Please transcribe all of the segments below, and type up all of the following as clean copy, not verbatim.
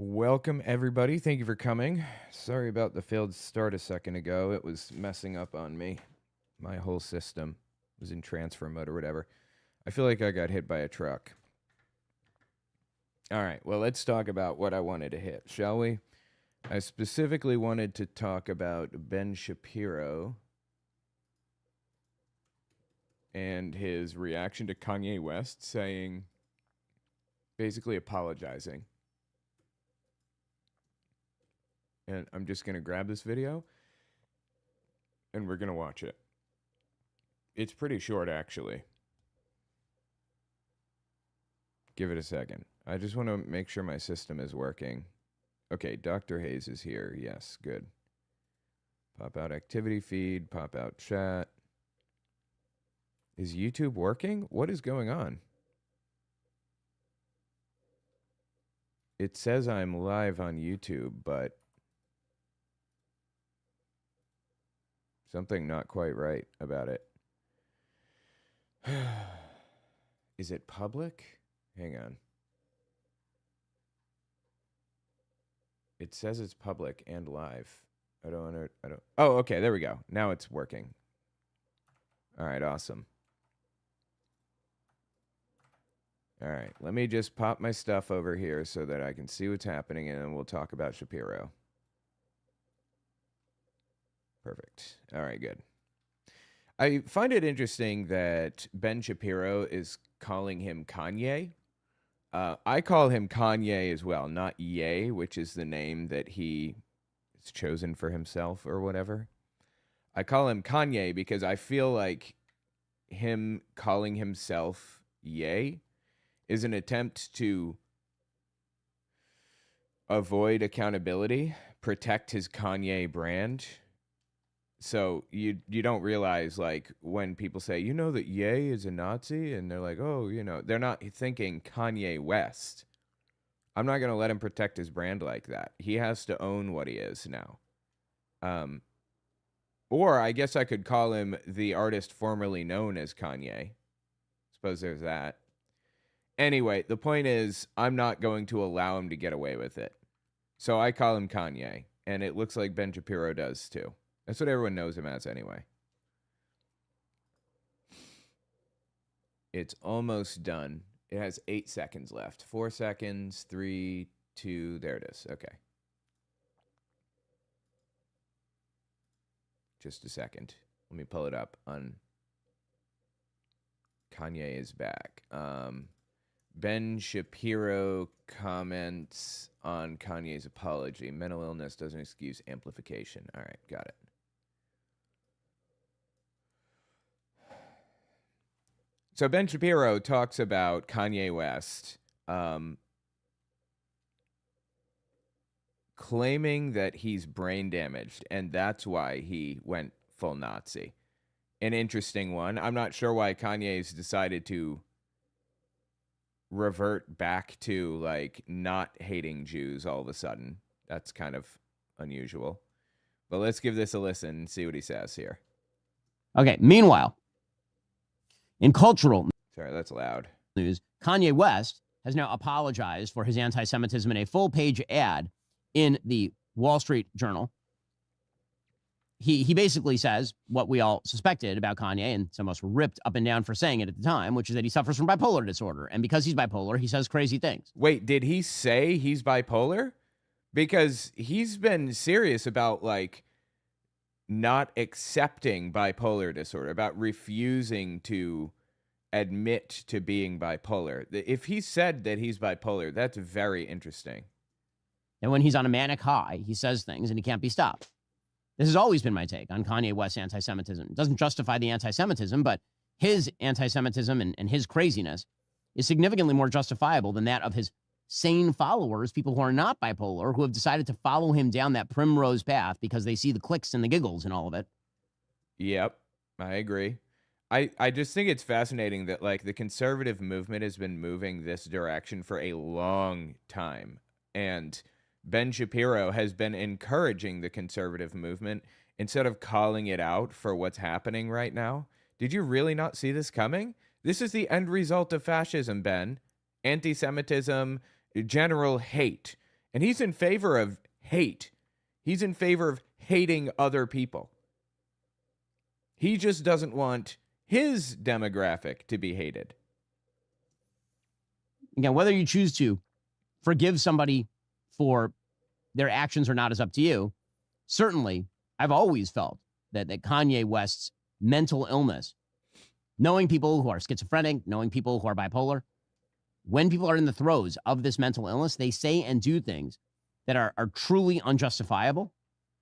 Welcome, everybody. Thank you for coming. Sorry about the failed start a second ago. It was messing up on me. My whole system was in transfer mode or whatever. I feel like I got hit by a truck. All right, well, let's talk about what I wanted to hit, shall we? I specifically wanted to talk about Ben Shapiro and his reaction to Kanye West saying, basically apologizing. And I'm just going to grab this video and we're going to watch it. It's pretty short, actually. Give it a second. I just want to make sure my system is working. Okay, Dr. Hayes is here. Yes, good. Pop out activity feed, pop out chat. Is YouTube working? What is going on? It says I'm live on YouTube, but something not quite right about it. Is it public? Hang on. It says it's public and live. I don't. Oh, okay. There we go. Now it's working. All right. Awesome. All right. Let me just pop my stuff over here so that I can see what's happening, and then we'll talk about Shapiro. Perfect. All right. Good. I find it interesting that Ben Shapiro is calling him Kanye. I call him Kanye as well, not Ye, which is the name that he has chosen for himself or whatever. I call him Kanye because I feel like him calling himself Ye is an attempt to avoid accountability, protect his Kanye brand. So you don't realize, like, when people say, you know, that Ye is a Nazi, and they're like, oh, you know, they're not thinking Kanye West. I'm not going to let him protect his brand like that. He has to own what he is now. Or I guess I could call him the artist formerly known as Kanye. Suppose there's that. Anyway, the point is, I'm not going to allow him to get away with it. So I call him Kanye, and it looks like Ben Shapiro does too. That's what everyone knows him as anyway. It's almost done. It has 8 seconds left. 4 seconds, 3, 2, there it is. Okay. Just a second. Let me pull it up on Kanye is back. Ben Shapiro comments on Kanye's apology. Mental illness doesn't excuse amplification. All right, got it. So Ben Shapiro talks about Kanye West claiming that he's brain damaged, and that's why he went full Nazi. An interesting one. I'm not sure why Kanye's decided to revert back to, like, not hating Jews all of a sudden. That's kind of unusual. But let's give this a listen and see what he says here. Okay, meanwhile, in cultural Sorry, that's loud. news, Kanye West has now apologized for his anti-Semitism in a full-page ad in the Wall Street Journal. He basically says what we all suspected about Kanye, and some of us were ripped up and down for saying it at the time, which is that he suffers from bipolar disorder. And because he's bipolar, he says crazy things. Wait, did he say he's bipolar? Because he's been serious about, like, not accepting bipolar disorder, about refusing to admit to being bipolar. If he said that he's bipolar, that's very interesting. And when he's on a manic high, he says things and he can't be stopped. This has always been my take on Kanye West's anti-Semitism. It doesn't justify the anti-Semitism, but his anti-Semitism and his craziness is significantly more justifiable than that of his sane followers, people who are not bipolar, who have decided to follow him down that primrose path because they see the clicks and the giggles and all of it. Yep, I agree. I just think it's fascinating that, like, the conservative movement has been moving this direction for a long time. And Ben Shapiro has been encouraging the conservative movement instead of calling it out for what's happening right now. Did you really not see this coming? This is the end result of fascism, Ben. Anti-Semitism, general hate. And he's in favor of hate. He's in favor of hating other people. He just doesn't want his demographic to be hated. Again, whether you choose to forgive somebody for their actions or not is up to you. Certainly, I've always felt that Kanye West's mental illness, knowing people who are schizophrenic, knowing people who are bipolar, when people are in the throes of this mental illness, they say and do things that are truly unjustifiable,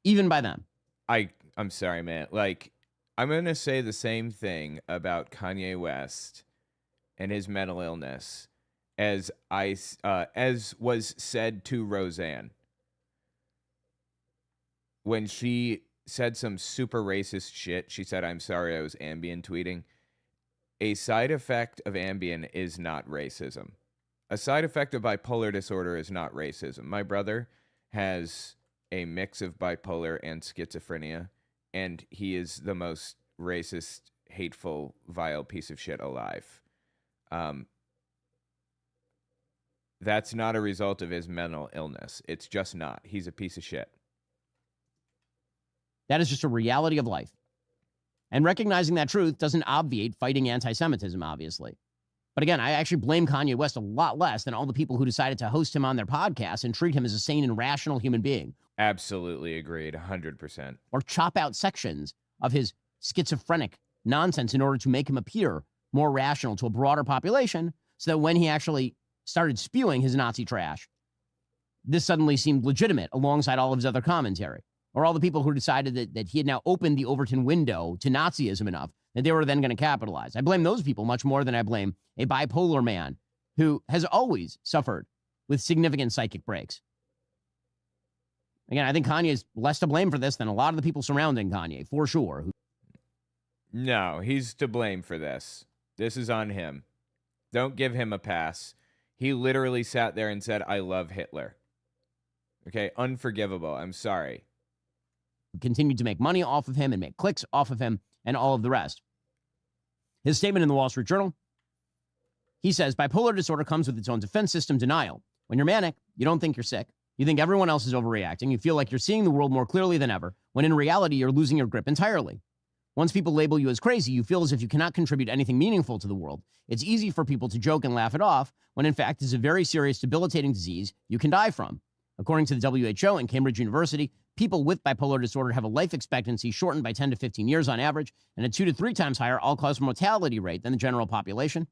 even by them. I'm sorry, man. Like, I'm going to say the same thing about Kanye West and his mental illness as was said to Roseanne when she said some super racist shit. She said, "I'm sorry, I was Ambien tweeting." A side effect of Ambien is not racism. A side effect of bipolar disorder is not racism. My brother has a mix of bipolar and schizophrenia, and he is the most racist, hateful, vile piece of shit alive. That's not a result of his mental illness. It's just not. He's a piece of shit. That is just a reality of life. And recognizing that truth doesn't obviate fighting anti-Semitism, obviously. But again, I actually blame Kanye West a lot less than all the people who decided to host him on their podcast and treat him as a sane and rational human being. Absolutely agreed, 100%. Or chop out sections of his schizophrenic nonsense in order to make him appear more rational to a broader population, so that when he actually started spewing his Nazi trash, this suddenly seemed legitimate alongside all of his other commentary. Or all the people who decided that he had now opened the Overton window to Nazism enough that they were then going to capitalize. I blame those people much more than I blame a bipolar man who has always suffered with significant psychic breaks. Again, I think Kanye is less to blame for this than a lot of the people surrounding Kanye, for sure. No, he's to blame for this. This is on him. Don't give him a pass. He literally sat there and said, "I love Hitler." Okay, unforgivable. I'm sorry. Continued to make money off of him and make clicks off of him and all of the rest. His statement in the Wall Street Journal, he says, bipolar disorder comes with its own defense system, denial. When you're manic, you don't think you're sick. You think everyone else is overreacting. You feel like you're seeing the world more clearly than ever, when in reality, you're losing your grip entirely. Once people label you as crazy, you feel as if you cannot contribute anything meaningful to the world. It's easy for people to joke and laugh it off, when in fact it's a very serious, debilitating disease you can die from. According to the WHO and Cambridge University, people with bipolar disorder have a life expectancy shortened by 10 to 15 years on average, and a 2 to 3 times higher all-cause mortality rate than the general population.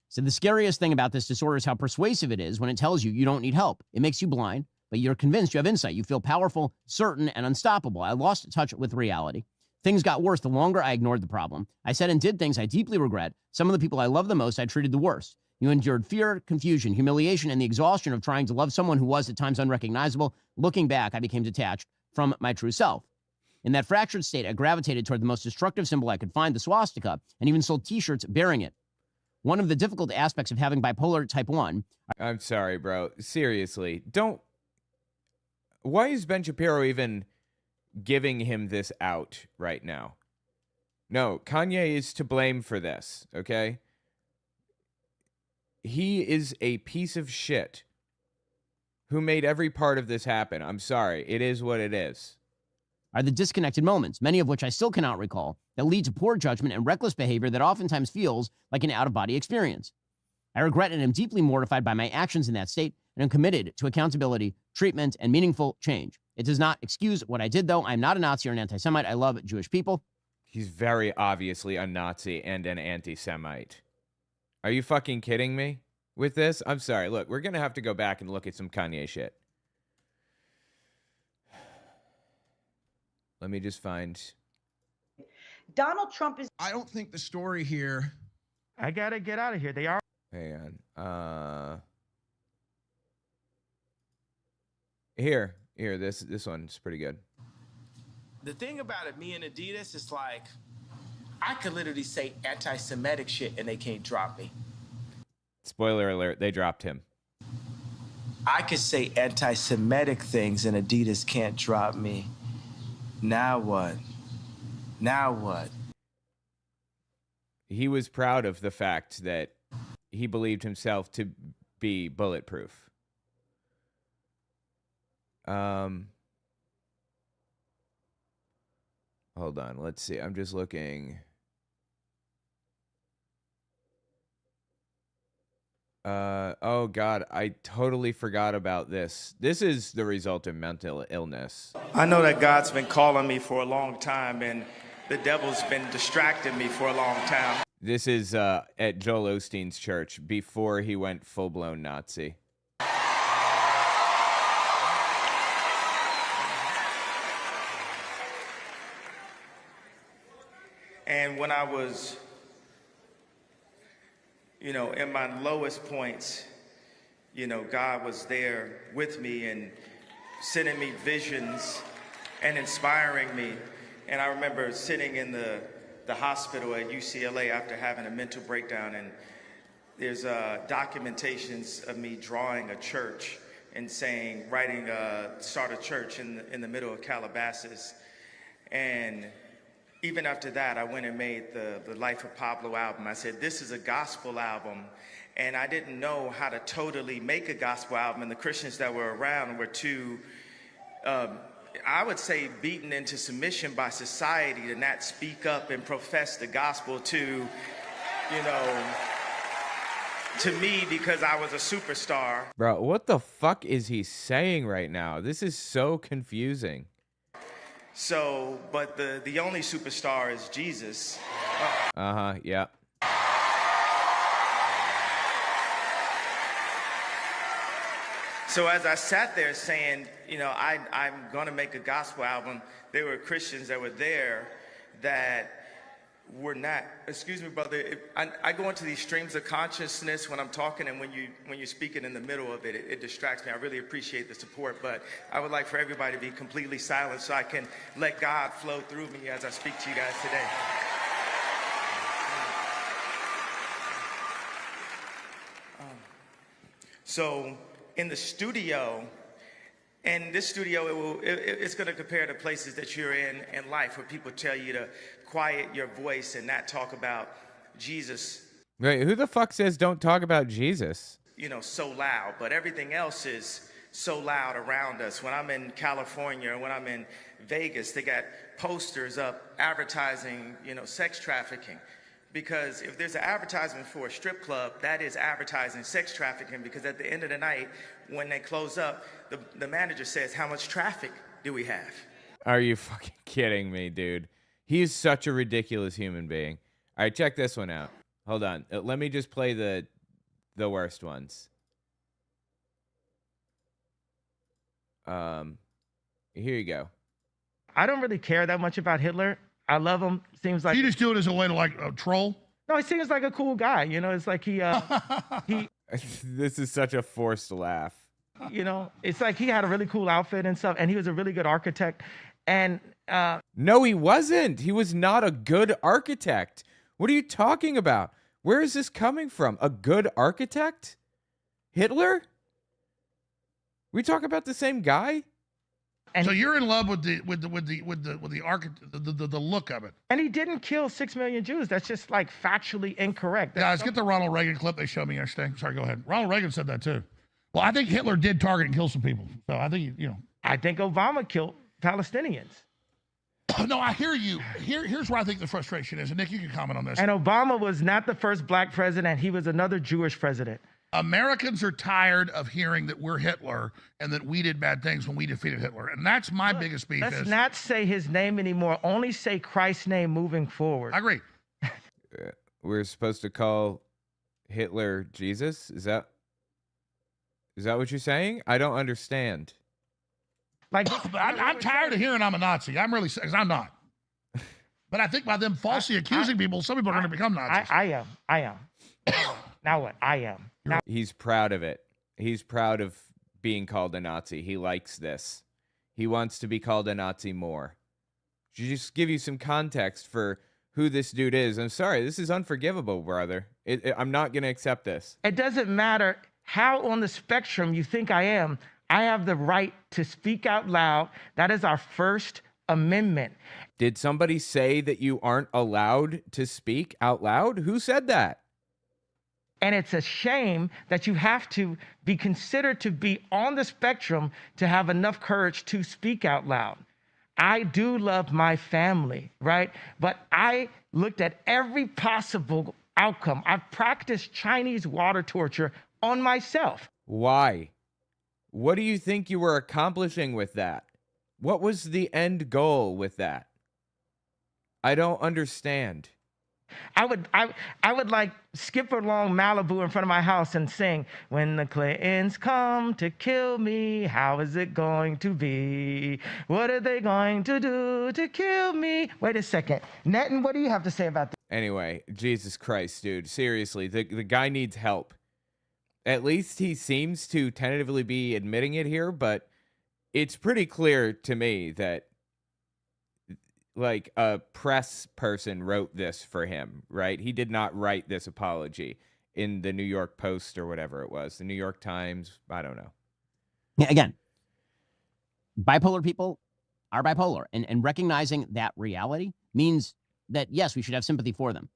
So the scariest thing about this disorder is how persuasive it is when it tells you you don't need help. It makes you blind, but you're convinced you have insight. You feel powerful, certain, and unstoppable. I lost touch with reality. Things got worse the longer I ignored the problem. I said and did things I deeply regret. Some of the people I love the most, I treated the worst. You endured fear, confusion, humiliation, and the exhaustion of trying to love someone who was at times unrecognizable. Looking back, I became detached from my true self. In that fractured state, I gravitated toward the most destructive symbol I could find, the swastika, and even sold t-shirts bearing it. One of the difficult aspects of having bipolar type 1... I'm sorry, bro. Seriously, don't... Why is Ben Shapiro even giving him this out right now? No, Kanye is to blame for this, okay? He is a piece of shit who made every part of this happen. I'm sorry. It is what it is. Are the disconnected moments, many of which I still cannot recall, that lead to poor judgment and reckless behavior that oftentimes feels like an out-of-body experience. I regret and am deeply mortified by my actions in that state, and am committed to accountability, treatment, and meaningful change. It does not excuse what I did, though. I'm not a Nazi or an anti-Semite. I love Jewish people. He's very obviously a Nazi and an anti-Semite. Are you fucking kidding me with this? I'm sorry. Look, we're going to have to go back and look at some Kanye shit. Let me just find... Donald Trump is... I don't think the story here... I gotta get out of here. They are... Hang on. Here, this one's pretty good. The thing about it, me and Adidas, is like, I could literally say anti-Semitic shit and they can't drop me. Spoiler alert, they dropped him. I could say anti-Semitic things and Adidas can't drop me. Now what? Now what? He was proud of the fact that he believed himself to be bulletproof. Hold on. Let's see. I'm just looking. Oh God, I totally forgot about this. This is the result of mental illness. I know that God's been calling me for a long time, and the devil's been distracting me for a long time. This is at Joel Osteen's church before he went full-blown Nazi. And when I was, in my lowest points, God was there with me and sending me visions and inspiring me. And I remember sitting in the hospital at UCLA after having a mental breakdown, and there's documentations of me drawing a church and writing start a church in the middle of Calabasas. And even after that, I went and made the Life of Pablo album. I said, this is a gospel album. And I didn't know how to totally make a gospel album. And the Christians that were around were too, I would say, beaten into submission by society to not speak up and profess the gospel to me because I was a superstar. Bro, what the fuck is he saying right now? This is so confusing. So, but the only superstar is Jesus. Yeah. So as I sat there saying, I'm going to make a gospel album, there were Christians that were there that were not. Excuse me, brother. I go into these streams of consciousness when I'm talking, and when you're speaking in the middle of it, it distracts me. I really appreciate the support, but I would like for everybody to be completely silent so I can let God flow through me as I speak to you guys today. So in the studio, and this studio, it's going to compare to places that you're in life where people tell you to quiet your voice and not talk about Jesus. Wait, who the fuck says don't talk about Jesus? So loud, but everything else is so loud around us. When I'm in California or when I'm in Vegas, they got posters up advertising, sex trafficking. Because if there's an advertisement for a strip club, that is advertising sex trafficking, because at the end of the night, when they close up, the manager says, how much traffic do we have? Are you fucking kidding me, dude? He's such a ridiculous human being. All right, check this one out. Hold on. Let me just play the worst ones. Here you go. I don't really care that much about Hitler. I love him. Seems like you just do it as a way to troll. No, he seems like a cool guy. It's like he. This is such a forced laugh. It's like he had a really cool outfit and stuff, and he was a really good architect. And no, he wasn't. He was not a good architect. What are you talking about? Where is this coming from? A good architect? Hitler? We talk about the same guy? And so you're in love with the look of it. And he didn't kill 6 million Jews. That's just like factually incorrect. Guys, get the Ronald Reagan clip they showed me yesterday. Sorry, go ahead. Ronald Reagan said that too. Well, I think Hitler did target and kill some people. So I think, I think Obama killed Palestinians. No, I hear you. Here's where I think the frustration is. And Nick, you can comment on this. And Obama was not the first black president. He was another Jewish president. Americans are tired of hearing that we're Hitler and that we did bad things when we defeated Hitler. And that's my biggest beef. Let's not say his name anymore. Only say Christ's name moving forward. I agree. We're supposed to call Hitler Jesus? Is that what you're saying? I don't understand. I'm tired of hearing I'm a Nazi. I'm really, because I'm not. But I think by them falsely accusing people, some people are going to become Nazis. I am. Now what? I am. He's proud of it. He's proud of being called a Nazi. He likes this. He wants to be called a Nazi more. Should just give you some context for who this dude is. I'm sorry. This is unforgivable, brother. I'm not going to accept this. It doesn't matter how on the spectrum you think I am. I have the right to speak out loud. That is our First Amendment. Did somebody say that you aren't allowed to speak out loud? Who said that? And it's a shame that you have to be considered to be on the spectrum to have enough courage to speak out loud. I do love my family, right? But I looked at every possible outcome. I've practiced Chinese water torture on myself. Why? What do you think you were accomplishing with that? What was the end goal with that? I don't understand. I would like skip along Malibu in front of my house and sing, when the Clintons come to kill me, how is it going to be? What are they going to do to kill me? Wait a second. Netton, what do you have to say about this? Anyway, Jesus Christ, dude. Seriously, the guy needs help. At least he seems to tentatively be admitting it here, but it's pretty clear to me that like a press person wrote this for him, right? He did not write this apology in the New York Post or whatever it was, the New York Times. I don't know. Yeah, again, bipolar people are bipolar, and recognizing that reality means that, yes, we should have sympathy for them.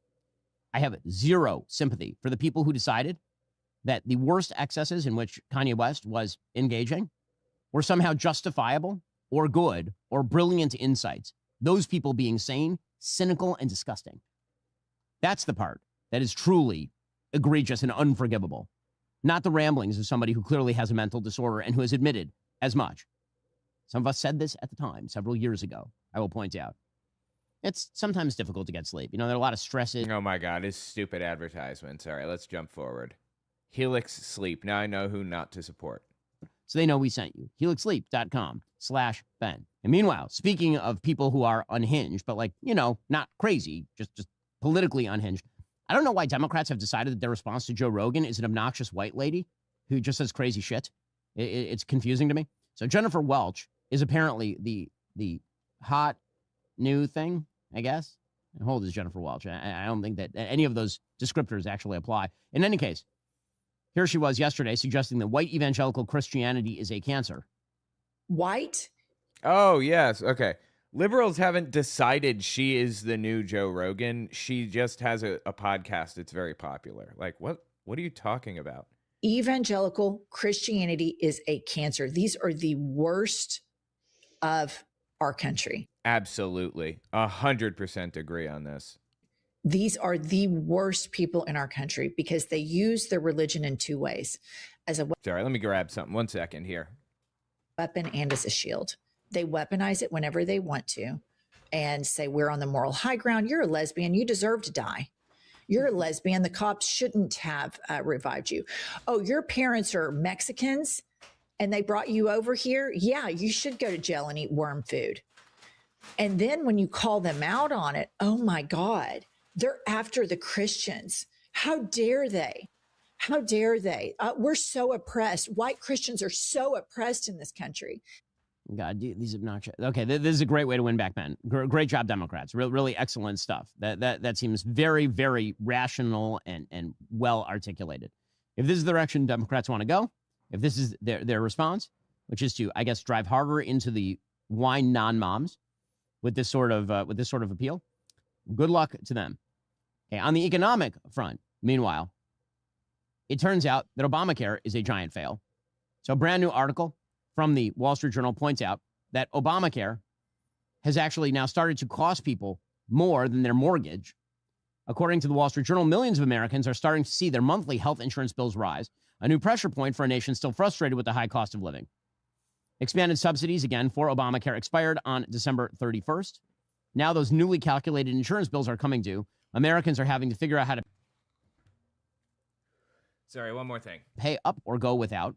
I have zero sympathy for the people who decided that the worst excesses in which Kanye West was engaging were somehow justifiable or good or brilliant insights. Those people being sane, cynical, and disgusting. That's the part that is truly egregious and unforgivable. Not the ramblings of somebody who clearly has a mental disorder and who has admitted as much. Some of us said this at the time, several years ago, I will point out. It's sometimes difficult to get sleep. You know, there are a lot of stresses. Oh my God, his stupid advertisements. All right, let's jump forward. Helix Sleep. Now I know who not to support. So they know we sent you. HelixSleep.com/Ben. And meanwhile, speaking of people who are unhinged, but like, you know, not crazy, just politically unhinged. I don't know why Democrats have decided that their response to Joe Rogan is an obnoxious white lady who just says crazy shit. It's confusing to me. So Jennifer Welch is apparently the hot new thing, I guess. And hold is Jennifer Welch. I don't think that any of those descriptors actually apply. In any case, here she was yesterday suggesting that white evangelical Christianity is a cancer. White? Oh, yes. Okay. Liberals haven't decided she is the new Joe Rogan. She just has a podcast that's very popular. Like, what are you talking about? Evangelical Christianity is a cancer. These are the worst of our country. Absolutely. 100% agree on this. These are the worst people in our country because they use their religion in two ways, as a Sorry, let me grab something. 1 second here. weapon and as a shield. They weaponize it whenever they want to and say, we're on the moral high ground. You're a lesbian. You deserve to die. You're a lesbian. The cops shouldn't have revived you. Oh, your parents are Mexicans and they brought you over here. Yeah, you should go to jail and eat worm food. And then when you call them out on it, oh my God, they're after the Christians. How dare they? How dare they? We're so oppressed. White Christians are so oppressed in this country. God, these obnoxious. Okay, this is a great way to win back men. Great job, Democrats. Really excellent stuff. That seems very, very rational and well articulated. If this is the direction Democrats want to go, if this is their response, which is to, I guess, drive harder into the wine non-moms with this sort of appeal, good luck to them. Okay, on the economic front, meanwhile, it turns out that Obamacare is a giant fail. So a brand new article from the Wall Street Journal points out that Obamacare has actually now started to cost people more than their mortgage. According to the Wall Street Journal, millions of Americans are starting to see their monthly health insurance bills rise, a new pressure point for a nation still frustrated with the high cost of living. Expanded subsidies, again, for Obamacare expired on December 31st. Now those newly calculated insurance bills are coming due. Americans are having to figure out how to Sorry, one more thing. pay up or go without.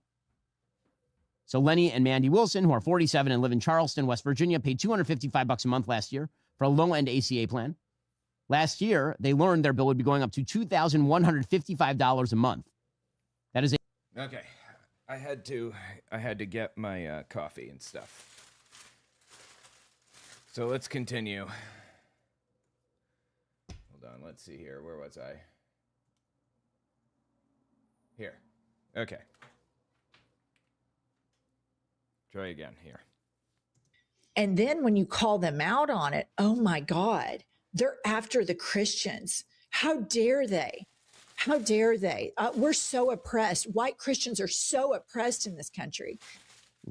So Lenny and Mandy Wilson, who are 47 and live in Charleston, West Virginia, paid $255 a month last year for a low-end ACA plan. Last year, they learned their bill would be going up to $2,155 a month. That is a Okay. I had to get my coffee and stuff. So let's continue. Hold on, let's see here. Where was I? Here. Okay. Try again here. And then when you call them out on it, oh my God, they're after the Christians. How dare they? How dare they? We're so oppressed. White Christians are so oppressed in this country.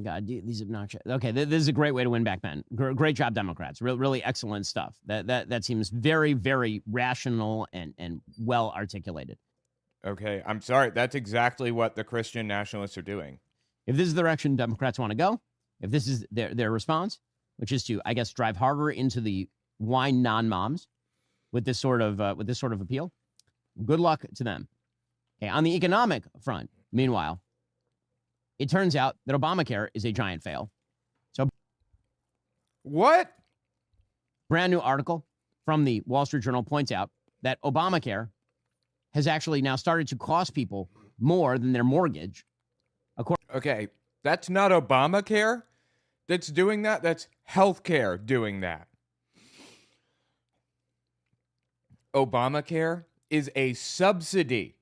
God, these obnoxious. Okay, this is a great way to win back men. Great job, Democrats. Really excellent stuff. That seems very, very rational and well articulated. Okay, I'm sorry. That's exactly what the Christian nationalists are doing. If this is the direction Democrats want to go, if this is their response, which is to, I guess, drive harder into the wine non-moms with this sort of appeal, good luck to them. Okay, on the economic front, meanwhile, it turns out that Obamacare is a giant fail. So, what? Brand new article from the Wall Street Journal points out that Obamacare has actually now started to cost people more than their mortgage. Okay, that's not Obamacare that's doing that. That's healthcare doing that. Obamacare is a subsidy.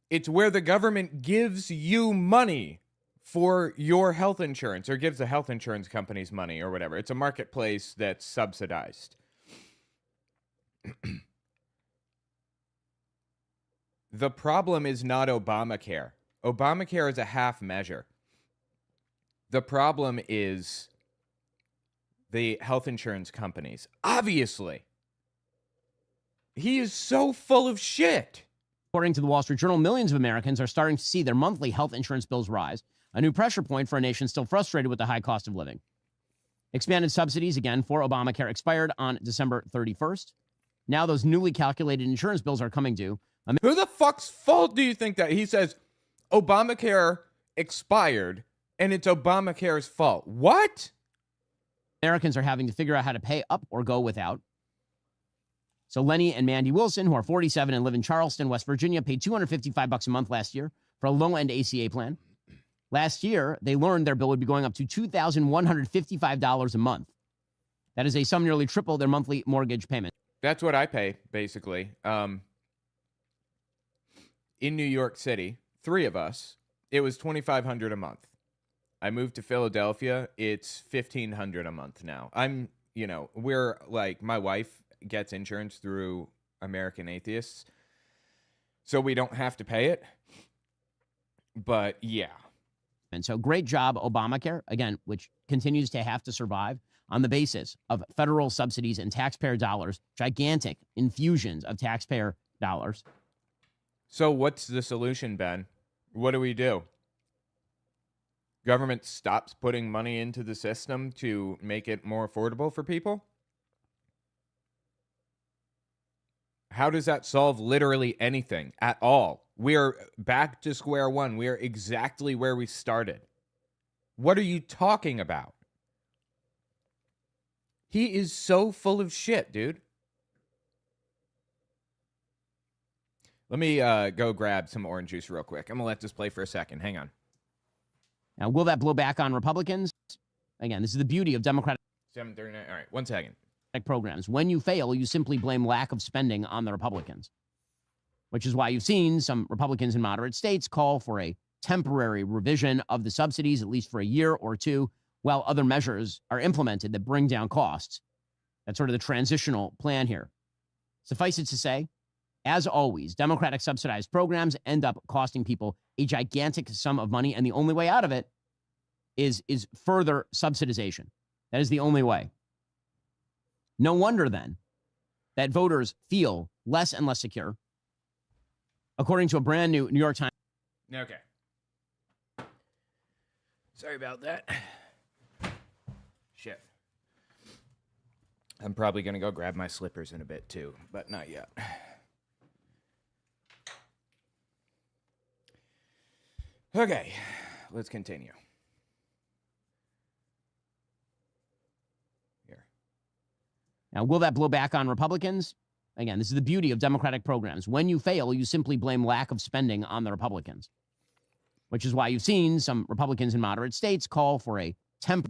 It's where the government gives you money for your health insurance, or gives the health insurance companies money or whatever. It's a marketplace that's subsidized. The problem is not Obamacare. Obamacare is a half measure. The problem is the health insurance companies. Obviously. He is so full of shit. According to the Wall Street Journal, millions of Americans are starting to see their monthly health insurance bills rise, a new pressure point for a nation still frustrated with the high cost of living. Expanded subsidies, again, for Obamacare expired on December 31st. Now those newly calculated insurance bills are coming due. Who the fuck's fault do you think that? He says Obamacare expired and it's Obamacare's fault. What? Americans are having to figure out how to pay up or go without. So Lenny and Mandy Wilson, who are 47 and live in Charleston, West Virginia, paid $255 a month last year for a low-end ACA plan. Last year, they learned their bill would be going up to $2,155 a month. That is a sum nearly triple their monthly mortgage payment. That's what I pay, basically. In New York City, 3 of us, it was $2,500 a month. I moved to Philadelphia, it's $1,500 a month now. We're like, my wife gets insurance through American Atheists, so we don't have to pay it. But yeah. And so great job, Obamacare, again, which continues to have to survive on the basis of federal subsidies and taxpayer dollars, gigantic infusions of taxpayer dollars. So what's the solution, Ben? What do we do? Government stops putting money into the system to make it more affordable for people? How does that solve literally anything at all? We are back to square one. We are exactly where we started. What are you talking about? He is so full of shit, dude. Let me go grab some orange juice real quick. I'm going to let this play for a second. Hang on. Now, will that blow back on Republicans? Again, this is the beauty of Democratic 7:39. All right, 1 second. Programs. When you fail, you simply blame lack of spending on the Republicans, which is why you've seen some Republicans in moderate states call for a temporary revision of the subsidies, at least for a year or two, while other measures are implemented that bring down costs. That's sort of the transitional plan here. Suffice it to say, as always, Democratic subsidized programs end up costing people a gigantic sum of money, and the only way out of it is further subsidization. That is the only way. No wonder, then, that voters feel less and less secure. According to a brand new New York Times. Okay. Sorry about that. Shit. I'm probably going to go grab my slippers in a bit, too, but not yet. Okay, let's continue. Now, will that blow back on Republicans? Again, this is the beauty of Democratic programs. When you fail, you simply blame lack of spending on the Republicans, which is why you've seen some Republicans in moderate states call for a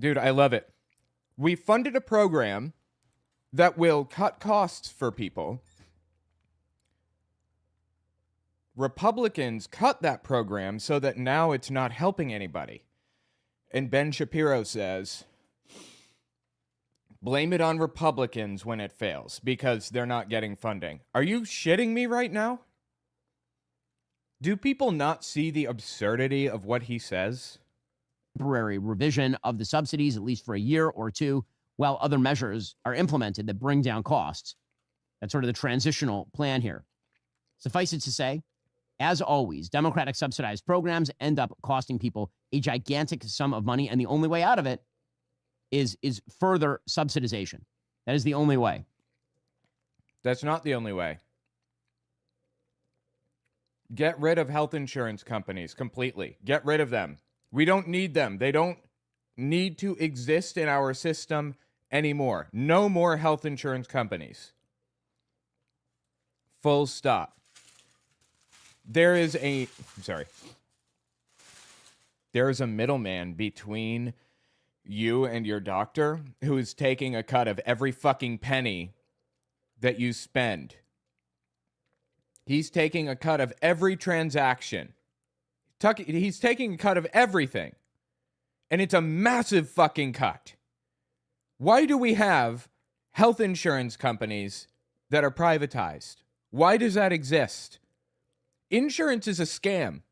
Dude, I love it. We funded a program that will cut costs for people. Republicans cut that program so that now it's not helping anybody. And Ben Shapiro says, blame it on Republicans when it fails because they're not getting funding. Are you shitting me right now? Do people not see the absurdity of what he says? Temporary revision of the subsidies, at least for a year or two, while other measures are implemented that bring down costs. That's sort of the transitional plan here. Suffice it to say, as always, Democratic subsidized programs end up costing people a gigantic sum of money, and the only way out of it is further subsidization. That is the only way. That's not the only way. Get rid of health insurance companies completely. Get rid of them. We don't need them. They don't need to exist in our system anymore. No more health insurance companies. Full stop. There is a middleman between you and your doctor who is taking a cut of every fucking penny that you spend. He's taking a cut of every transaction. He's taking a cut of everything. And it's a massive fucking cut. Why do we have health insurance companies that are privatized? Why does that exist? Insurance is a scam.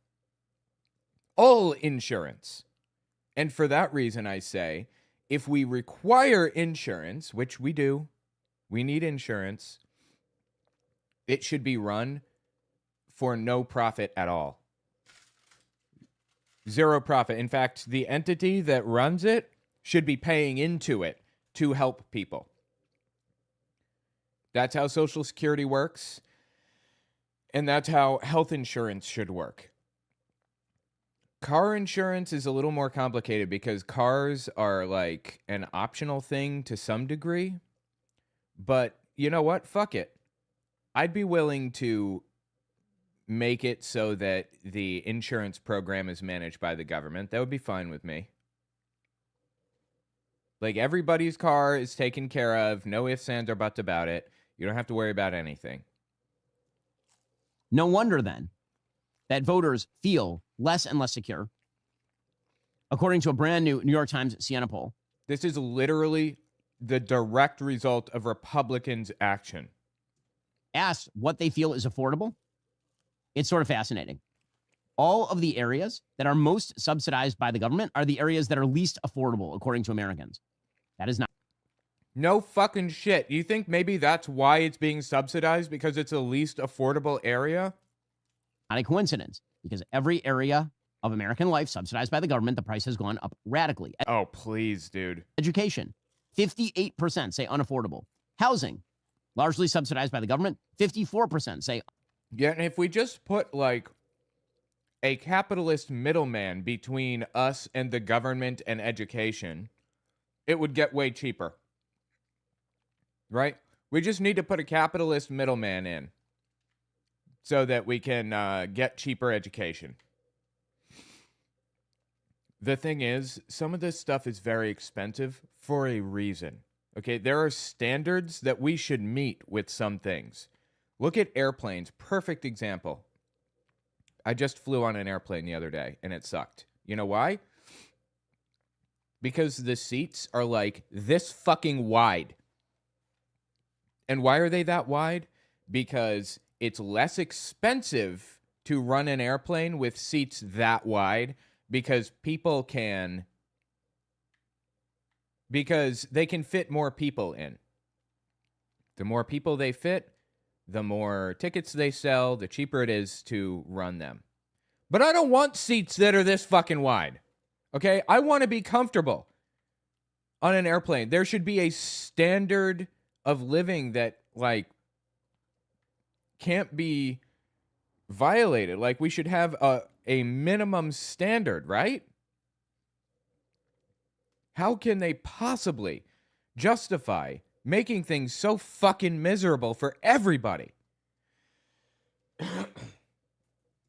All insurance. And for that reason, I say, if we require insurance, which we do, we need insurance, it should be run for no profit at all. Zero profit. In fact, the entity that runs it should be paying into it to help people. That's how Social Security works. And that's how health insurance should work. Car insurance is a little more complicated because cars are like an optional thing to some degree. But you know what? Fuck it. I'd be willing to make it so that the insurance program is managed by the government. That would be fine with me. Like, everybody's car is taken care of. No ifs, ands, or buts about it. You don't have to worry about anything. No wonder, then, that voters feel less and less secure. According to a brand new New York Times Siena poll. This is literally the direct result of Republicans' action. Asked what they feel is affordable. It's sort of fascinating. All of the areas that are most subsidized by the government are the areas that are least affordable, according to Americans. That is not. No fucking shit. You think maybe that's why it's being subsidized? Because it's the least affordable area? Not a coincidence, because every area of American life subsidized by the government, the price has gone up radically. Oh, please, dude. Education, 58% say unaffordable. Housing, largely subsidized by the government, 54% say. Yeah, and if we just put, like, a capitalist middleman between us and the government and education, it would get way cheaper. Right? We just need to put a capitalist middleman in so that we can get cheaper education. The thing is, some of this stuff is very expensive for a reason. Okay, there are standards that we should meet with some things. Look at airplanes. Perfect example. I just flew on an airplane the other day, and it sucked. You know why? Because the seats are like this fucking wide. And why are they that wide? Because it's less expensive to run an airplane with seats that wide because they can fit more people in. The more people they fit, the more tickets they sell, the cheaper it is to run them. But I don't want seats that are this fucking wide. Okay? I want to be comfortable on an airplane. There should be a standard of living that, like, can't be violated. Like, we should have a minimum standard, right? How can they possibly justify making things so fucking miserable for everybody?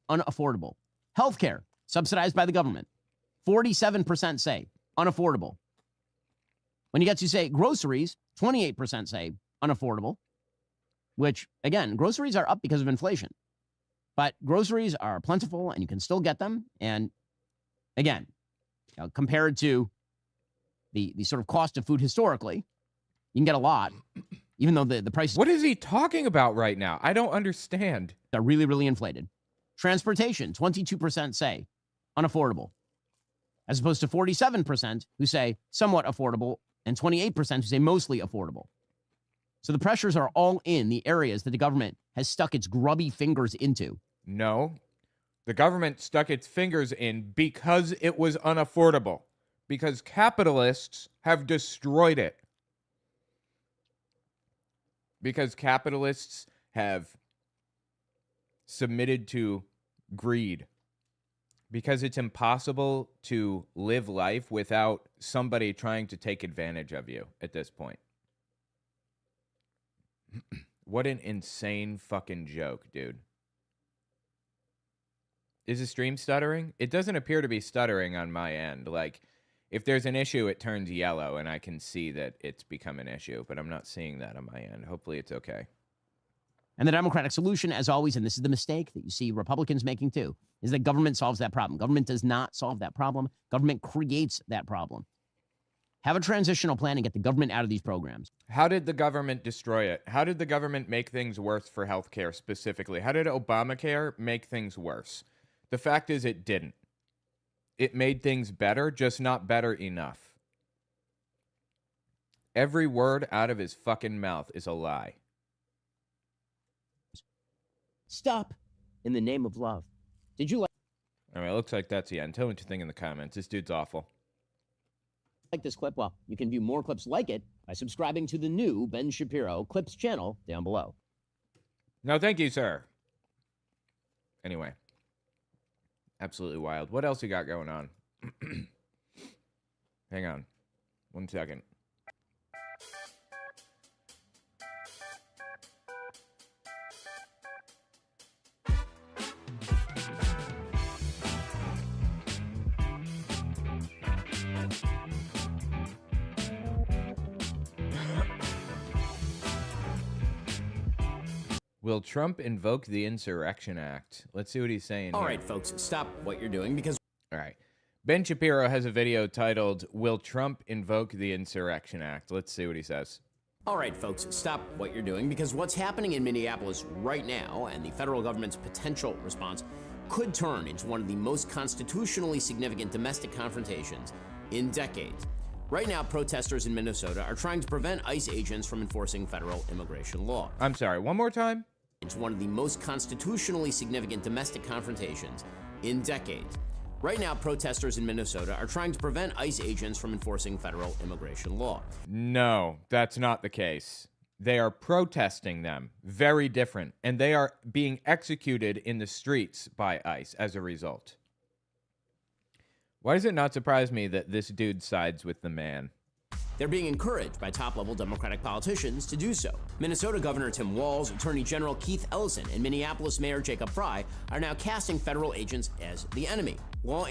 Unaffordable. Healthcare, subsidized by the government. 47% say unaffordable. When you get to, say, groceries, 28% say unaffordable, which, again, groceries are up because of inflation. But groceries are plentiful, and you can still get them. And, again, compared to the sort of cost of food historically, you can get a lot, even though the prices What is he talking about right now? I don't understand. are really, really inflated. Transportation, 22% say unaffordable, as opposed to 47% who say somewhat affordable and 28% who say mostly affordable. So the pressures are all in the areas that the government has stuck its grubby fingers into. No, the government stuck its fingers in because it was unaffordable, because capitalists have destroyed it. Because capitalists have submitted to greed. Because it's impossible to live life without somebody trying to take advantage of you at this point. What an insane fucking joke, dude. Is the stream stuttering? It doesn't appear to be stuttering on my end. Like, if there's an issue, it turns yellow, and I can see that it's become an issue, but I'm not seeing that on my end. Hopefully it's okay. And the Democratic solution, as always, and this is the mistake that you see Republicans making too, is that government solves that problem. Government does not solve that problem. Government creates that problem. Have a transitional plan and get the government out of these programs. How did the government destroy it? How did the government make things worse for healthcare specifically? How did Obamacare make things worse? The fact is it didn't. It made things better, just not better enough. Every word out of his fucking mouth is a lie. Stop in the name of love. Did you All right, looks like that's the end. Tell me what you think in the comments. This dude's awful. like this clip? Well, you can view more clips like it by subscribing to the new Ben Shapiro Clips channel down below. No, thank you, sir. Anyway. Absolutely wild. What else you got going on? Hang on. 1 second. Will Trump invoke the Insurrection Act? Let's see what he's saying All here. right, folks, stop what you're doing because... All right. Ben Shapiro has a video titled, Will Trump Invoke the Insurrection Act? Let's see what he says. All right, folks, stop what you're doing because what's happening in Minneapolis right now and the federal government's potential response could turn into one of the most constitutionally significant domestic confrontations in decades. Right now, protesters in Minnesota are trying to prevent ICE agents from enforcing federal immigration law. I'm sorry, one more time? It's one of the most constitutionally significant domestic confrontations in decades. Right now, protesters in Minnesota are trying to prevent ICE agents from enforcing federal immigration law. No, that's not the case. They are protesting them. Very different. And they are being executed in the streets by ICE as a result. Why does it not surprise me that this dude sides with the man? They're being encouraged by top-level Democratic politicians to do so. Minnesota Governor Tim Walz, Attorney General Keith Ellison, and Minneapolis Mayor Jacob Frey are now casting federal agents as the enemy.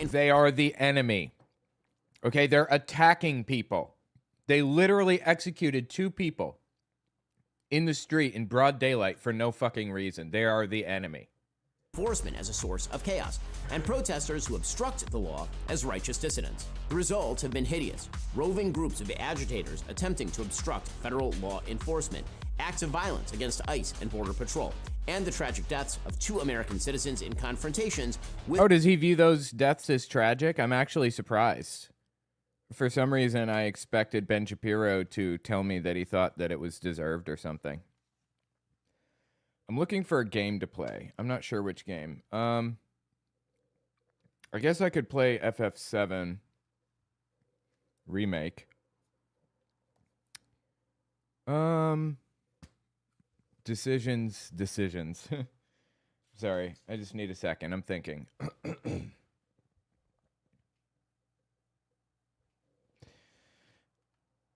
They are the enemy. Okay, they're attacking people. They literally executed 2 people in the street in broad daylight for no fucking reason. They are the enemy. Enforcement as a source of chaos, and protesters who obstruct the law as righteous dissidents. The results have been hideous. Roving groups of agitators attempting to obstruct federal law enforcement, acts of violence against ICE and Border Patrol, and the tragic deaths of 2 American citizens in confrontations with... Oh, does he view those deaths as tragic? I'm actually surprised. For some reason, I expected Ben Shapiro to tell me that he thought that it was deserved or something. I'm looking for a game to play. I'm not sure which game. I guess I could play FF7 Remake. Decisions. Sorry, I just need a second. I'm thinking.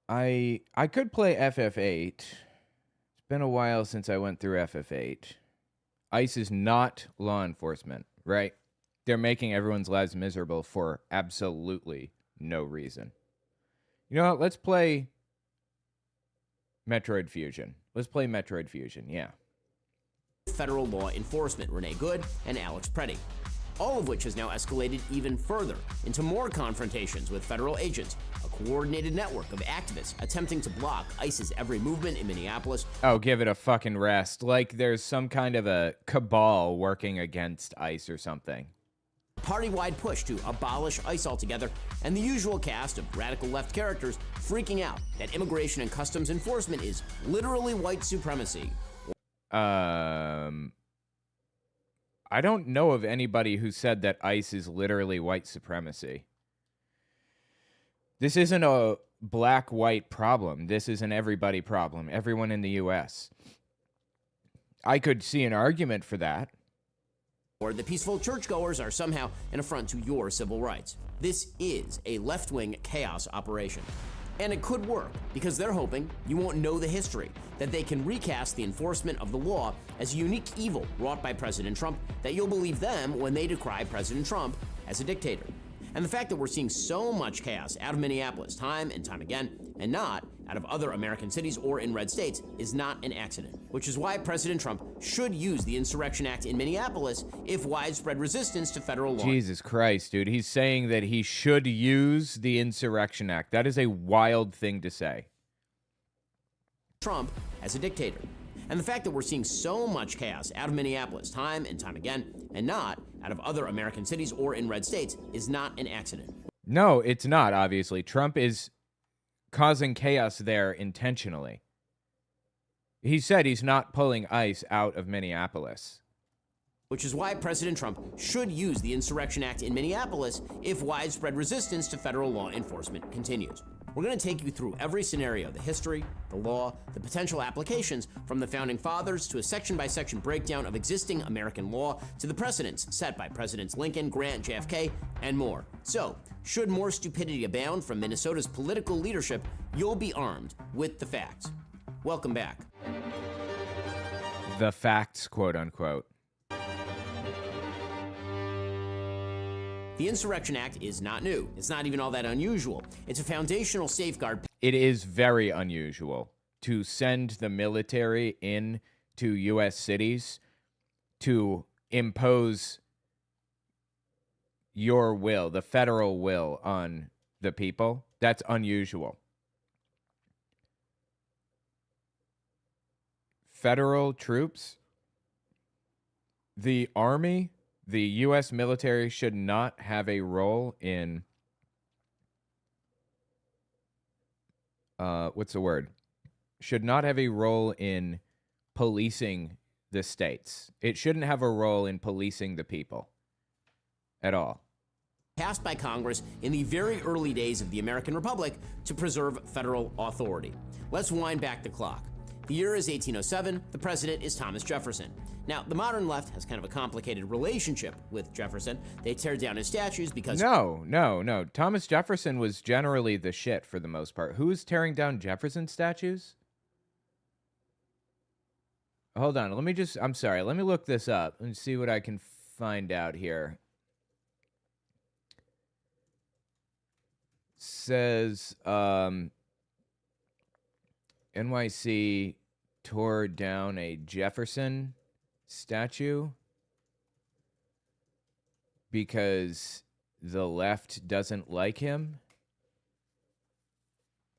I could play FF8. It's been a while since I went through FF8. ICE is not law enforcement, right? They're making everyone's lives miserable for absolutely no reason. You know what? Let's play Metroid Fusion. Yeah. Federal law enforcement, Renee Good and Alex Preddy. All of which has now escalated even further into more confrontations with federal agents, according coordinated network of activists attempting to block ICE's every movement in Minneapolis. Oh, give it a fucking rest. Like there's some kind of a cabal working against ICE or something. Party-wide push to abolish ICE altogether, and the usual cast of radical left characters freaking out that immigration and customs enforcement is literally white supremacy. I don't know of anybody who said that ICE is literally white supremacy. This isn't a black-white problem. This is an everybody problem. Everyone in the U.S. I could see an argument for that. Or the peaceful churchgoers are somehow an affront to your civil rights. This is a left-wing chaos operation. And it could work, because they're hoping you won't know the history, that they can recast the enforcement of the law as a unique evil wrought by President Trump, that you'll believe them when they decry President Trump as a dictator. And the fact that we're seeing so much chaos out of Minneapolis time and time again, and not out of other American cities or in red states, is not an accident, which is why President Trump should use the Insurrection Act in Minneapolis if widespread resistance to federal law. Jesus Christ, dude. He's saying that he should use the Insurrection Act. That is a wild thing to say. Trump as a dictator. And the fact that we're seeing so much chaos out of Minneapolis time and time again, and not out of other American cities or in red states, is not an accident. No, it's not, obviously. Trump is causing chaos there intentionally. He said he's not pulling ICE out of Minneapolis. Which is why President Trump should use the Insurrection Act in Minneapolis if widespread resistance to federal law enforcement continues. We're going to take you through every scenario, the history, the law, the potential applications, from the Founding Fathers to a section-by-section breakdown of existing American law to the precedents set by Presidents Lincoln, Grant, JFK, and more. So, should more stupidity abound from Minnesota's political leadership, you'll be armed with the facts. Welcome back. The facts, quote unquote. The Insurrection Act is not new. It's not even all that unusual. It's a foundational safeguard. It is very unusual to send the military in to U.S. cities to impose your will, the federal will, on the people. That's unusual. Federal troops, the army, the U.S. military should not have a role in, should not have a role in policing the states. It shouldn't have a role in policing the people at all. Passed by Congress in the very early days of the American Republic to preserve federal authority. Let's wind back the clock. The year is 1807. The president is Thomas Jefferson. Now, the modern left has kind of a complicated relationship with Jefferson. They tear down his statues because... No. Thomas Jefferson was generally the shit for the most part. Who is tearing down Jefferson statues? Hold on. I'm sorry. Let me look this up and see what I can find out here. Says, NYC tore down a Jefferson statue because the left doesn't like him.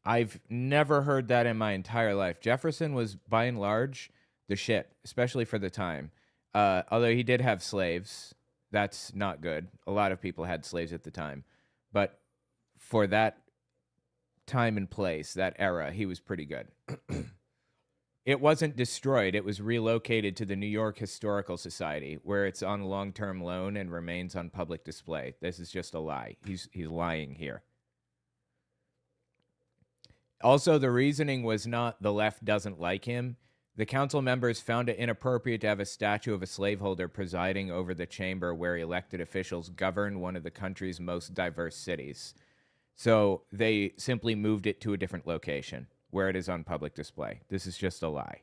I've never heard that in my entire life. Jefferson was, by and large, the shit, especially for the time. Although he did have slaves. That's not good. A lot of people had slaves at the time. But for that time and place, that era, he was pretty good. It wasn't destroyed. It was relocated to the New York Historical Society, where it's on long-term loan and remains on public display. This is just a lie. He's lying here. Also, the reasoning was not the left doesn't like him. The council members found it inappropriate to have a statue of a slaveholder presiding over the chamber where elected officials govern one of the country's most diverse cities. So they simply moved it to a different location where it is on public display. This is just a lie.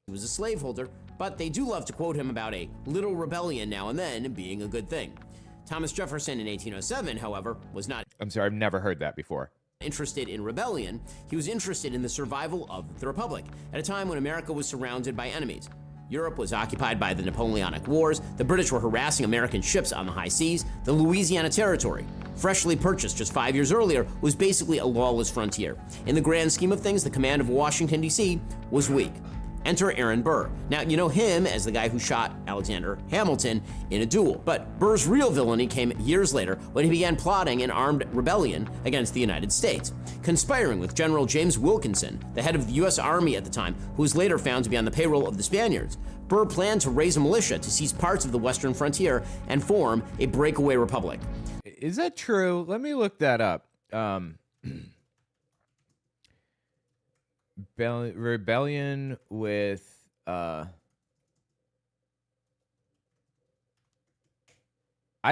He was a slaveholder, but they do love to quote him about a little rebellion now and then being a good thing. Thomas Jefferson in 1807, however, was not... I'm sorry, I've never heard that before. ...interested in rebellion. He was interested in the survival of the Republic at a time when America was surrounded by enemies. Europe was occupied by the Napoleonic Wars, the British were harassing American ships on the high seas, the Louisiana Territory, freshly purchased just 5 years earlier, was basically a lawless frontier. In the grand scheme of things, the command of Washington, D.C. was weak. Enter Aaron Burr. Now, you know him as the guy who shot Alexander Hamilton in a duel. But Burr's real villainy came years later when he began plotting an armed rebellion against the United States, conspiring with General James Wilkinson, the head of the U.S. Army at the time, who was later found to be on the payroll of the Spaniards. Burr planned to raise a militia to seize parts of the western frontier and form a breakaway republic. Is that true? Let me look that up. Rebellion with I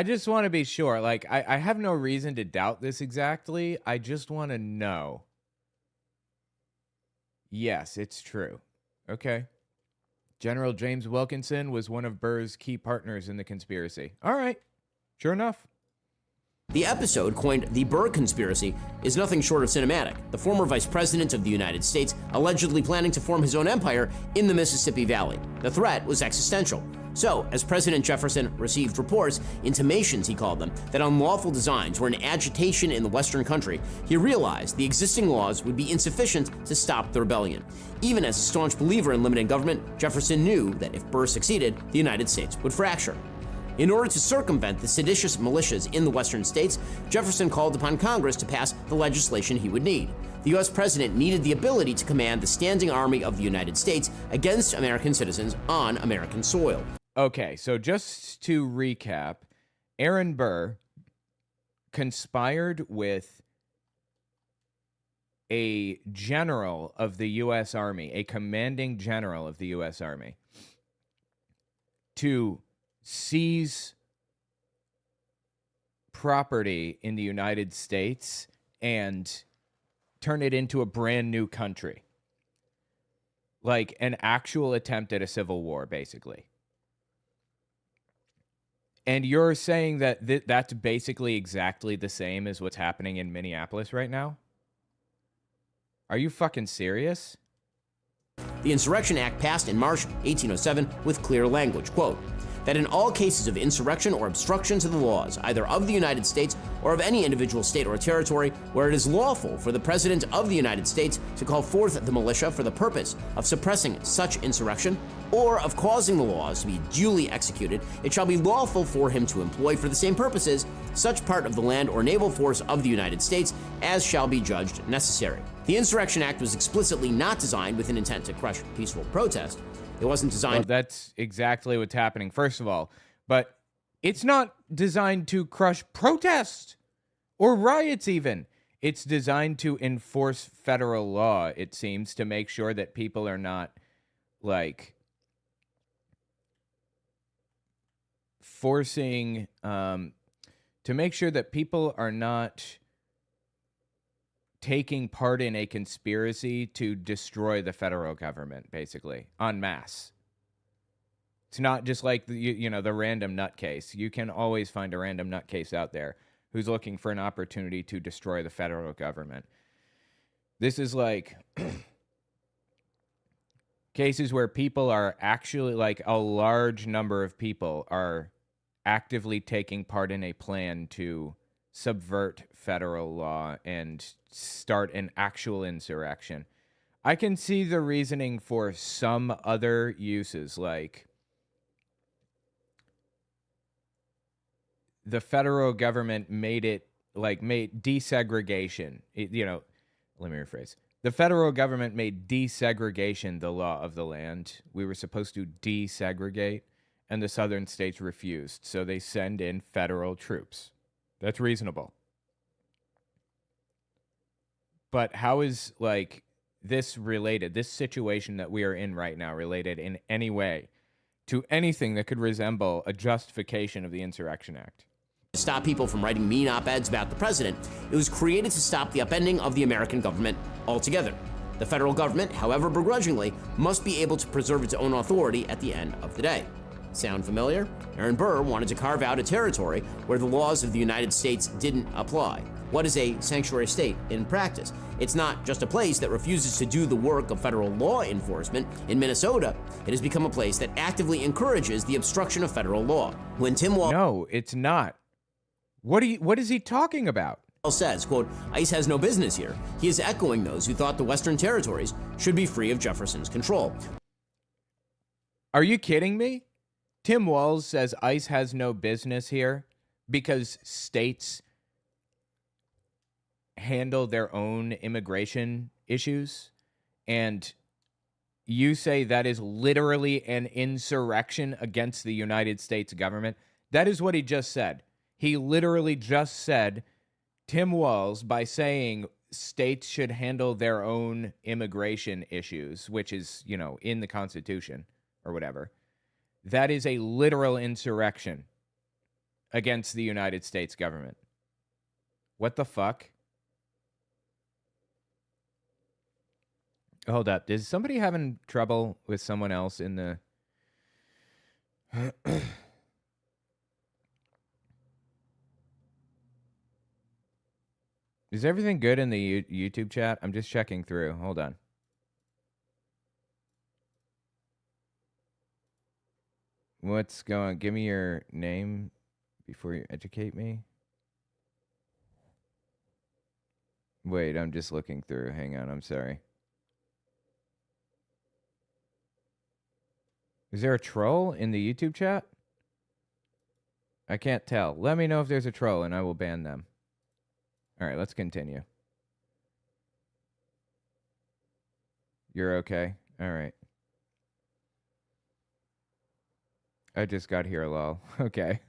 just want to be sure. Like, I have no reason to doubt this exactly. I just want to know. Yes, it's true. Okay. General James Wilkinson was one of Burr's key partners in the conspiracy. All right. Sure enough. The episode, coined the Burr Conspiracy, is nothing short of cinematic. The former vice president of the United States allegedly planning to form his own empire in the Mississippi Valley. The threat was existential. So, as President Jefferson received reports, intimations he called them, that unlawful designs were in agitation in the Western country, he realized the existing laws would be insufficient to stop the rebellion. Even as a staunch believer in limited government, Jefferson knew that if Burr succeeded, the United States would fracture. In order to circumvent the seditious militias in the western states, Jefferson called upon Congress to pass the legislation he would need. The U.S. president needed the ability to command the standing army of the United States against American citizens on American soil. Okay, so just to recap, Aaron Burr conspired with a general of the U.S. Army, a commanding general of the U.S. Army, to seize property in the United States and turn it into a brand new country. Like an actual attempt at a civil war, basically. And you're saying that that's basically exactly the same as what's happening in Minneapolis right now? Are you fucking serious? The Insurrection Act passed in March 1807 with clear language, quote, that in all cases of insurrection or obstruction to the laws, either of the United States or of any individual state or territory, where it is lawful for the President of the United States to call forth the militia for the purpose of suppressing such insurrection, or of causing the laws to be duly executed, it shall be lawful for him to employ for the same purposes such part of the land or naval force of the United States as shall be judged necessary. The Insurrection Act was explicitly not designed with an intent to crush peaceful protest. It wasn't designed. Well, that's exactly what's happening, first of all. But it's not designed to crush protest or riots even. It's designed to enforce federal law, it seems, to make sure that people are not, like, forcing, to make sure that people are not taking part in a conspiracy to destroy the federal government, basically, en masse. It's not just like the random nutcase. You can always find a random nutcase out there who's looking for an opportunity to destroy the federal government. This is like cases where people are actually, like, a large number of people are actively taking part in a plan to subvert federal law and start an actual insurrection. I can see the reasoning for some other uses, like the federal government made desegregation. Let me rephrase. The federal government made desegregation the law of the land. We were supposed to desegregate, and the southern states refused, so they send in federal troops. That's reasonable. But how is, like, this situation that we are in right now related in any way to anything that could resemble a justification of the Insurrection Act? To stop people from writing mean op-eds about the president, it was created to stop the upending of the American government altogether. The federal government, however begrudgingly, must be able to preserve its own authority at the end of the day. Sound familiar? Aaron Burr wanted to carve out a territory where the laws of the United States didn't apply. What is a sanctuary state in practice? It's not just a place that refuses to do the work of federal law enforcement. In Minnesota, it has become a place that actively encourages the obstruction of federal law. When Tim Walz... No, it's not. What is he talking about? Says, quote, ICE has no business here. He is echoing those who thought the Western territories should be free of Jefferson's control. Are you kidding me? Tim Walz says ICE has no business here because states handle their own immigration issues, and you say that is literally an insurrection against the United States government? That is what he just said. He literally just said, Tim Walz, by saying states should handle their own immigration issues, which is, you know, in the Constitution or whatever, that is a literal insurrection against the United States government. What the fuck? Hold up. Is somebody having trouble with someone else in the... Is everything good in the YouTube chat? I'm just checking through. Hold on. What's going on? Give me your name before you educate me. Wait, I'm just looking through. Hang on, I'm sorry. Is there a troll in the YouTube chat? I can't tell. Let me know if there's a troll and I will ban them. All right, let's continue. You're okay? All right. I just got here, lol. Okay.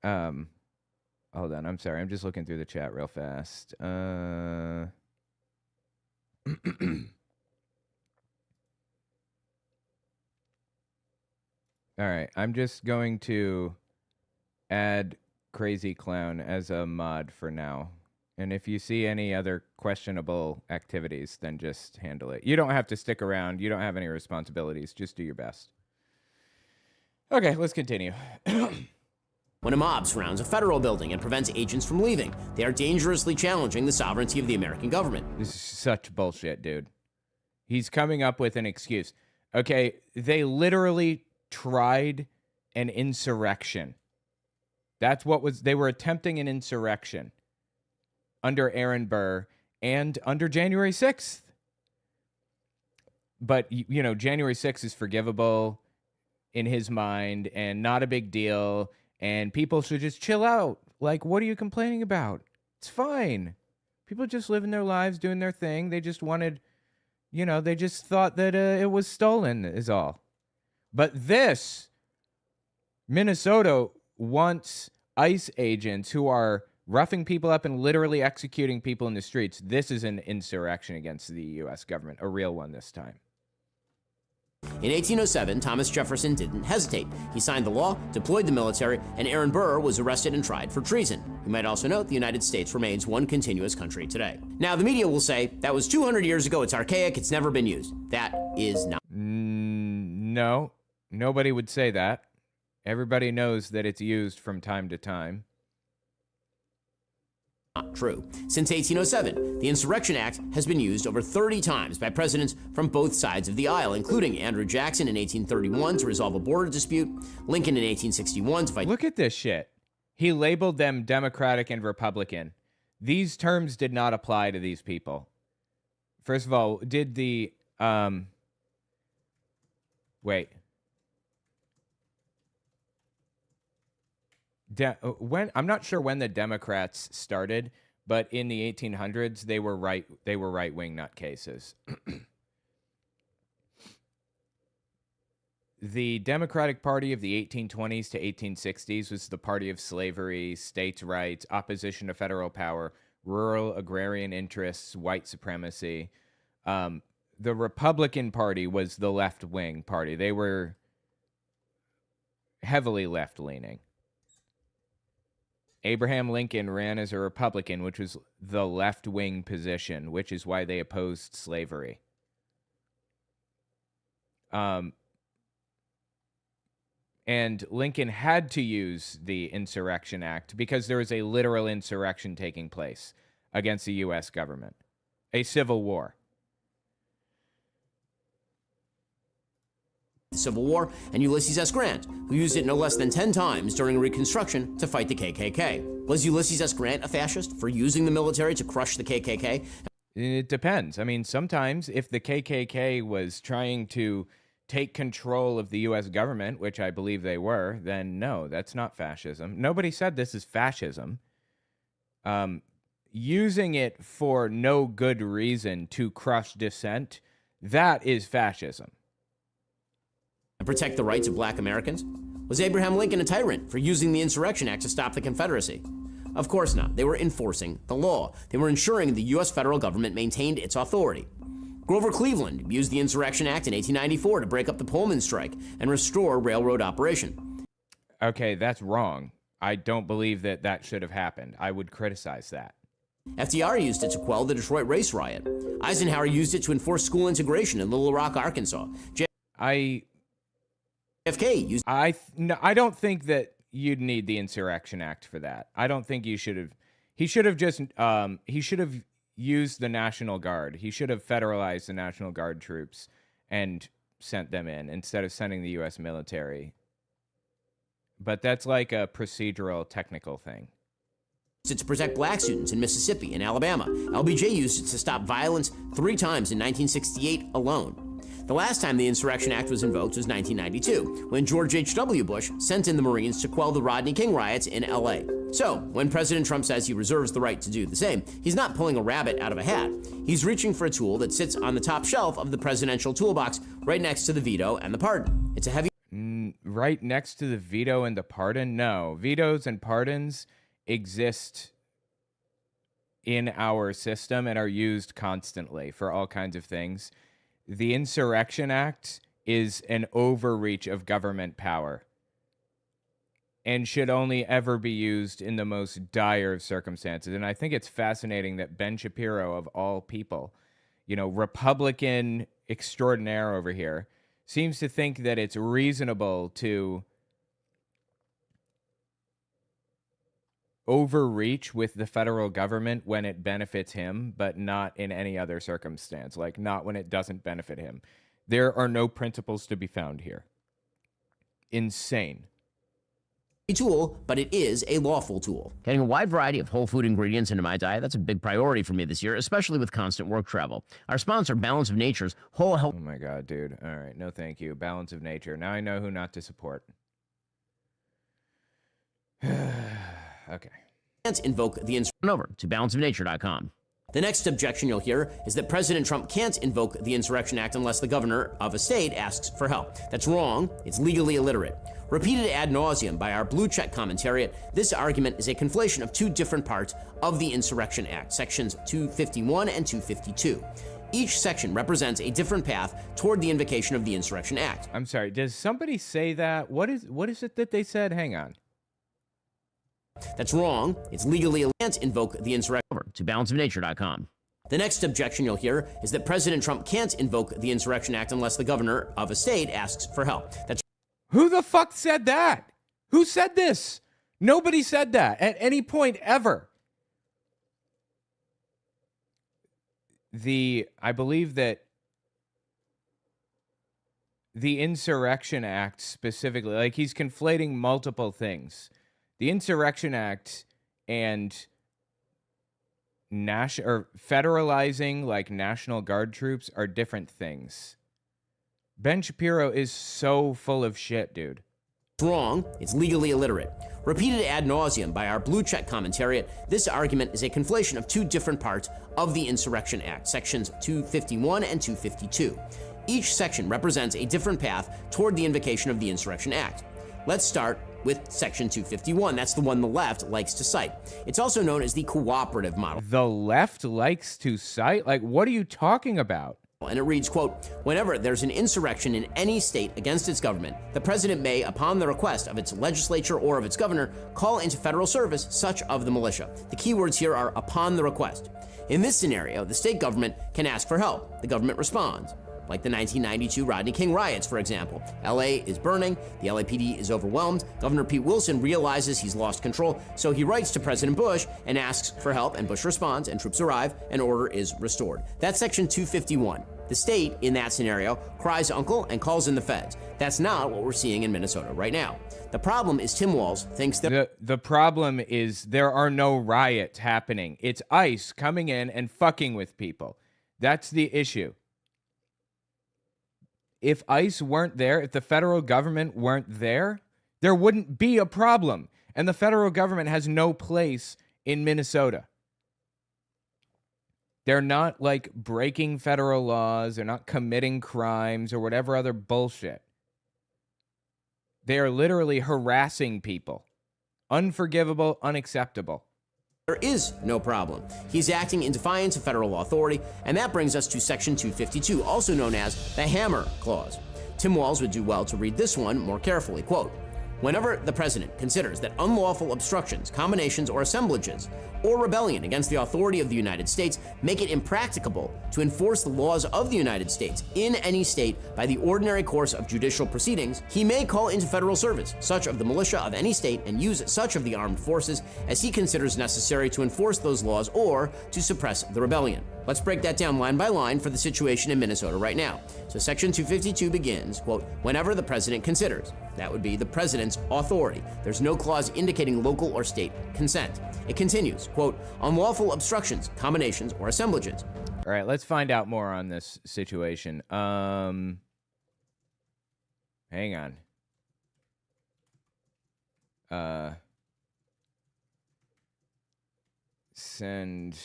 Hold on. I'm sorry. I'm just looking through the chat real fast. All right. I'm just going to add Crazy Clown as a mod for now. And if you see any other questionable activities, then just handle it. You don't have to stick around. You don't have any responsibilities. Just do your best. Okay, let's continue. When a mob surrounds a federal building and prevents agents from leaving, they are dangerously challenging the sovereignty of the American government. This is such bullshit, dude. He's coming up with an excuse. Okay, they literally tried an insurrection. That's what was, they were attempting an insurrection under Aaron Burr and under January 6th. But, you know, January 6th is forgivable in his mind and not a big deal. And people should just chill out. Like, what are you complaining about? It's fine. People just living their lives, doing their thing. They just wanted, you know, they just thought that it was stolen is all. But this, Minnesota wants ICE agents who are roughing people up and literally executing people in the streets. This is an insurrection against the U.S. government, a real one this time. In 1807, Thomas Jefferson didn't hesitate. He signed the law, deployed the military, and Aaron Burr was arrested and tried for treason. You might also note the United States remains one continuous country today. Now, the media will say, that was 200 years ago, it's archaic, it's never been used. That is not. No, nobody would say that. Everybody knows that it's used from time to time. Not true. Since 1807, the Insurrection Act has been used over 30 times by presidents from both sides of the aisle, including Andrew Jackson in 1831 to resolve a border dispute, Lincoln in 1861 to fight. Look at this shit. He labeled them Democratic and Republican. These terms did not apply to these people. First of all, did the wait. I'm not sure when the Democrats started, but in the 1800s they were right-wing nutcases. The Democratic Party of the 1820s to 1860s was the party of slavery, states' rights, opposition to federal power, rural agrarian interests, white supremacy. The Republican Party was the left-wing party. They were heavily left-leaning. Abraham Lincoln ran as a Republican, which was the left-wing position, which is why they opposed slavery. And Lincoln had to use the Insurrection Act because there was a literal insurrection taking place against the U.S. government, a civil war. the Civil War, and Ulysses S. Grant, who used it no less than 10 times during Reconstruction to fight the KKK. Was Ulysses S. Grant a fascist for using the military to crush the KKK? It depends. I mean, sometimes if the KKK was trying to take control of the U.S. government, which I believe they were, then no, that's not fascism. Nobody said this is fascism. Using it for no good reason to crush dissent, that is fascism. And protect the rights of black Americans? Was Abraham Lincoln a tyrant for using the Insurrection Act to stop the Confederacy? Of course not. They were enforcing the law. They were ensuring the U.S. federal government maintained its authority. Grover Cleveland used the Insurrection Act in 1894 to break up the Pullman strike and restore railroad operation. Okay, that's wrong. I don't believe that that should have happened. I would criticize that. FDR used it to quell the Detroit race riot. Eisenhower used it to enforce school integration in Little Rock, Arkansas. JFK used. No, I don't think that you'd need the Insurrection Act for that. I don't think you should have. He should have just. He should have used the National Guard. He should have federalized the National Guard troops and sent them in instead of sending the U.S. military. But that's like a procedural, technical thing. It to protect black students in Mississippi and Alabama. LBJ used it to stop violence 3 times in 1968 alone. The last time the Insurrection Act was invoked was 1992, when George H.W. Bush sent in the Marines to quell the Rodney King riots in L.A. So, when President Trump says he reserves the right to do the same, he's not pulling a rabbit out of a hat. He's reaching for a tool that sits on the top shelf of the presidential toolbox right next to the veto and the pardon. It's a heavy... Right next to the veto and the pardon? No. Vetoes and pardons exist in our system and are used constantly for all kinds of things. The Insurrection Act is an overreach of government power and should only ever be used in the most dire of circumstances. And I think it's fascinating that Ben Shapiro, of all people, you know, Republican extraordinaire over here, seems to think that it's reasonable to overreach with the federal government when it benefits him, but not in any other circumstance, like not when it doesn't benefit him. There are no principles to be found here. Insane. Tool, but it is a lawful tool. Getting a wide variety of whole food ingredients into my diet, that's a big priority for me this year, especially with constant work travel. Our sponsor, Balance of Nature's whole health... Oh my God, dude. All right, no thank you. Balance of Nature. Now I know who not to support. Okay. Can't invoke the over to balanceofnature.com. The next objection you'll hear is that President Trump can't invoke the Insurrection Act unless the governor of a state asks for help. That's wrong. It's legally illiterate. Repeated ad nauseum by our blue check commentariat, this argument is a conflation of 2 different parts of the Insurrection Act, sections 251 and 252. Each section represents a different path toward the invocation of the Insurrection Act. I'm sorry, does somebody say that? What is it that they said? Hang on. That's wrong. It's legally illegal. Can't invoke the Insurrection over to balanceofnature.com. The next objection you'll hear is that President Trump can't invoke the Insurrection Act unless the governor of a state asks for help. That's who the fuck said that? Who said this? Nobody said that at any point ever. I believe that the Insurrection Act specifically, like he's conflating multiple things. The Insurrection Act and federalizing like National Guard troops are different things. Ben Shapiro is so full of shit, dude. Wrong. It's legally illiterate. Repeated ad nauseum by our blue check commentariat, this argument is a conflation of 2 different parts of the Insurrection Act, sections 251 and 252. Each section represents a different path toward the invocation of the Insurrection Act. Let's start with section 251. That's the one the left likes to cite. It's also known as the cooperative model. The left likes to cite? Like, what are you talking about? And it reads, quote, whenever there's an insurrection in any state against its government, the president may, upon the request of its legislature or of its governor, call into federal service such of the militia. The key words here are upon the request. In this scenario, the state government can ask for help. The government responds. Like the 1992 Rodney King riots, for example. LA is burning, the LAPD is overwhelmed, Governor Pete Wilson realizes he's lost control, so he writes to President Bush and asks for help, and Bush responds, and troops arrive, and order is restored. That's section 251. The state, in that scenario, cries uncle and calls in the feds. That's not what we're seeing in Minnesota right now. The problem is Tim Walz thinks that the problem is there are no riots happening. It's ICE coming in and fucking with people. That's the issue. If ICE weren't there, if the federal government weren't there, there wouldn't be a problem. And the federal government has no place in Minnesota. They're not like breaking federal laws. They're not committing crimes or whatever other bullshit. They are literally harassing people. Unforgivable, unacceptable. there is no problem. He's acting in defiance of federal authority, and that brings us to Section 252, also known as the Hammer Clause. Tim Walz would do well to read this one more carefully. Quote, whenever the president considers that unlawful obstructions, combinations, or assemblages, or rebellion against the authority of the United States make it impracticable to enforce the laws of the United States in any state by the ordinary course of judicial proceedings, he may call into federal service such of the militia of any state and use such of the armed forces as he considers necessary to enforce those laws or to suppress the rebellion. Let's break that down line by line for the situation in Minnesota right now. So Section 252 begins, quote, whenever the president considers. That would be the president's authority. There's no clause indicating local or state consent. It continues, quote, unlawful obstructions, combinations, or assemblages. All right, let's find out more on this situation. Hang on. Send...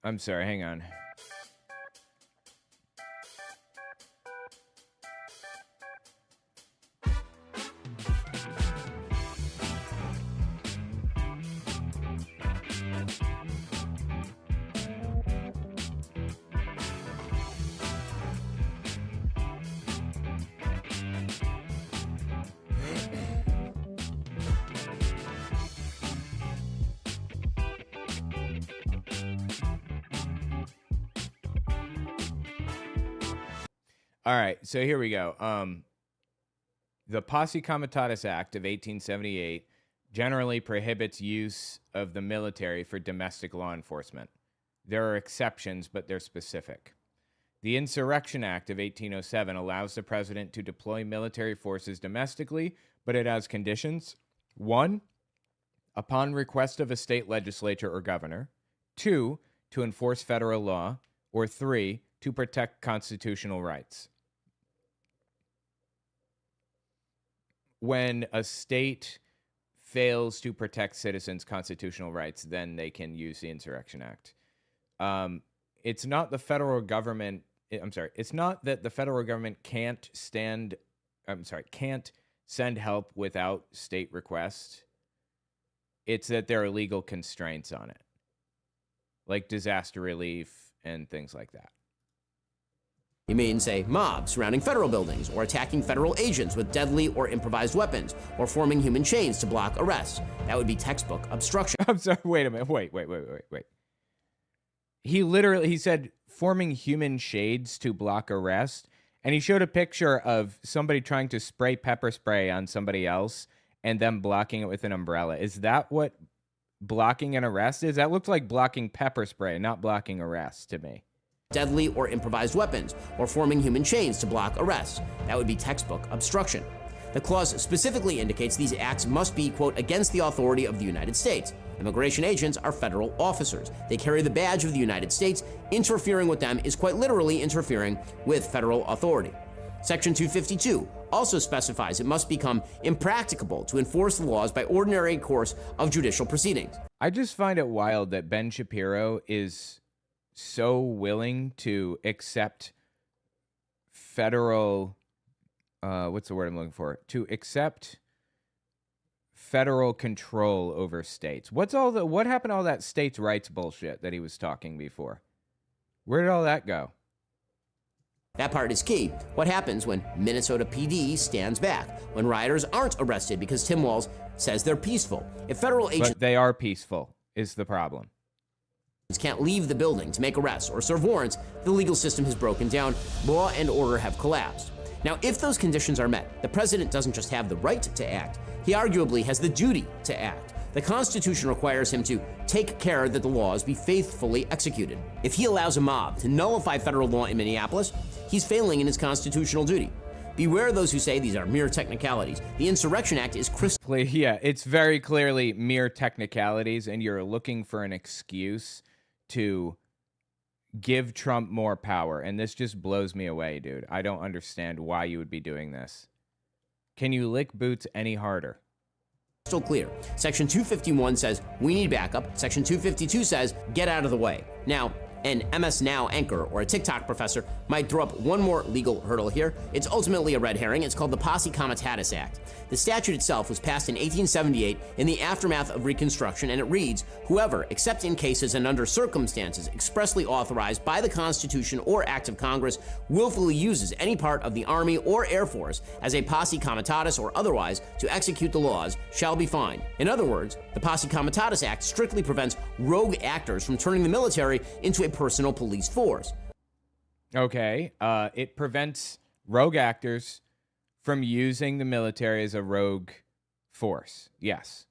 I'm sorry, hang on. All right, so here we go. The Posse Comitatus Act of 1878 generally prohibits use of the military for domestic law enforcement. There are exceptions, but they're specific. The Insurrection Act of 1807 allows the president to deploy military forces domestically, but it has conditions. 1, upon request of a state legislature or governor. 2, to enforce federal law. Or 3, to protect constitutional rights. When a state fails to protect citizens' constitutional rights, then they can use the Insurrection Act. It's not the federal government. It's not that the federal government can't send help without state request. It's that there are legal constraints on it, like disaster relief and things like that. You mean, say, mobs surrounding federal buildings, or attacking federal agents with deadly or improvised weapons, or forming human chains to block arrests. That would be textbook obstruction. I'm sorry, wait a minute. Wait. He said forming human shades to block arrest, and he showed a picture of somebody trying to spray pepper spray on somebody else and them blocking it with an umbrella. Is that what blocking an arrest is? That looks like blocking pepper spray, not blocking arrest to me. Deadly or improvised weapons, or forming human chains to block arrests. That would be textbook obstruction. The clause specifically indicates these acts must be, quote, against the authority of the United States. Immigration agents are federal officers. They carry the badge of the United States. Interfering with them is quite literally interfering with federal authority. Section 252 also specifies it must become impracticable to enforce the laws by ordinary course of judicial proceedings. I just find it wild that Ben Shapiro is so willing to accept federal, what's the word I'm looking for? To accept federal control over states. What happened to all that states' rights bullshit that he was talking before? Where did all that go? That part is key. What happens when Minnesota PD stands back? When rioters aren't arrested because Tim Walz says they're peaceful? If federal agents... But they are peaceful, is the problem. Can't leave the building to make arrests or serve warrants, the legal system has broken down, law and order have collapsed. Now, if those conditions are met, the president doesn't just have the right to act, he arguably has the duty to act. The Constitution requires him to take care that the laws be faithfully executed. If he allows a mob to nullify federal law in Minneapolis, he's failing in his constitutional duty. Beware those who say these are mere technicalities. The Insurrection Act is crystal. Yeah, it's very clearly mere technicalities, and you're looking for an excuse to give Trump more power. And this just blows me away, dude. I don't understand why you would be doing this. Can you lick boots any harder? Crystal clear. Section 251 says we need backup. Section 252 says get out of the way. Now, an MS Now anchor or a TikTok professor might throw up one more legal hurdle here. It's ultimately a red herring. It's called the Posse Comitatus Act. The statute itself was passed in 1878 in the aftermath of Reconstruction, and it reads, whoever, except in cases and under circumstances expressly authorized by the Constitution or Act of Congress, willfully uses any part of the Army or Air Force as a posse comitatus or otherwise to execute the laws shall be fined. In other words, the Posse Comitatus Act strictly prevents rogue actors from turning the military into a personal police force. Okay, it prevents rogue actors from using the military as a rogue force. Yes.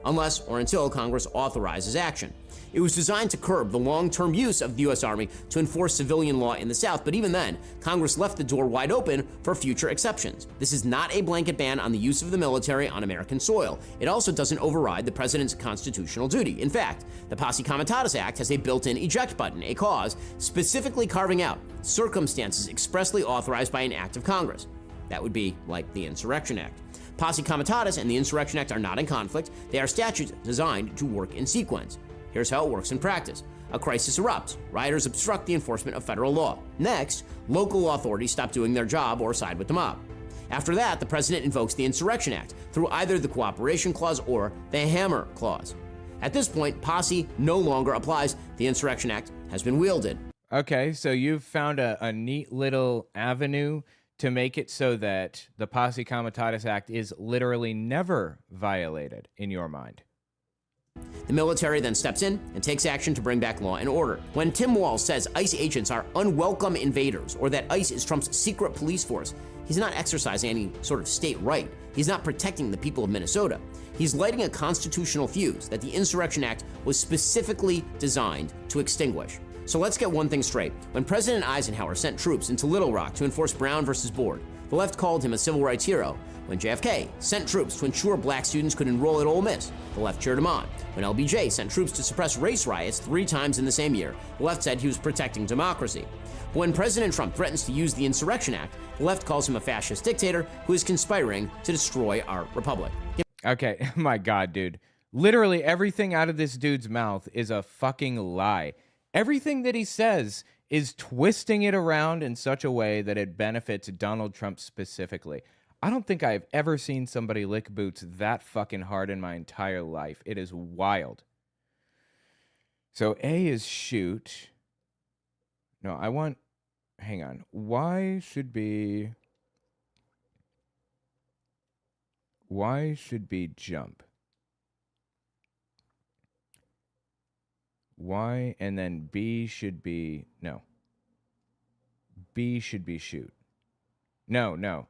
Unless or until Congress authorizes action. It was designed to curb the long-term use of the U.S. Army to enforce civilian law in the South, but even then, Congress left the door wide open for future exceptions. This is not a blanket ban on the use of the military on American soil. It also doesn't override the president's constitutional duty. In fact, the Posse Comitatus Act has a built-in eject button, a clause specifically carving out circumstances expressly authorized by an act of Congress. That would be like the Insurrection Act. Posse Comitatus and the Insurrection Act are not in conflict. They are statutes designed to work in sequence. Here's how it works in practice. A crisis erupts. Rioters obstruct the enforcement of federal law. Next, local authorities stop doing their job or side with the mob. After that, the president invokes the Insurrection Act through either the Cooperation Clause or the Hammer Clause. At this point, posse no longer applies. The Insurrection Act has been wielded. Okay, so you've found a neat little avenue to make it so that the Posse Comitatus Act is literally never violated in your mind. The military then steps in and takes action to bring back law and order. When Tim Walz says ICE agents are unwelcome invaders or that ICE is Trump's secret police force, he's not exercising any sort of state right. He's not protecting the people of Minnesota. He's lighting a constitutional fuse that the Insurrection Act was specifically designed to extinguish. So let's get one thing straight. When President Eisenhower sent troops into Little Rock to enforce Brown versus Board, the left called him a civil rights hero. When JFK sent troops to ensure black students could enroll at Ole Miss, the left cheered him on. When LBJ sent troops to suppress race riots 3 times in the same year, the left said he was protecting democracy. But when President Trump threatens to use the Insurrection Act, the left calls him a fascist dictator who is conspiring to destroy our republic. Okay, my God, dude. Literally everything out of this dude's mouth is a fucking lie. Everything that he says is twisting it around in such a way that it benefits Donald Trump specifically. I don't think I've ever seen somebody lick boots that fucking hard in my entire life. It is wild. So A is shoot. No, I want... Hang on. Y should be jump. Y, and then B should be... No. B should be shoot. No.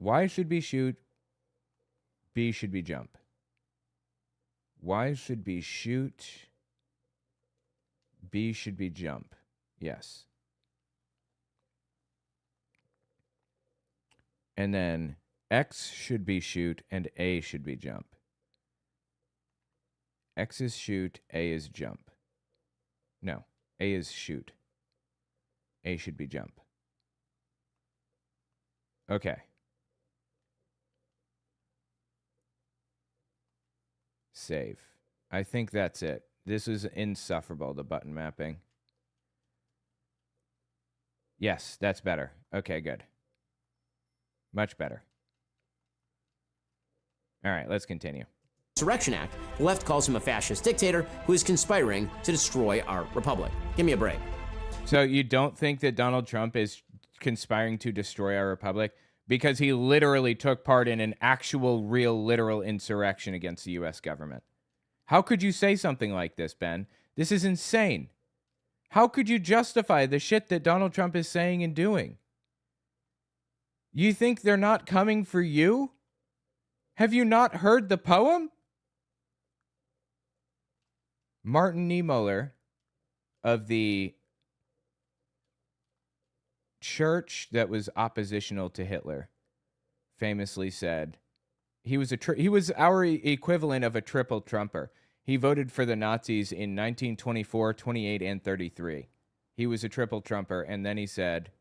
Y should be shoot. B should be jump. Y should be shoot. B should be jump. Yes. And then X should be shoot and A should be jump. X is shoot, A is jump. No, A is shoot. A should be jump. Okay. Save. I think that's it. This is insufferable, the button mapping. Yes, that's better. Okay, good. Much better. All right, let's continue. Insurrection Act, the left calls him a fascist dictator who is conspiring to destroy our republic. Give me a break. So you don't think that Donald Trump is conspiring to destroy our republic? Because he literally took part in an actual, real, literal insurrection against the U.S. government. How could you say something like this, Ben? This is insane. How could you justify the shit that Donald Trump is saying and doing? You think they're not coming for you? Have you not heard the poem? Martin Niemöller of the church that was oppositional to Hitler famously said he was our equivalent of a triple Trumper. He voted for the Nazis in 1924, 28, and 33. He was a triple Trumper, and then he said,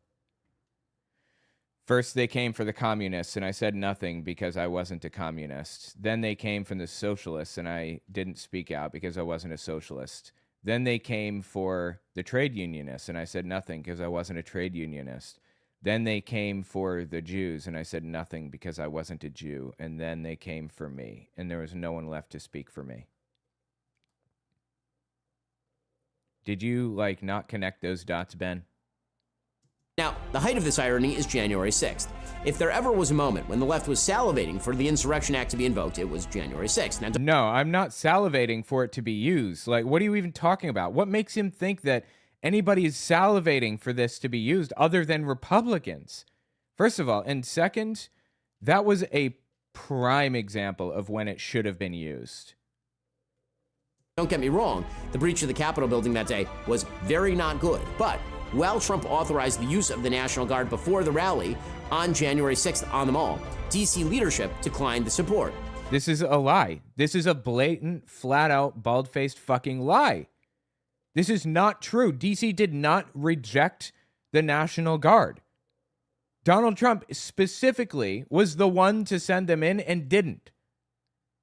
first they came for the communists, and I said nothing because I wasn't a communist. Then they came from the socialists, and I didn't speak out because I wasn't a socialist. Then they came for the trade unionists, and I said nothing because I wasn't a trade unionist. Then they came for the Jews, and I said nothing because I wasn't a Jew. And then they came for me, and there was no one left to speak for me. Did you, like, not connect those dots, Ben? Now, the height of this irony is January 6th. If there ever was a moment when the left was salivating for the Insurrection Act to be invoked, it was January 6th. Now, no, I'm not salivating for it to be used. Like, what are you even talking about? What makes him think that anybody is salivating for this to be used other than Republicans? First of all, and second, that was a prime example of when it should have been used. Don't get me wrong, the breach of the Capitol building that day was very not good, but while Trump authorized the use of the National Guard before the rally on January 6th on the Mall, D.C. leadership declined the support. This is a lie. This is a blatant, flat-out, bald-faced fucking lie. This is not true. D.C. did not reject the National Guard. Donald Trump specifically was the one to send them in and didn't.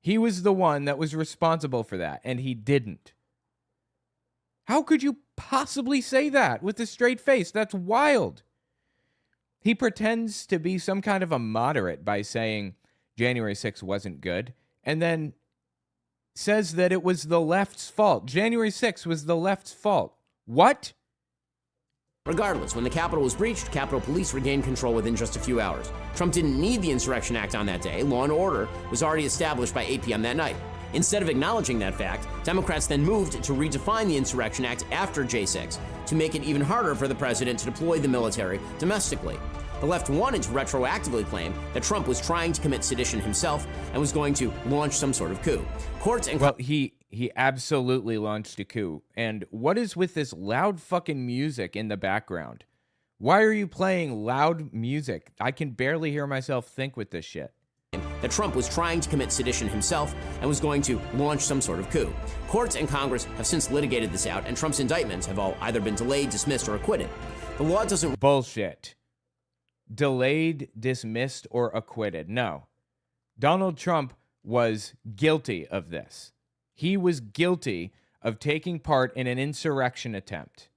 He was the one that was responsible for that, and he didn't. How could you possibly say that with a straight face? That's wild. He pretends to be some kind of a moderate by saying January 6th wasn't good, and then says that it was the left's fault. January 6th was the left's fault. What? Regardless, when the Capitol was breached, Capitol Police regained control within just a few hours. Trump didn't need the Insurrection Act on that day. Law and order was already established by 8 p.m. that night. Instead of acknowledging that fact, Democrats then moved to redefine the Insurrection Act after J6 to make it even harder for the president to deploy the military domestically. The left wanted to retroactively claim that Trump was trying to commit sedition himself and was going to launch some sort of coup. Courts and he absolutely launched a coup. And what is with this loud fucking music in the background? Why are you playing loud music? I can barely hear myself think with this shit. That Trump was trying to commit sedition himself and was going to launch some sort of coup. Courts and Congress have since litigated this out, and Trump's indictments have all either been delayed, dismissed, or acquitted. The law doesn't... Bullshit. Delayed, dismissed, or acquitted. No. Donald Trump was guilty of this. He was guilty of taking part in an insurrection attempt.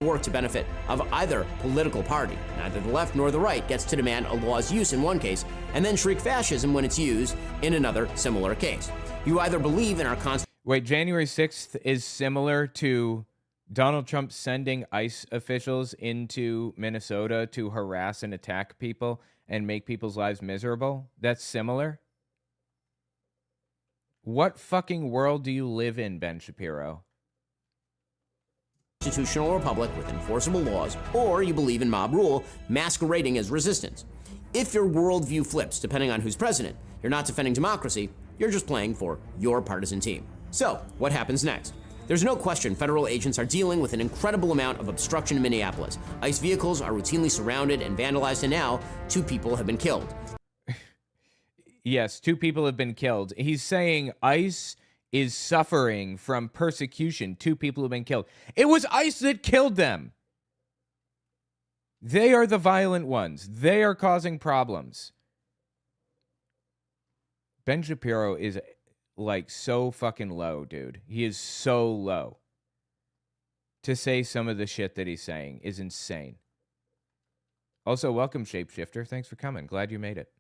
Work to benefit of either political party. Neither the left nor the right gets to demand a law's use in one case and then shriek fascism when it's used in another similar case. You either believe in our Constitution... Wait, January 6th is similar to Donald Trump sending ICE officials into Minnesota to harass and attack people and make people's lives miserable? That's similar? What fucking world do you live in, Ben Shapiro? Constitutional republic with enforceable laws, or you believe in mob rule masquerading as resistance. If your worldview flips depending on who's president, you're not defending democracy, you're just playing for your partisan team. So, what happens next? There's no question federal agents are dealing with an incredible amount of obstruction in Minneapolis. ICE vehicles are routinely surrounded and vandalized, and now 2 people have been killed. Yes, 2 people have been killed. He's saying ICE is suffering from persecution. 2 people have been killed. It was ICE that killed them. They are the violent ones. They are causing problems. Ben Shapiro is like so fucking low, dude. He is so low. To say some of the shit that he's saying is insane. Also, welcome, Shapeshifter. Thanks for coming. Glad you made it.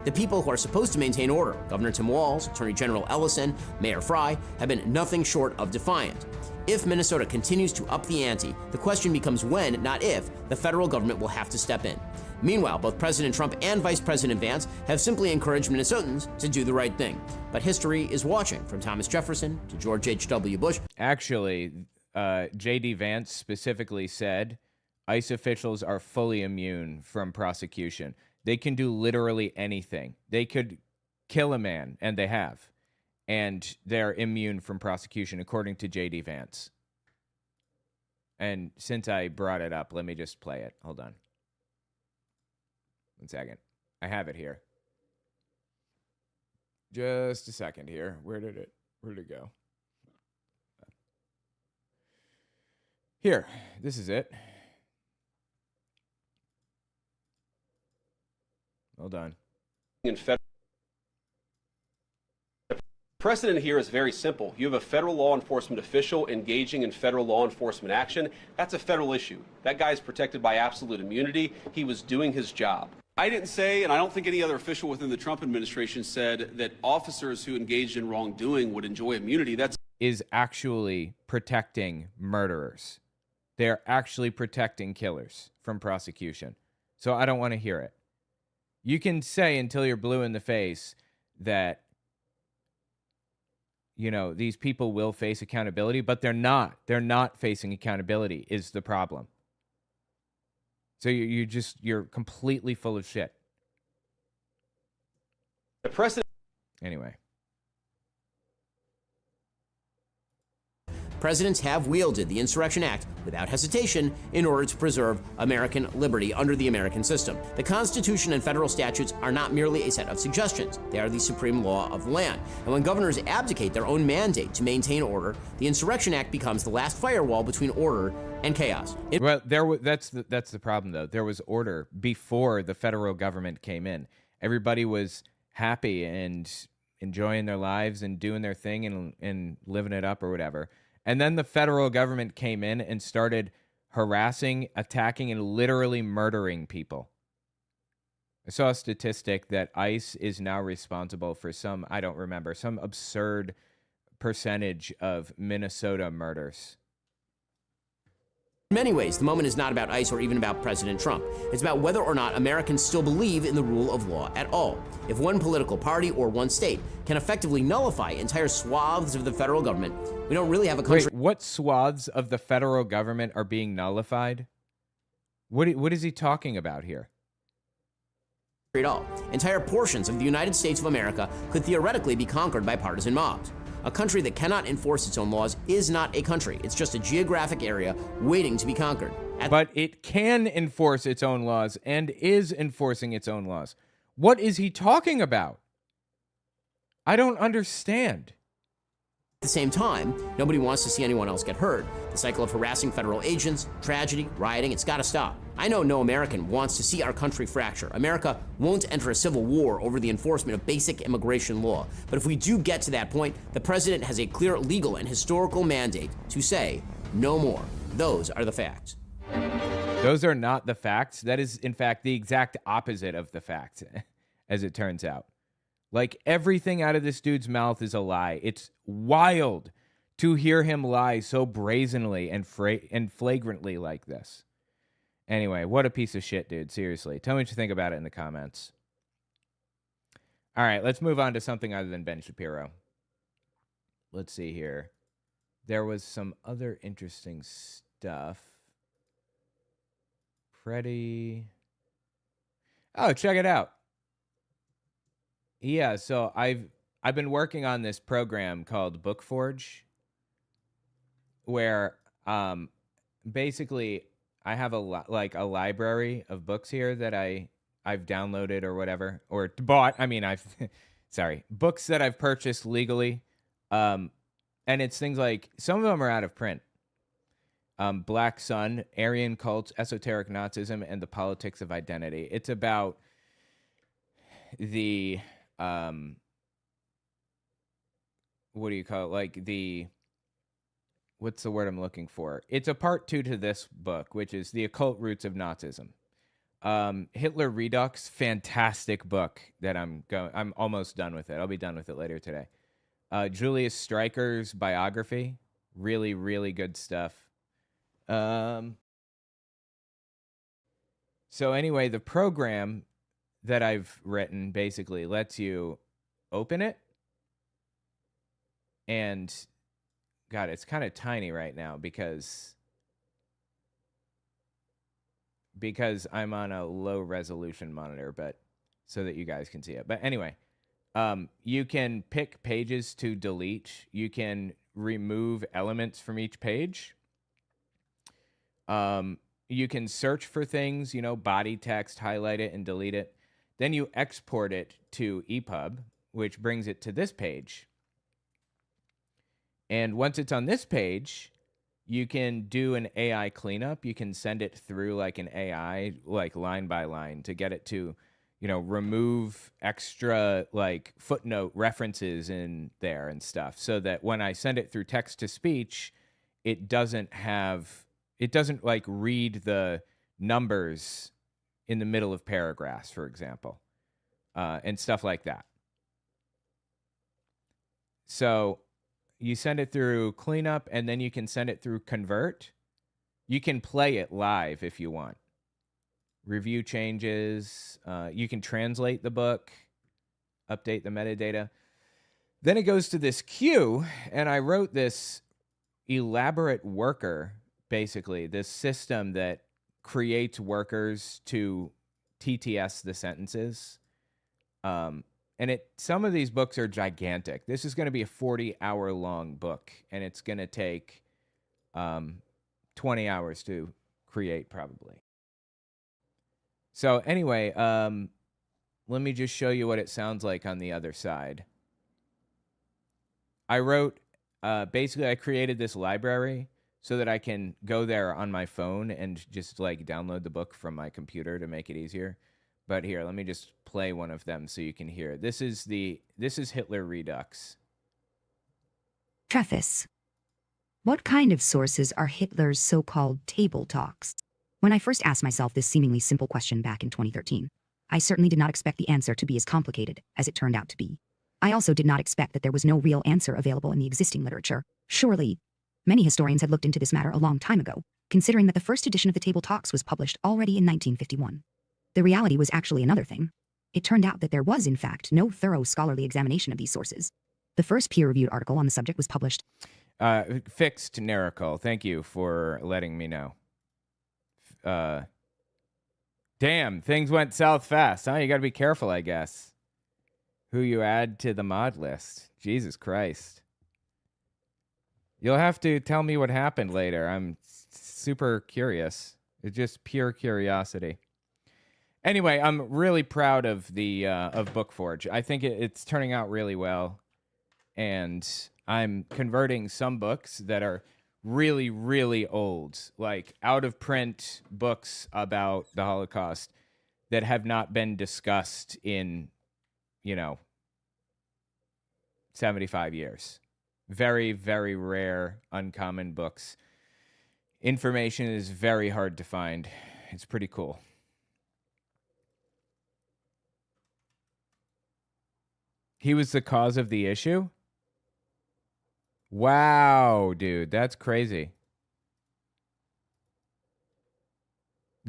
The people who are supposed to maintain order, Governor Tim Walz, Attorney General Ellison, Mayor Fry, have been nothing short of defiant. If Minnesota continues to up the ante, the question becomes when, not if, the federal government will have to step in. Meanwhile, both President Trump and Vice President Vance have simply encouraged Minnesotans to do the right thing. But history is watching, from Thomas Jefferson to George H.W. Bush. Actually, J.D. Vance specifically said ICE officials are fully immune from prosecution. They can do literally anything. They could kill a man, and they have. And they're immune from prosecution, according to J.D. Vance. And since I brought it up, let me just play it. Hold on. 1 second. I have it here. Just a second here. Where did it go? Here. This is it. Hold on. Precedent here is very simple. You have a federal law enforcement official engaging in federal law enforcement action. That's a federal issue. That guy is protected by absolute immunity. He was doing his job. I didn't say, and I don't think any other official within the Trump administration said, that officers who engaged in wrongdoing would enjoy immunity. That's is actually protecting murderers. They're actually protecting killers from prosecution. So I don't want to hear it. You can say until you're blue in the face that, you know, these people will face accountability, but they're not. They're not facing accountability is the problem. So you're completely full of shit. the precedent. Anyway. Presidents have wielded the Insurrection Act without hesitation in order to preserve American liberty under the American system. The Constitution and federal statutes are not merely a set of suggestions. They are the supreme law of the land. And when governors abdicate their own mandate to maintain order, the Insurrection Act becomes the last firewall between order and chaos. Well, that's the problem, though. There was order before the federal government came in. Everybody was happy and enjoying their lives and doing their thing and living it up or whatever. And then the federal government came in and started harassing, attacking, and literally murdering people. I saw a statistic that ICE is now responsible for some absurd percentage of Minnesota murders. In many ways, the moment is not about ICE or even about President Trump. It's about whether or not Americans still believe in the rule of law at all. If one political party or one state can effectively nullify entire swaths of the federal government, we don't really have a country. Wait, what swaths of the federal government are being nullified? What is he talking about here? At all. Entire portions of the United States of America could theoretically be conquered by partisan mobs. A country that cannot enforce its own laws is not a country. It's just a geographic area waiting to be conquered. But it can enforce its own laws and is enforcing its own laws. What is he talking about? I don't understand. At the same time, nobody wants to see anyone else get hurt. The cycle of harassing federal agents, tragedy, rioting, it's got to stop. I know no American wants to see our country fracture. America won't enter a civil war over the enforcement of basic immigration law. But if we do get to that point, the president has a clear legal and historical mandate to say no more. Those are the facts. Those are not the facts. That is, in fact, the exact opposite of the facts, as it turns out. Like, everything out of this dude's mouth is a lie. It's wild to hear him lie so brazenly and flagrantly like this. Anyway, what a piece of shit, dude. Seriously. Tell me what you think about it in the comments. All right, let's move on to something other than Ben Shapiro. Let's see here. There was some other interesting stuff. Freddie. Oh, check it out. Yeah, so I've been working on this program called BookForge, where basically I have a library of books here that I've downloaded or whatever, or bought. I mean, books that I've purchased legally, and it's things like, some of them are out of print. Black Sun, Aryan Cults, Esoteric Nazism, and the Politics of Identity. It's about the what do you call it? Like what's the word I'm looking for? It's a part 2 to this book, which is The Occult Roots of Nazism. Hitler Redux, fantastic book that I'm almost done with it. I'll be done with it later today. Julius Streicher's biography, really, really good stuff. So anyway, the program that I've written basically lets you open it, and God, it's kind of tiny right now because because I'm on a low resolution monitor, but so that you guys can see it. But anyway, you can pick pages to delete. You can remove elements from each page. You can search for things, body text, highlight it and delete it. Then you export it to EPUB, which brings it to this page. And once it's on this page, you can do an AI cleanup. You can send it through like an AI, like line by line, to get it to, remove extra like footnote references in there and stuff, so that when I send it through text to speech, it doesn't like read the numbers in the middle of paragraphs, for example, and stuff like that. So you send it through cleanup, and then you can send it through convert. You can play it live if you want. Review changes. You can translate the book, update the metadata. Then it goes to this queue, and I wrote this elaborate worker, basically, this system that creates workers to TTS the sentences. And some of these books are gigantic. This is going to be a 40-hour long book, and it's going to take 20 hours to create, probably. So anyway, let me just show you what it sounds like on the other side. I wrote, basically, I created this library so that I can go there on my phone and just like download the book from my computer to make it easier. But here, let me just play one of them so you can hear. This is Hitler Redux. Preface. What kind of sources are Hitler's so-called table talks? When I first asked myself this seemingly simple question back in 2013, I certainly did not expect the answer to be as complicated as it turned out to be. I also did not expect that there was no real answer available in the existing literature. Surely, many historians had looked into this matter a long time ago, considering that the first edition of the Table Talks was published already in 1951. The reality was actually another thing. It turned out that there was, in fact, no thorough scholarly examination of these sources. The first peer-reviewed article on the subject was published. Fixed Nerical. Thank you for letting me know. Damn, things went south fast, huh? You got to be careful, I guess. Who you add to the mod list. Jesus Christ. You'll have to tell me what happened later. I'm super curious. It's just pure curiosity. Anyway, I'm really proud of the of Bookforge. I think it's turning out really well, and I'm converting some books that are really, really old, like out of print books about the Holocaust that have not been discussed in, 75 years. Very, very rare, uncommon books. Information is very hard to find. It's pretty cool. He was the cause of the issue? Wow, dude, that's crazy.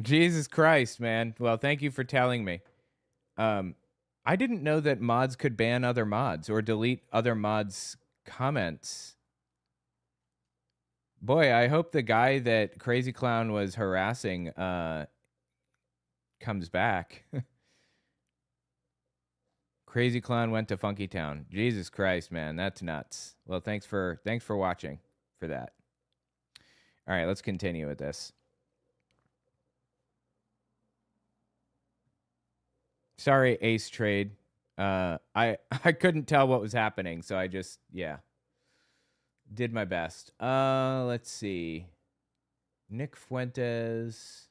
Jesus Christ, man. Well, thank you for telling me. I didn't know that mods could ban other mods or delete other mods' comments. Boy, I hope the guy that Crazy Clown was harassing comes back. Crazy Clown went to Funky Town. Jesus Christ, man, that's nuts. Well, thanks for watching for that. All right, let's continue with this. Sorry, Ace Trade. I couldn't tell what was happening, so I just did my best. Let's see. Nick Fuentes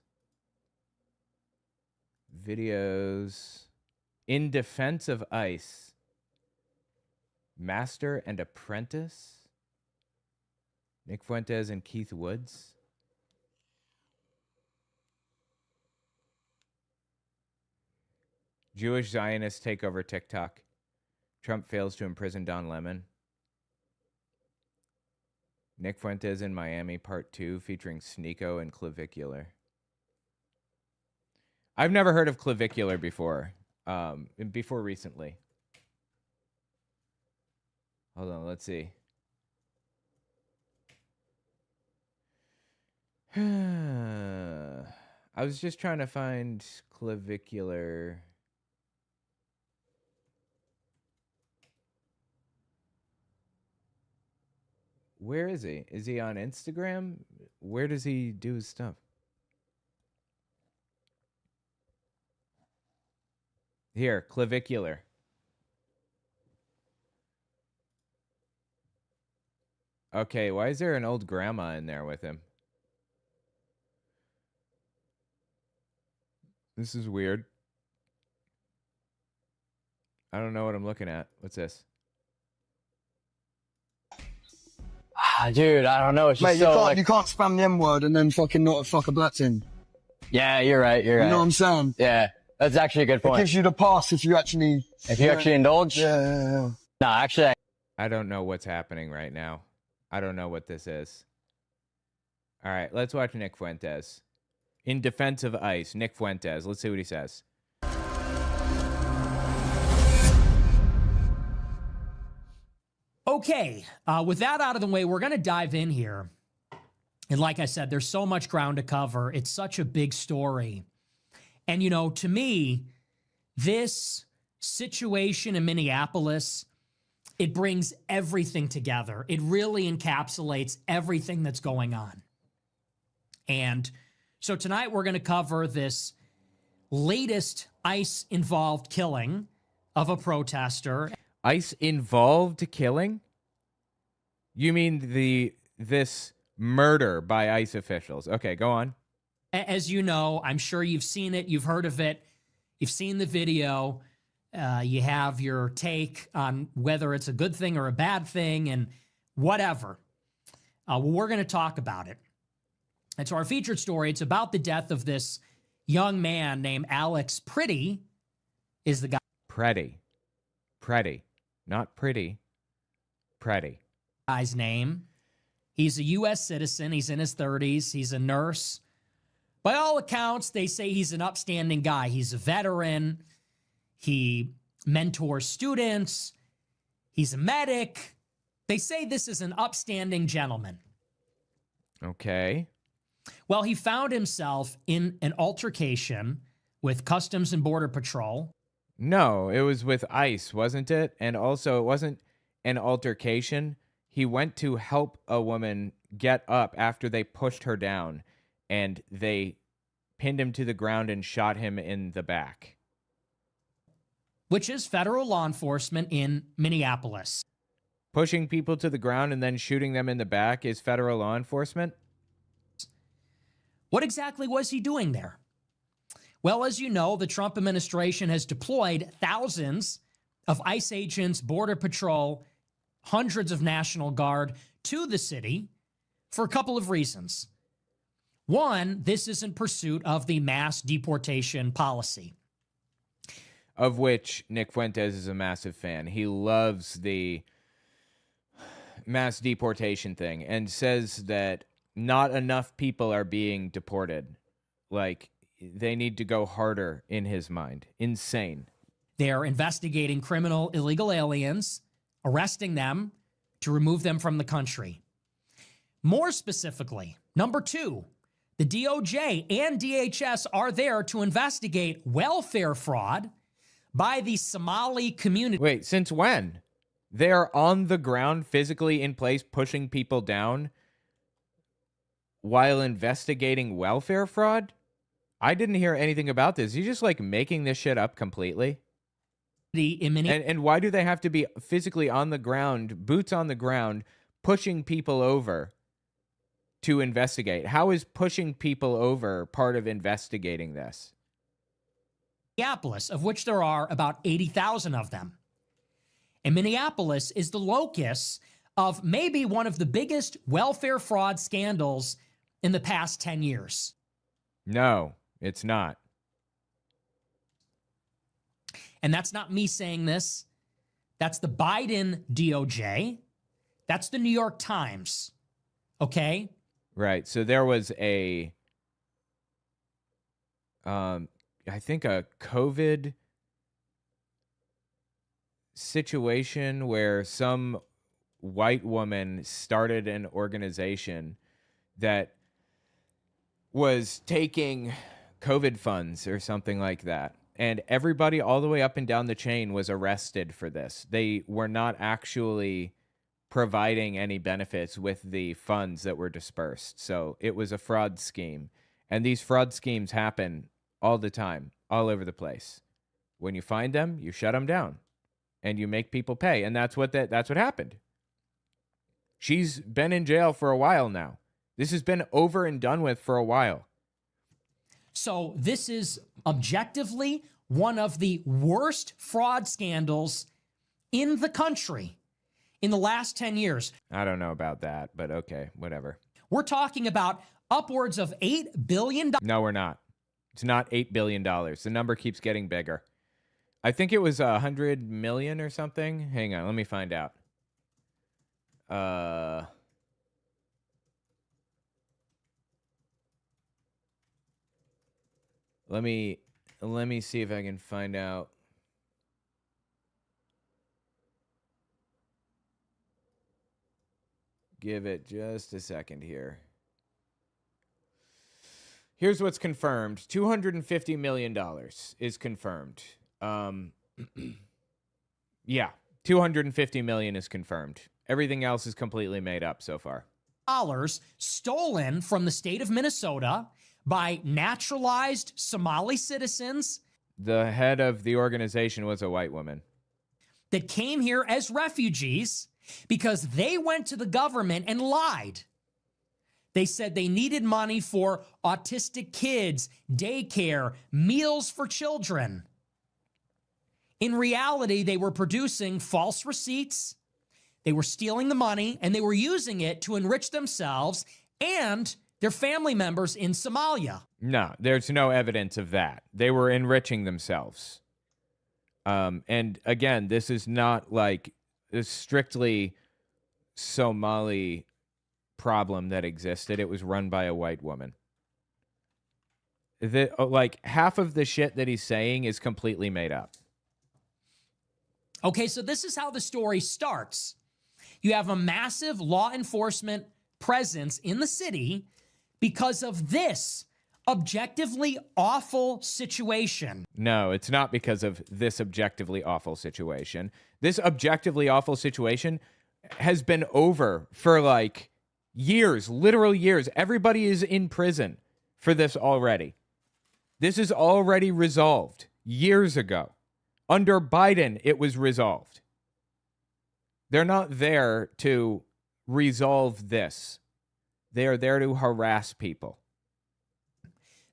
videos. In Defense of ICE. Master and Apprentice. Nick Fuentes and Keith Woods. Jewish Zionists take over TikTok. Trump fails to imprison Don Lemon. Nick Fuentes in Miami Part 2 featuring Sneeko and Clavicular. I've never heard of Clavicular before. Before recently. Hold on, let's see. I was just trying to find clavicular. Where is he? Is he on Instagram? Where does he do his stuff? Here, clavicular. Okay, why is there an old grandma in there with him? This is weird. I don't know what I'm looking at. What's this? Dude, I don't know. It's just Mate, so you can't spam the M word and then fucking not fuck a blessing. Yeah, you're right. You're right. You know what I'm saying? Yeah, that's actually a good point. It gives you the pass if you actually indulge. Yeah. No, actually, I don't know what's happening right now. I don't know what this is. All right, let's watch Nick Fuentes. In defense of ICE, Nick Fuentes. Let's see what he says. Okay, with that out of the way, we're going to dive in here. And like I said, there's so much ground to cover. It's such a big story. And, you know, to me, this situation in Minneapolis, it brings everything together. It really encapsulates everything that's going on. And so tonight we're going to cover this latest ICE-involved killing of a protester. ICE-involved killing? You mean this murder by ICE officials? Okay, go on. As you know, I'm sure you've seen it, you've heard of it, you've seen the video, you have your take on whether it's a good thing or a bad thing and whatever. Well, we're going to talk about it. And so our featured story, it's about the death of this young man named Alex Pretty is the guy. Pretty. Not pretty. Pretty. Guy's name. He's a U.S. citizen. He's in his 30s. He's a nurse. By all accounts, they say he's an upstanding guy. He's a veteran. He mentors students. He's a medic. They say this is an upstanding gentleman. Okay. Well, he found himself in an altercation with Customs and Border Patrol. No, it was with ICE, wasn't it? And also, it wasn't an altercation. He went to help a woman get up after they pushed her down, and they pinned him to the ground and shot him in the back. Which is federal law enforcement in Minneapolis. Pushing people to the ground and then shooting them in the back is federal law enforcement? What exactly was he doing there? Well, as you know, the Trump administration has deployed thousands of ICE agents, Border Patrol, hundreds of National Guard to the city for a couple of reasons. One, this is in pursuit of the mass deportation policy. Of which Nick Fuentes is a massive fan. He loves the mass deportation thing and says that not enough people are being deported. Like, they need to go harder in his mind. Insane. They're investigating criminal illegal aliens, arresting them to remove them from the country. More specifically, number two, the DOJ and DHS are there to investigate welfare fraud by the Somali community. Wait, since when? They are on the ground, physically in place, pushing people down while investigating welfare fraud? I didn't hear anything about this. You just like making this shit up completely? And why do they have to be physically on the ground, boots on the ground, pushing people over to investigate? How is pushing people over part of investigating this? Minneapolis, of which there are about 80,000 of them. And Minneapolis is the locus of maybe one of the biggest welfare fraud scandals in the past 10 years. No, it's not. And that's not me saying this. That's the Biden DOJ. That's the New York Times. Okay? Right. So there was I think a COVID situation where some white woman started an organization that was taking COVID funds or something like that. And everybody all the way up and down the chain was arrested for this. They were not actually providing any benefits with the funds that were dispersed. So it was a fraud scheme. And these fraud schemes happen all the time, all over the place. When you find them, you shut them down and you make people pay. And that's what happened. She's been in jail for a while now. This has been over and done with for a while. So this is objectively one of the worst fraud scandals in the country in the last 10 years. I don't know about that, but okay, whatever. We're talking about upwards of $8 billion. No, we're not. It's not $8 billion. The number keeps getting bigger. I think it was 100 million or something. Hang on, let me find out. Let me see if I can find out. Give it just a second here. Here's what's confirmed. $250 million is confirmed. Yeah, $250 million is confirmed. Everything else is completely made up so far. Dollars stolen from the state of Minnesota by naturalized Somali citizens. The head of the organization was a white woman that came here as refugees because they went to the government and lied. They said they needed money for autistic kids, daycare, meals for children. In reality, they were producing false receipts. They were stealing the money, and they were using it to enrich themselves and their family members in Somalia. No, there's no evidence of that. They were enriching themselves. And again, this is not like a strictly Somali problem that existed. It was run by a white woman. Like half of the shit that he's saying is completely made up. Okay, so this is how the story starts. You have a massive law enforcement presence in the city because of this objectively awful situation. No, it's not because of this objectively awful situation. This objectively awful situation has been over for like years, literal years. Everybody is in prison for this already. This is already resolved years ago. Under Biden, it was resolved. They're not there to resolve this. They are there to harass people.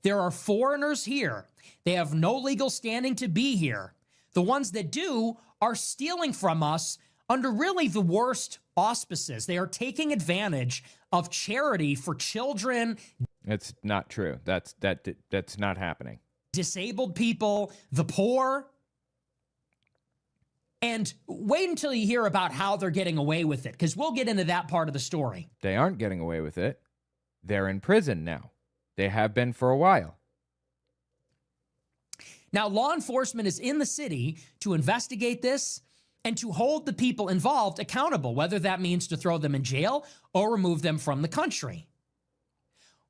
There are foreigners here. They have no legal standing to be here. The ones that do are stealing from us under really the worst auspices. They are taking advantage of charity for children. It's not true. That's not happening. Disabled people, the poor. And wait until you hear about how they're getting away with it, because we'll get into that part of the story. They aren't getting away with it. They're in prison now. They have been for a while. Now, law enforcement is in the city to investigate this and to hold the people involved accountable, whether that means to throw them in jail or remove them from the country.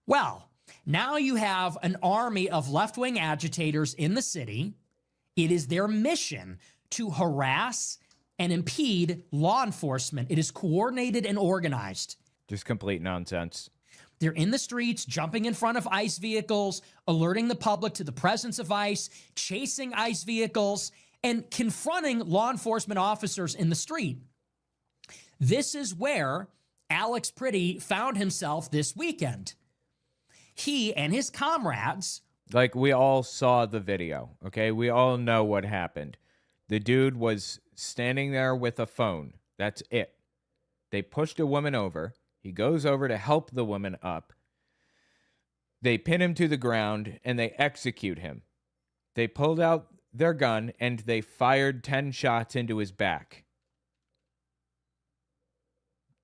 Well, now you have an army of left-wing agitators in the city. It is their mission to harass and impede law enforcement. It is coordinated and organized. Just complete nonsense. They're in the streets, jumping in front of ICE vehicles, alerting the public to the presence of ICE, chasing ICE vehicles, and confronting law enforcement officers in the street. This is where Alex Pretty found himself this weekend. He and his comrades... Like, we all saw the video, okay? We all know what happened. The dude was standing there with a phone. That's it. They pushed a woman over. He goes over to help the woman up. They pin him to the ground, and they execute him. They pulled out their gun, and they fired 10 shots into his back.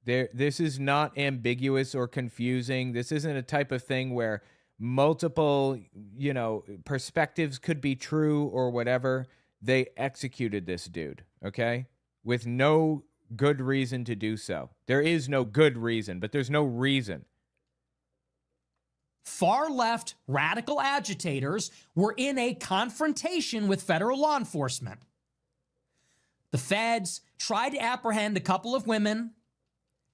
This is not ambiguous or confusing. This isn't a type of thing where multiple, perspectives could be true or whatever. They executed this dude, okay? With no good reason to do so. There is no good reason, but there's no reason. far-left radical agitators were in a confrontation with federal law enforcement. The feds tried to apprehend a couple of women.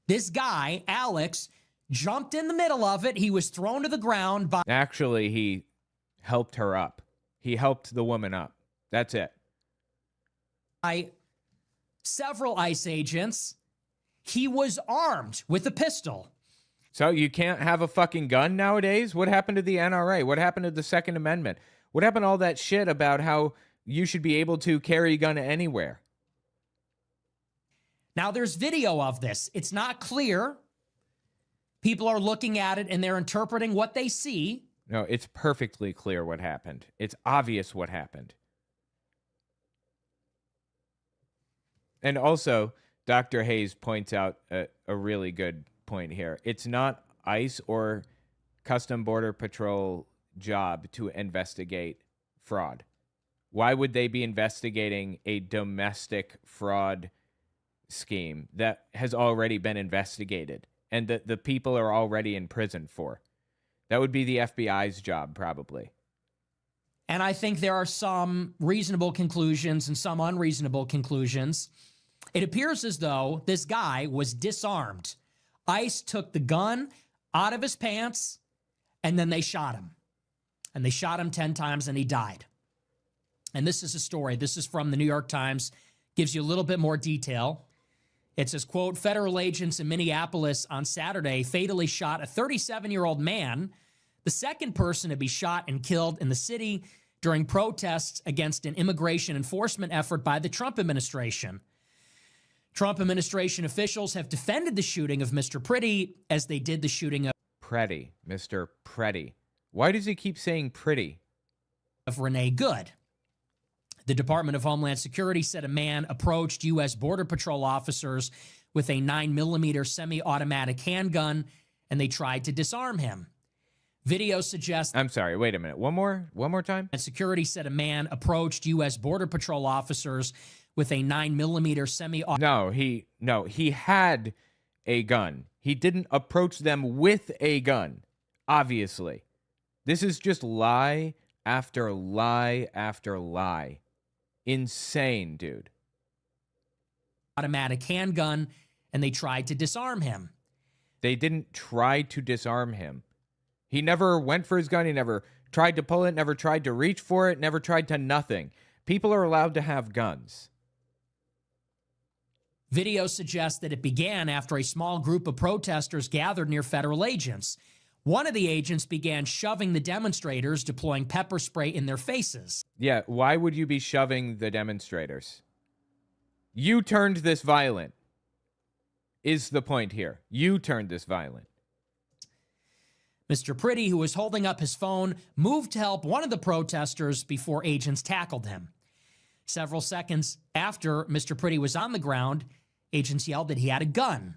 This guy, Alex, jumped in the middle of it. He was thrown to the ground by... Actually, he helped her up. He helped the woman up. That's it. By several ICE agents. He was armed with a pistol. So you can't have a fucking gun nowadays? What happened to the NRA? What happened to the Second Amendment? What happened to all that shit about how you should be able to carry a gun anywhere? Now, there's video of this. It's not clear. People are looking at it and they're interpreting what they see. No, it's perfectly clear what happened. It's obvious what happened. And also, Dr. Hayes points out a really good point here. It's not ICE or Custom Border Patrol job to investigate fraud. Why would they be investigating a domestic fraud scheme that has already been investigated and that the people are already in prison for? That would be the FBI's job, probably. And I think there are some reasonable conclusions and some unreasonable conclusions. It appears as though this guy was disarmed. ICE took the gun out of his pants, and then they shot him. And they shot him 10 times, and he died. And this is a story. This is from the New York Times. Gives you a little bit more detail. It says, quote, federal agents in Minneapolis on Saturday fatally shot a 37-year-old man, the second person to be shot and killed in the city during protests against an immigration enforcement effort by the Trump administration. Trump administration officials have defended the shooting of Mr. Pretty as they did the shooting of Pretty, Mr. Pretty. Why does he keep saying pretty? Of Renee Good. The Department of Homeland Security said a man approached U.S. Border Patrol officers with a 9mm semi-automatic handgun, and they tried to disarm him. Video suggests... I'm sorry, wait a minute. One more time? And security said a man approached U.S. Border Patrol officers with a 9mm semi-automatic... No, he had a gun. He didn't approach them with a gun, obviously. This is just lie after lie after lie. Insane, dude. Automatic handgun, and they tried to disarm him. They didn't try to disarm him. He never went for his gun. He never tried to pull it, never tried to reach for it, never tried to nothing. People are allowed to have guns. Video suggests that it began after a small group of protesters gathered near federal agents. One of the agents began shoving the demonstrators, deploying pepper spray in their faces. Yeah, why would you be shoving the demonstrators? You turned this violent, is the point here. You turned this violent. Mr. Pretty, who was holding up his phone, moved to help one of the protesters before agents tackled him. Several seconds after Mr. Pretty was on the ground, agents yelled that he had a gun.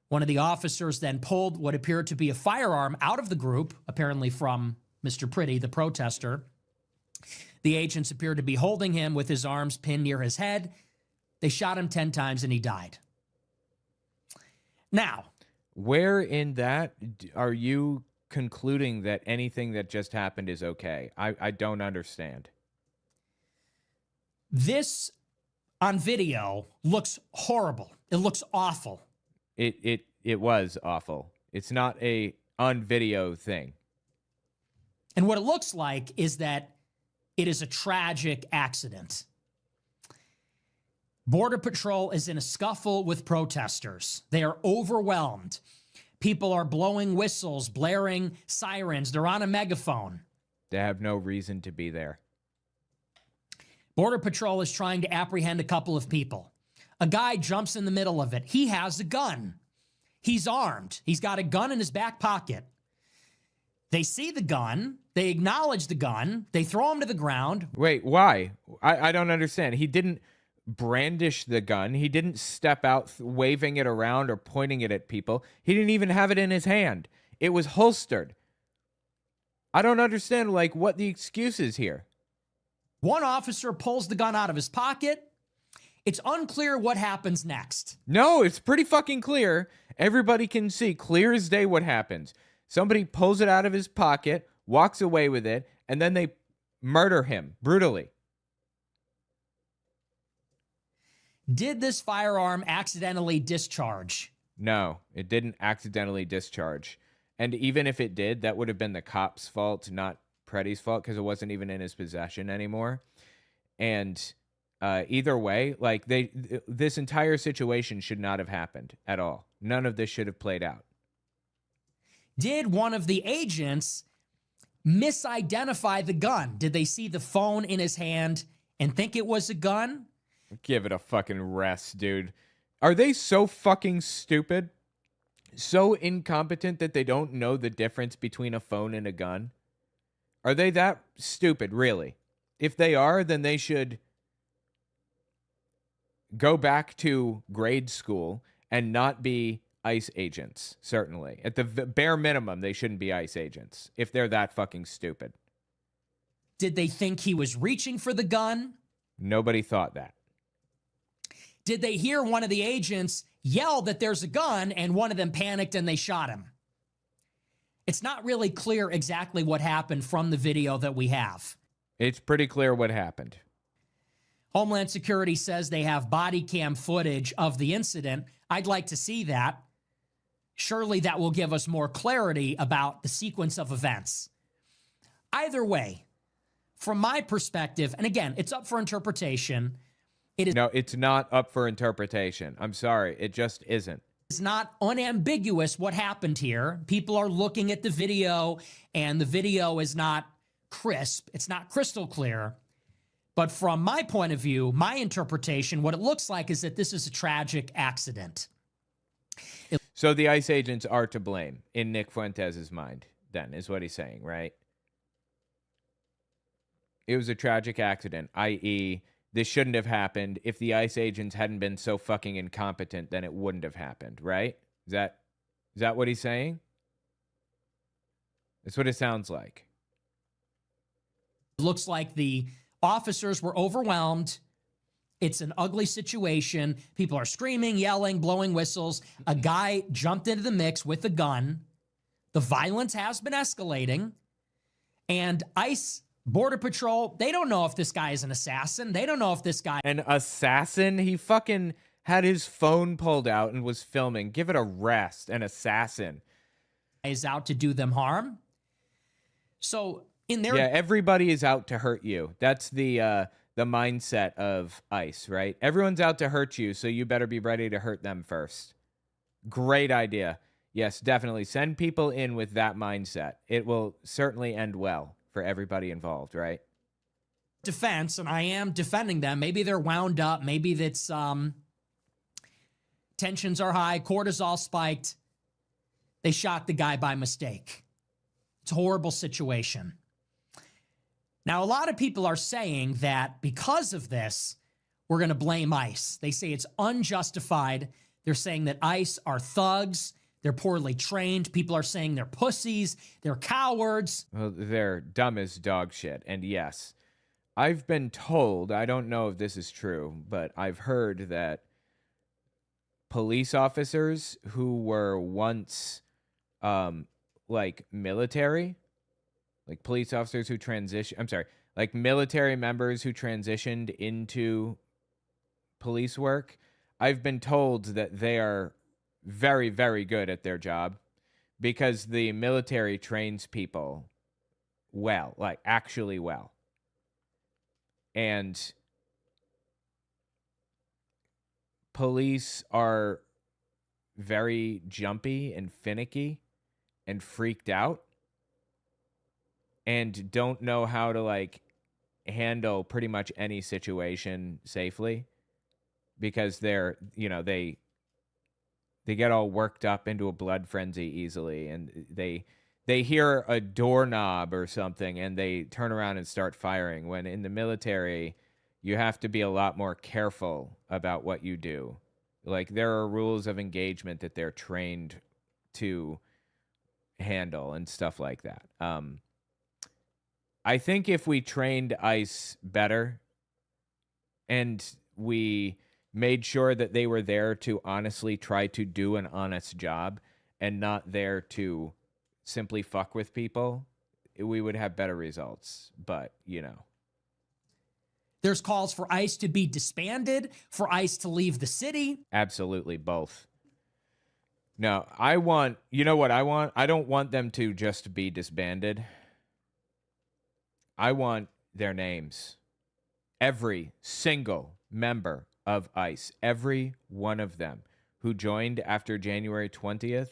One of the officers then pulled what appeared to be a firearm out of the group, apparently from Mr. Pretty, the protester. The agents appeared to be holding him with his arms pinned near his head. They shot him 10 times and he died. Now, where in that are you concluding that anything that just happened is okay? I don't understand. This on video looks horrible. It looks awful. It was awful. It's not a on video thing. And what it looks like is that it is a tragic accident. Border Patrol is in a scuffle with protesters. They are overwhelmed. People are blowing whistles, blaring sirens. They're on a megaphone. They have no reason to be there. Border Patrol is trying to apprehend a couple of people. A guy jumps in the middle of it. He has a gun. He's armed. He's got a gun in his back pocket. They see the gun. They acknowledge the gun. They throw him to the ground. Wait, why? I don't understand. He didn't brandish the gun. He didn't step out waving it around or pointing it at people. He didn't even have it in his hand. It was holstered. I don't understand, like, what the excuse is here. One officer pulls the gun out of his pocket. It's unclear what happens next. No, it's pretty fucking clear. Everybody can see clear as day what happens. Somebody pulls it out of his pocket, walks away with it, and then they murder him brutally. Did this firearm accidentally discharge? No, it didn't accidentally discharge. And even if it did, that would have been the cop's fault, not Preddy's fault, because it wasn't even in his possession anymore. And either way, like this entire situation should not have happened at all. None of this should have played out. Did one of the agents misidentify the gun? Did they see the phone in his hand and think it was a gun? Give it a fucking rest, dude. Are they so fucking stupid? So incompetent that they don't know the difference between a phone and a gun? Are they that stupid, really? If they are, then they should go back to grade school and not be ICE agents, certainly. At the bare minimum, they shouldn't be ICE agents if they're that fucking stupid. Did they think he was reaching for the gun? Nobody thought that. Did they hear one of the agents yell that there's a gun and one of them panicked and they shot him? It's not really clear exactly what happened from the video that we have. It's pretty clear what happened. Homeland Security says they have body cam footage of the incident. I'd like to see that. Surely that will give us more clarity about the sequence of events. Either way, from my perspective, and again, it's up for interpretation. No, it's not up for interpretation. I'm sorry. It just isn't. It's not unambiguous what happened here. People are looking at the video, and the video is not crisp. It's not crystal clear. But from my point of view, my interpretation, what it looks like is that this is a tragic accident. So the ICE agents are to blame in Nick Fuentes' mind, then, is what he's saying, right? It was a tragic accident, i.e., this shouldn't have happened. If the ICE agents hadn't been so fucking incompetent, then it wouldn't have happened, right? Is that what he's saying? That's what it sounds like. It looks like the officers were overwhelmed. It's an ugly situation. People are screaming, yelling, blowing whistles. A guy jumped into the mix with a gun. The violence has been escalating. And ICE, Border Patrol, they don't know if this guy is an assassin. They don't know if this guy... An assassin? He fucking had his phone pulled out and was filming. Give it a rest. An assassin. ...is out to do them harm. So, in their... Yeah, everybody is out to hurt you. That's the mindset of ICE, right? Everyone's out to hurt you, so you better be ready to hurt them first. Great idea. Yes, definitely. Send people in with that mindset. It will certainly end well for everybody involved, right? Defense, and I am defending them. Maybe they're wound up. Maybe that's tensions are high, cortisol spiked. They shot the guy by mistake. It's a horrible situation. Now, a lot of people are saying that because of this, we're going to blame ICE. They say it's unjustified. They're saying that ICE are thugs. They're poorly trained. People are saying they're pussies. They're cowards. Well, they're dumb as dog shit. And yes, I've been told, I don't know if this is true, but I've heard that police officers who were once like military, like police officers who like military members who transitioned into police work, I've been told that they are very, very good at their job because the military trains people well, like actually well. And police are very jumpy and finicky and freaked out and don't know how to like handle pretty much any situation safely because they're, you know, they get all worked up into a blood frenzy easily, and they hear a doorknob or something and they turn around and start firing, when in the military you have to be a lot more careful about what you do. Like, there are rules of engagement that they're trained to handle and stuff like that. I think if we trained ICE better and we made sure that they were there to honestly try to do an honest job and not there to simply fuck with people, we would have better results. But, you know. There's calls for ICE to be disbanded, for ICE to leave the city. Absolutely both. No, I want, you know what I want? I don't want them to just be disbanded. I want their names. Every single member of ICE, every one of them who joined after January 20th,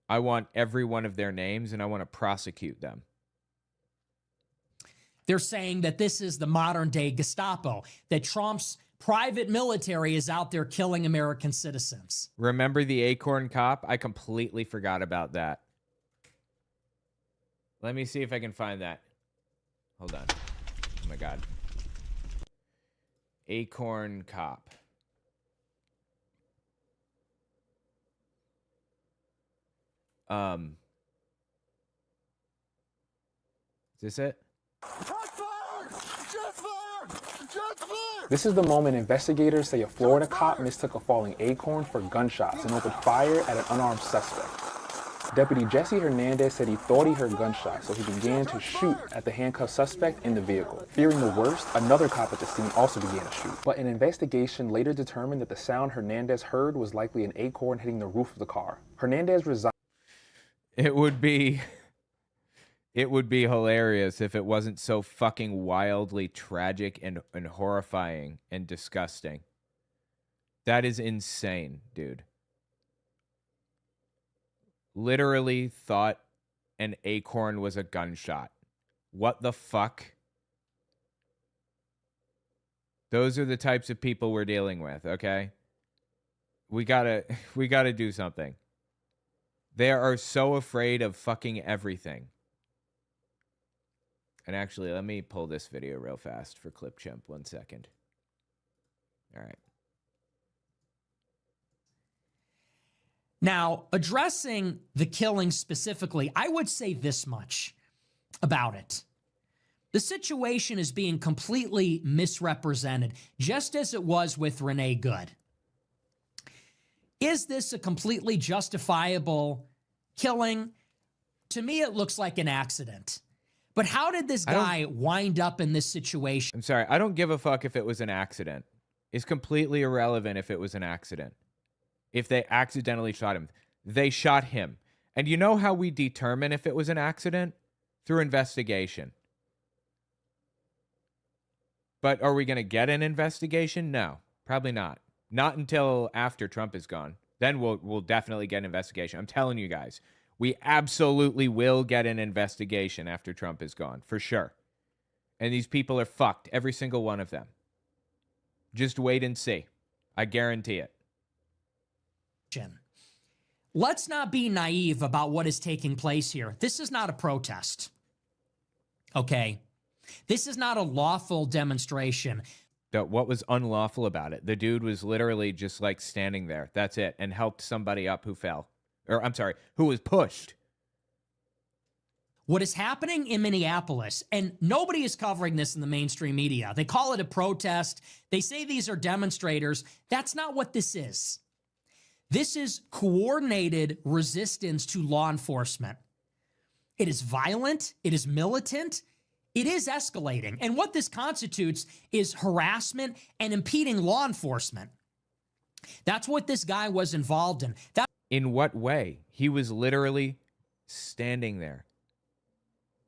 I want every one of their names and I want to prosecute them. They're saying that this is the modern day Gestapo, that Trump's private military is out there killing American citizens. Remember the Acorn cop? I completely forgot about that. Let me see if I can find that. Hold on. Oh my God. Acorn cop. Is this it? This is the moment investigators say a Florida cop mistook a falling acorn for gunshots and opened fire at an unarmed suspect. Deputy Jesse Hernandez said he thought he heard gunshots, so he began to shoot at the handcuffed suspect in the vehicle. Fearing the worst, another cop at the scene also began to shoot. But an investigation later determined that the sound Hernandez heard was likely an acorn hitting the roof of the car. Hernandez resigned. It would be hilarious if it wasn't so fucking wildly tragic and horrifying and disgusting. That is insane, dude. Literally thought an acorn was a gunshot. What the fuck? Those are the types of people we're dealing with, okay? We gotta do something. They are so afraid of fucking everything. And actually, let me pull this video real fast for Clipchamp. 1 second. All right. Now, addressing the killing specifically, I would say this much about it. The situation is being completely misrepresented, just as it was with Renee Good. Is this a completely justifiable killing? To me, it looks like an accident. But how did this guy wind up in this situation? I'm sorry. I don't give a fuck if it was an accident. It's completely irrelevant if it was an accident. If they accidentally shot him. They shot him. And you know how we determine if it was an accident? Through investigation. But are we going to get an investigation? No, probably not. Not until after Trump is gone. Then we'll definitely get an investigation. I'm telling you guys. We absolutely will get an investigation after Trump is gone, for sure. And these people are fucked, every single one of them. Just wait and see. I guarantee it. Let's not be naive about what is taking place here. This is not a protest. Okay? This is not a lawful demonstration. What was unlawful about it? The dude was literally just like standing there. That's it. And helped somebody up who fell. Or, I'm sorry, who was pushed. What is happening in Minneapolis, and nobody is covering this in the mainstream media. They call it a protest. They say these are demonstrators. That's not what this is. This is coordinated resistance to law enforcement. It is violent. It is militant. It is escalating. And what this constitutes is harassment and impeding law enforcement. That's what this guy was involved in. In what way? He was literally standing there.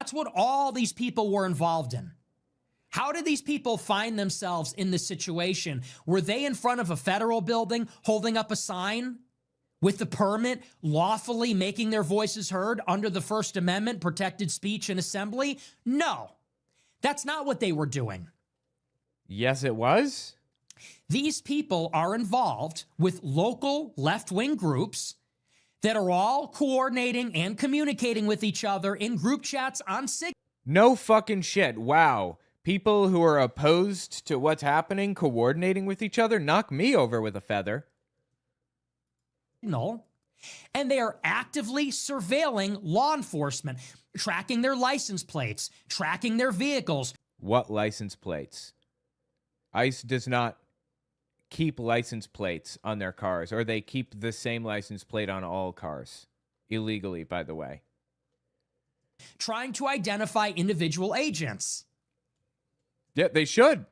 That's what all these people were involved in. How did these people find themselves in this situation? Were they in front of a federal building holding up a sign with the permit, lawfully making their voices heard under the First Amendment, protected speech and assembly? No, that's not what they were doing. Yes, it was. These people are involved with local left-wing groups that are all coordinating and communicating with each other in group chats on Signal. No fucking shit. Wow. People who are opposed to what's happening coordinating with each other? Knock me over with a feather. And they are actively surveilling law enforcement, tracking their license plates, tracking their vehicles. What license plates? ICE does not keep license plates on their cars, or they keep the same license plate on all cars. illegally, by the way. Trying to identify individual agents. Yeah, they should.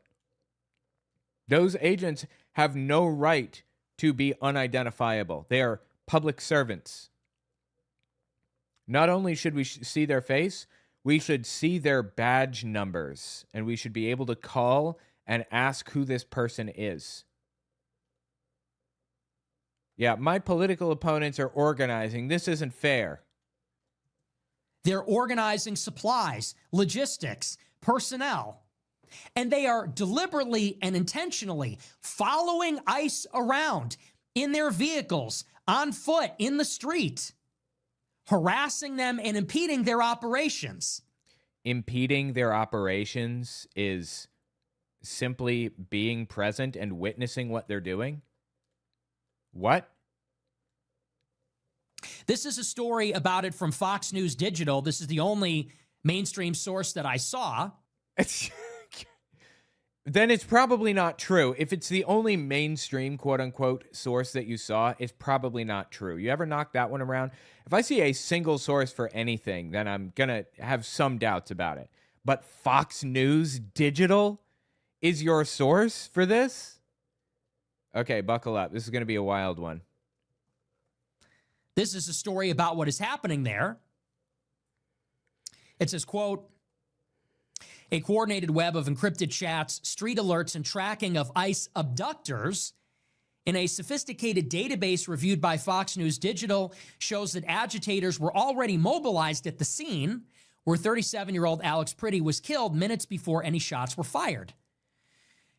Those agents have no right to be unidentifiable. They are public servants. Not only should we see their face, we should see their badge numbers, and we should be able to call and ask who this person is. Yeah, my political opponents are organizing. This isn't fair. They're organizing supplies, logistics, personnel, and they are deliberately and intentionally following ICE around in their vehicles, on foot, in the street, harassing them and impeding their operations. Impeding their operations is simply being present and witnessing what they're doing? What? This is a story about it from Fox News Digital. This is the only mainstream source that I saw. Then it's probably not true. If it's the only mainstream, quote-unquote, source that you saw, it's probably not true. You ever knock that one around? If I see a single source for anything, then I'm going to have some doubts about it. But Fox News Digital is your source for this? Okay, buckle up. This is going to be a wild one. This is a story about what is happening there. It says, quote, a coordinated web of encrypted chats, street alerts, and tracking of ICE abductors in a sophisticated database reviewed by Fox News Digital shows that agitators were already mobilized at the scene where 37-year-old Alex Pretty was killed minutes before any shots were fired.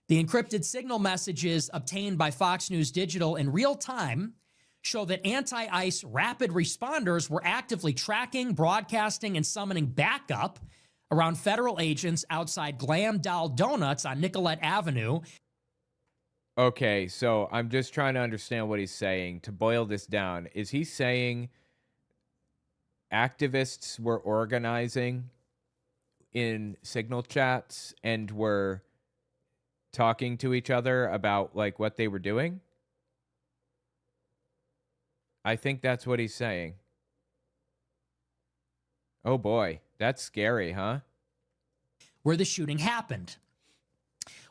The encrypted signal messages obtained by Fox News Digital in real time show that anti-ICE rapid responders were actively tracking, broadcasting, and summoning backup around federal agents outside Glam Doll Donuts on Nicollet Avenue. Okay, so I'm just trying to understand what he's saying. To boil this down, is he saying activists were organizing in signal chats and were talking to each other about like what they were doing? I think that's what he's saying. Oh boy, that's scary, huh? Where the shooting happened.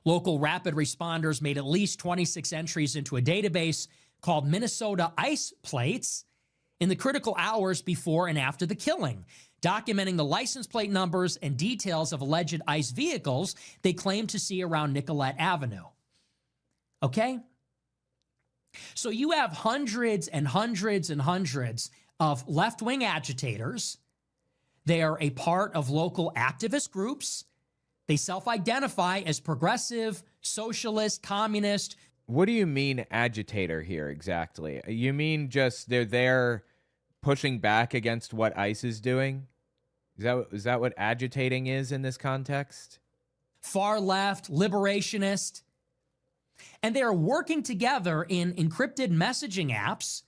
Local rapid responders made at least 26 entries into a database called Minnesota ICE Plates in the critical hours before and after the killing, documenting the license plate numbers and details of alleged ICE vehicles they claimed to see around Nicollet Avenue. Okay? So you have hundreds and hundreds and hundreds of left-wing agitators. They are a part of local activist groups. They self-identify as progressive, socialist, communist. What do you mean agitator here exactly? You mean just they're there pushing back against what ICE is doing? Is that what agitating is in this context? Far left, liberationist. And they are working together in encrypted messaging apps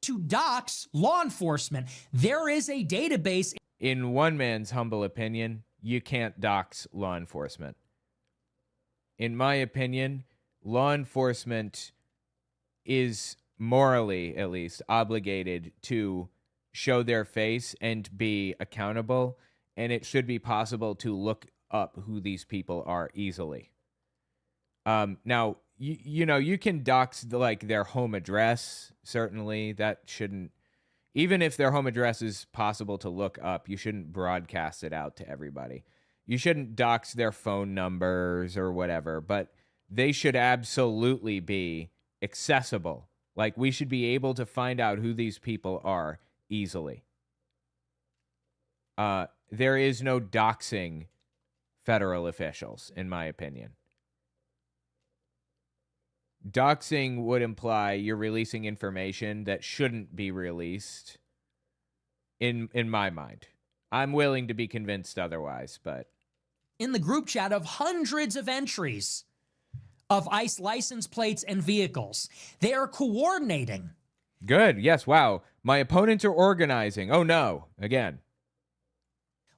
to dox law enforcement. There is a database. In one man's humble opinion, you can't dox law enforcement. In my opinion, law enforcement is morally, at least, obligated to show their face and be accountable, and it should be possible to look up who these people are easily. Now, you know, you can dox their home address, certainly. That shouldn't, even if their home address is possible to look up, you shouldn't broadcast it out to everybody. You shouldn't dox their phone numbers or whatever, but they should absolutely be accessible. Like, we should be able to find out who these people are easily. There is no doxing federal officials, in my opinion. Doxing would imply you're releasing information that shouldn't be released, in my mind. I'm willing to be convinced otherwise, but... In the group chat of hundreds of entries of ICE license plates and vehicles. They are coordinating. Good. Yes. Wow. My opponents are organizing. Oh, no. Again.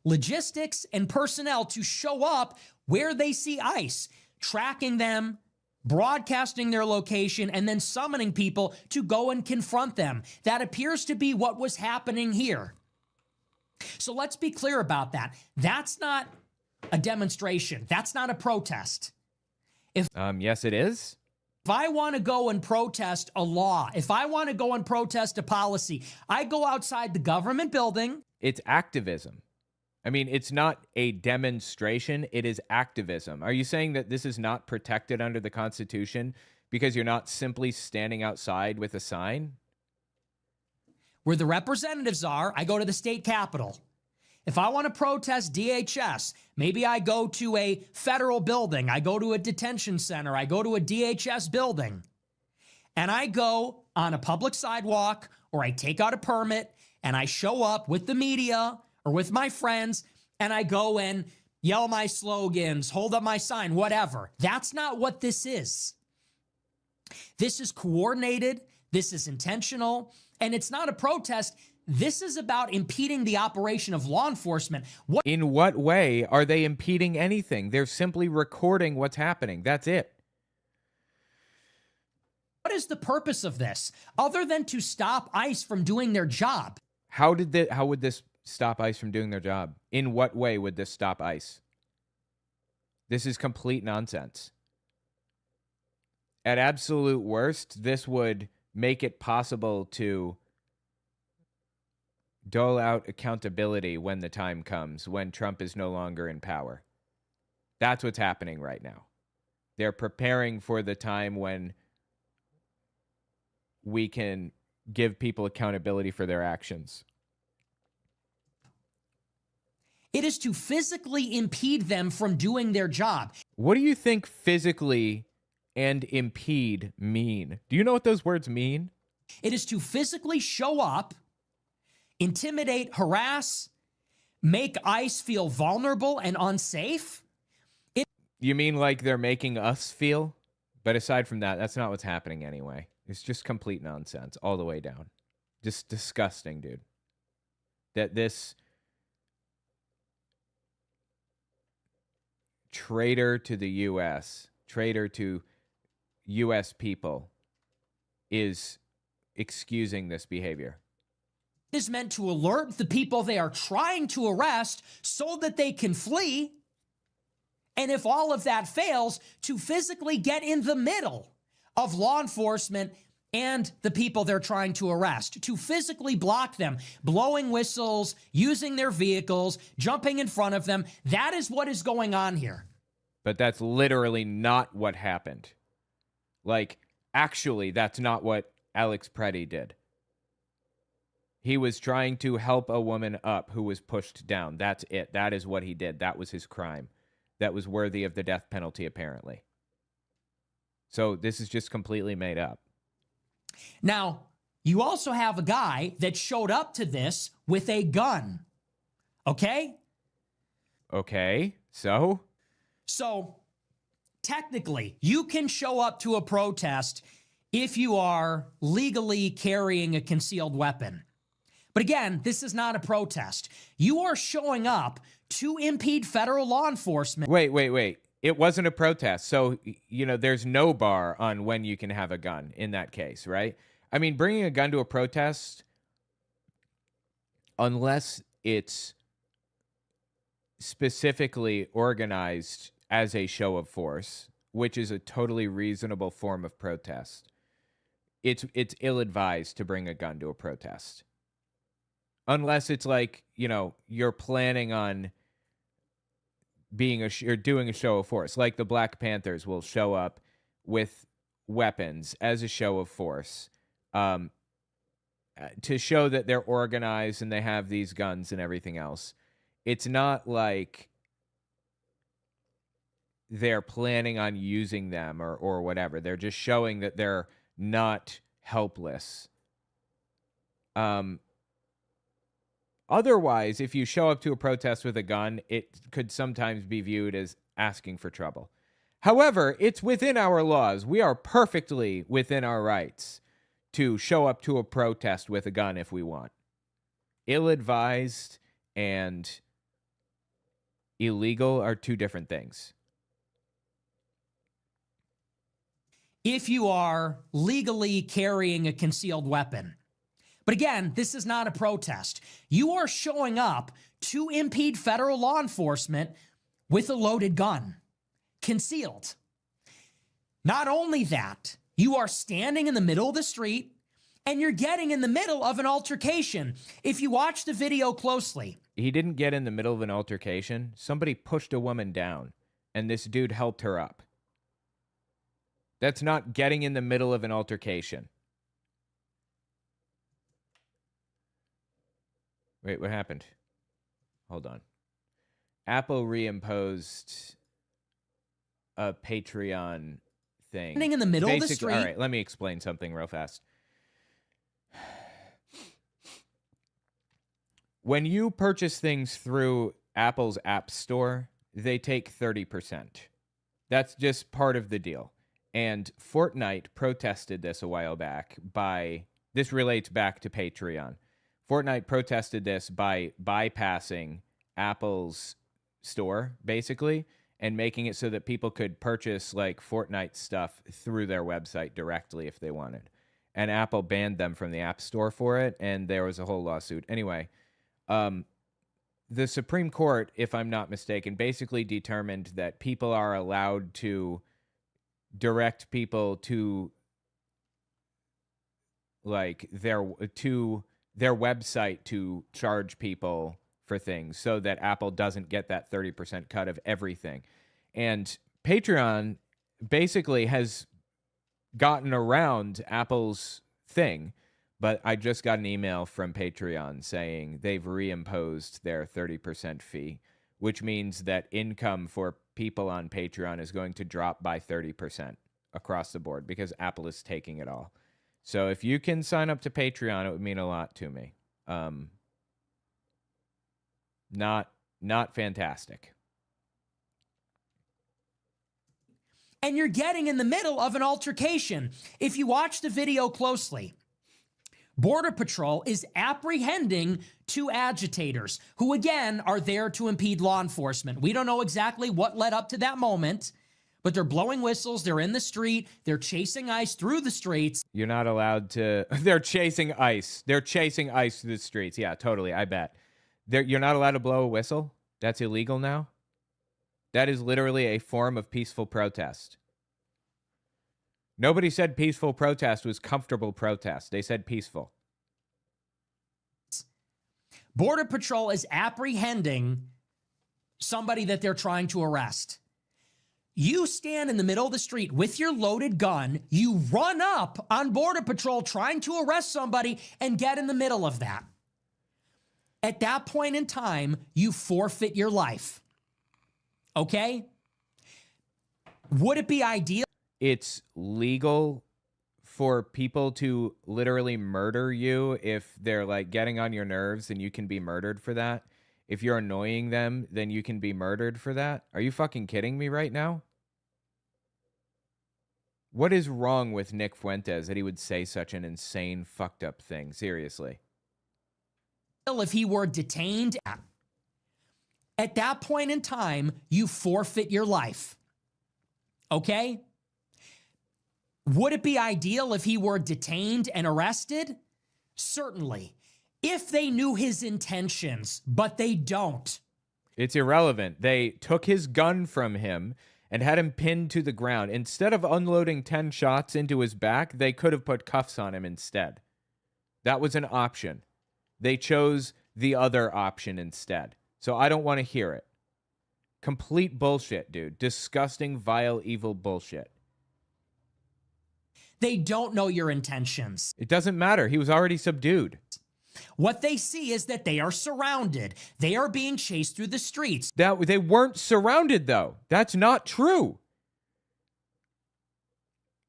Logistics and personnel to show up where they see ICE, tracking them, broadcasting their location, and then summoning people to go and confront them. That appears to be what was happening here. So let's be clear about that. That's not a demonstration. That's not a protest. Yes, it is. If I want to go and protest a law, if I want to go and protest a policy, I go outside the government building. It's activism. I mean, it's not a demonstration. It is activism. Are you saying that this is not protected under the Constitution because you're not simply standing outside with a sign? Where the representatives are, I go to the state capitol. If I want to protest DHS, maybe I go to a federal building, I go to a detention center, I go to a DHS building, and I go on a public sidewalk, or I take out a permit and I show up with the media or with my friends, and I go and yell my slogans, hold up my sign, whatever. That's not what this is. This is coordinated, this is intentional, and it's not a protest. This is about impeding the operation of law enforcement. In what way are they impeding anything? They're simply recording what's happening. That's it. What is the purpose of this, other than to stop ICE from doing their job? How would this stop ICE from doing their job? In what way would this stop ICE? This is complete nonsense. At absolute worst, this would make it possible to dole out accountability when the time comes, when Trump is no longer in power. That's what's happening right now. They're preparing for the time when we can give people accountability for their actions. It is to physically impede them from doing their job. What do you think physically and impede mean? Do you know what those words mean? It is to physically show up, intimidate, harass, make ICE feel vulnerable and unsafe. You mean like they're making us feel? But aside from that, that's not what's happening anyway. It's just complete nonsense all the way down. Just disgusting, dude. That this traitor to the U.S., traitor to U.S. people, is excusing this behavior. It is meant to alert the people they are trying to arrest so that they can flee. And if all of that fails, to physically get in the middle of law enforcement and the people they're trying to arrest, to physically block them, blowing whistles, using their vehicles, jumping in front of them. That is what is going on here. But that's literally not what happened. Like, actually, that's not what Alex Preddy did. He was trying to help a woman up who was pushed down. That's it. That is what he did. That was his crime. That was worthy of the death penalty, apparently. So this is just completely made up. Now, you also have a guy that showed up to this with a gun. Okay? Okay, so? So, technically, you can show up to a protest if you are legally carrying a concealed weapon. But again, this is not a protest. You are showing up to impede federal law enforcement. Wait. It wasn't a protest. So, there's no bar on when you can have a gun in that case, right? I mean, bringing a gun to a protest, unless it's specifically organized as a show of force, which is a totally reasonable form of protest, it's ill-advised to bring a gun to a protest. Unless it's like, you're planning on or doing a show of force. Like the Black Panthers will show up with weapons as a show of force to show that they're organized and they have these guns and everything else. It's not like they're planning on using them or whatever. They're just showing that they're not helpless. Otherwise, if you show up to a protest with a gun, it could sometimes be viewed as asking for trouble. However, it's within our laws. We are perfectly within our rights to show up to a protest with a gun if we want. Ill-advised and illegal are two different things. if you are legally carrying a concealed weapon. But again, this is not a protest. You are showing up to impede federal law enforcement with a loaded gun, concealed. Not only that, you are standing in the middle of the street and you're getting in the middle of an altercation. If you watch the video closely. He didn't get in the middle of an altercation. Somebody pushed a woman down and this dude helped her up. That's not getting in the middle of an altercation. Wait, what happened? Hold on. Apple reimposed a Patreon thing. Standing in the middle of the street. All right, let me explain something real fast. When you purchase things through Apple's App Store, they take 30%. That's just part of the deal. And Fortnite protested this a while back this relates back to Patreon. Fortnite protested this by bypassing Apple's store, basically, and making it so that people could purchase like Fortnite stuff through their website directly if they wanted. And Apple banned them from the App Store for it, and there was a whole lawsuit. Anyway, the Supreme Court, if I'm not mistaken, basically determined that people are allowed to direct people to like their website to charge people for things so that Apple doesn't get that 30% cut of everything. And Patreon basically has gotten around Apple's thing, but I just got an email from Patreon saying they've reimposed their 30% fee, which means that income for people on Patreon is going to drop by 30% across the board because Apple is taking it all. So if you can sign up to Patreon, it would mean a lot to me. Not fantastic. And you're getting in the middle of an altercation. If you watch the video closely, Border Patrol is apprehending two agitators who, again, are there to impede law enforcement. We don't know exactly what led up to that moment, but they're blowing whistles. They're in the street. They're chasing ICE through the streets. You're not allowed to... They're chasing ICE. They're chasing ICE through the streets. Yeah, totally. I bet. You're not allowed to blow a whistle? That's illegal now? That is literally a form of peaceful protest. Nobody said peaceful protest was comfortable protest. They said peaceful. Border Patrol is apprehending somebody that they're trying to arrest. You stand in the middle of the street with your loaded gun. You run up on Border Patrol trying to arrest somebody and get in the middle of that. At that point in time, you forfeit your life. Okay? Would it be ideal? It's legal for people to literally murder you if they're like getting on your nerves, and you can be murdered for that. If you're annoying them, then you can be murdered for that. Are you fucking kidding me right now? What is wrong with Nick Fuentes that he would say such an insane, fucked up thing? Seriously. If he were detained, at that point in time, you forfeit your life. Okay? Would it be ideal if he were detained and arrested? Certainly. If they knew his intentions, but they don't. It's irrelevant. They took his gun from him and had him pinned to the ground. Instead of unloading 10 shots into his back, they could have put cuffs on him instead. That was an option. They chose the other option instead. So I don't want to hear it. Complete bullshit, dude. Disgusting, vile, evil bullshit. They don't know your intentions. It doesn't matter. He was already subdued. What they see is that they are surrounded. They are being chased through the streets. They weren't surrounded, though. That's not true.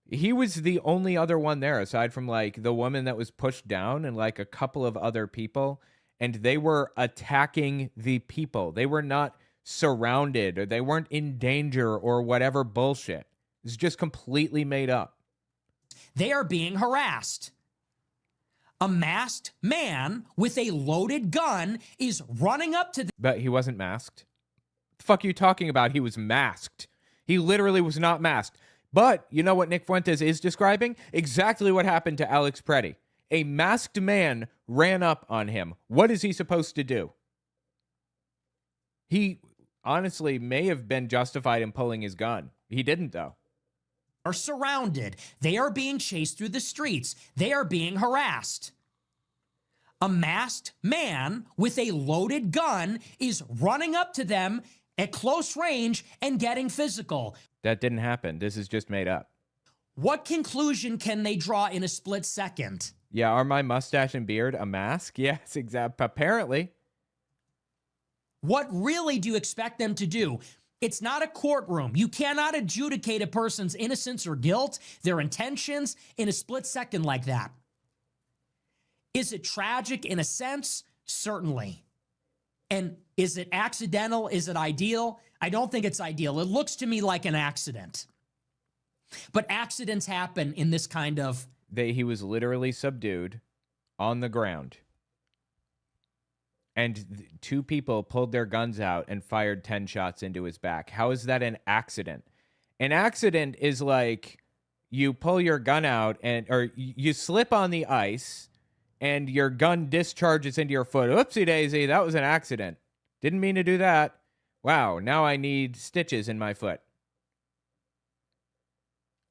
He was the only other one there, aside from, like, the woman that was pushed down and, like, a couple of other people. And they were attacking the people. They were not surrounded, or they weren't in danger, or whatever bullshit. It's just completely made up. They are being harassed. A masked man with a loaded gun is running up to them. But he wasn't masked. The fuck are you talking about? He was masked. He literally was not masked. But you know what Nick Fuentes is describing? Exactly what happened to Alex Preddy. A masked man ran up on him. What is he supposed to do? He honestly may have been justified in pulling his gun. He didn't, though. Are surrounded. They are being chased through the streets. They are being harassed. A masked man with a loaded gun is running up to them at close range and getting physical. That didn't happen. This is just made up. What conclusion can they draw in a split second? Yeah, are my mustache and beard a mask? Yes, exactly. Apparently. What really do you expect them to do? It's not a courtroom. You cannot adjudicate a person's innocence or guilt, their intentions, in a split second like that. Is it tragic in a sense? Certainly. And is it accidental? Is it ideal? I don't think it's ideal. It looks to me like an accident. But accidents happen in this kind of... He was literally subdued on the ground. And two people pulled their guns out and fired 10 shots into his back. How is that an accident? An accident is like you pull your gun out or you slip on the ice and your gun discharges into your foot. Oopsie daisy, that was an accident. Didn't mean to do that. Wow, now I need stitches in my foot.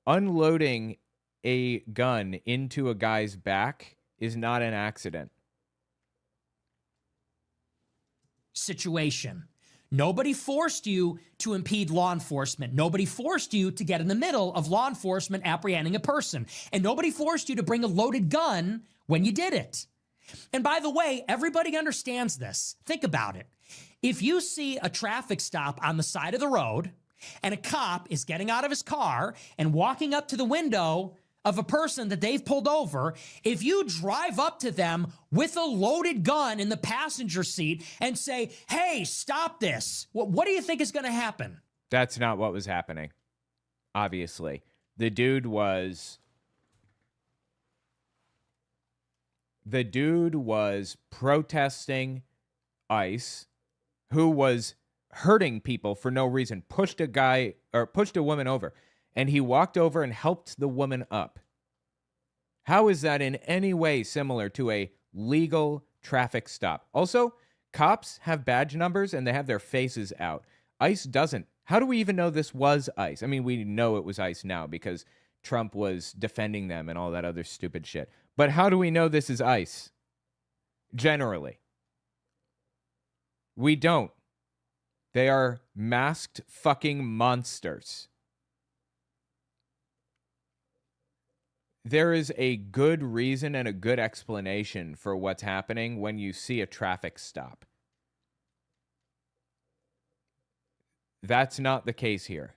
Unloading a gun into a guy's back is not an accident. Situation. Nobody forced you to impede law enforcement. Nobody forced you to get in the middle of law enforcement apprehending a person. And nobody forced you to bring a loaded gun when you did it. And by the way, everybody understands this. Think about it. If you see a traffic stop on the side of the road and a cop is getting out of his car and walking up to the window of a person that they've pulled over, if you drive up to them with a loaded gun in the passenger seat and say, hey, stop this, what do you think is going to happen? That's not what was happening, obviously. The dude was protesting ICE, who was hurting people for no reason, pushed a woman over. And he walked over and helped the woman up. How is that in any way similar to a legal traffic stop? Also, cops have badge numbers and they have their faces out. ICE doesn't. How do we even know this was ICE? I mean, we know it was ICE now because Trump was defending them and all that other stupid shit. But how do we know this is ICE? Generally. We don't. They are masked fucking monsters. There is a good reason and a good explanation for what's happening when you see a traffic stop. That's not the case here.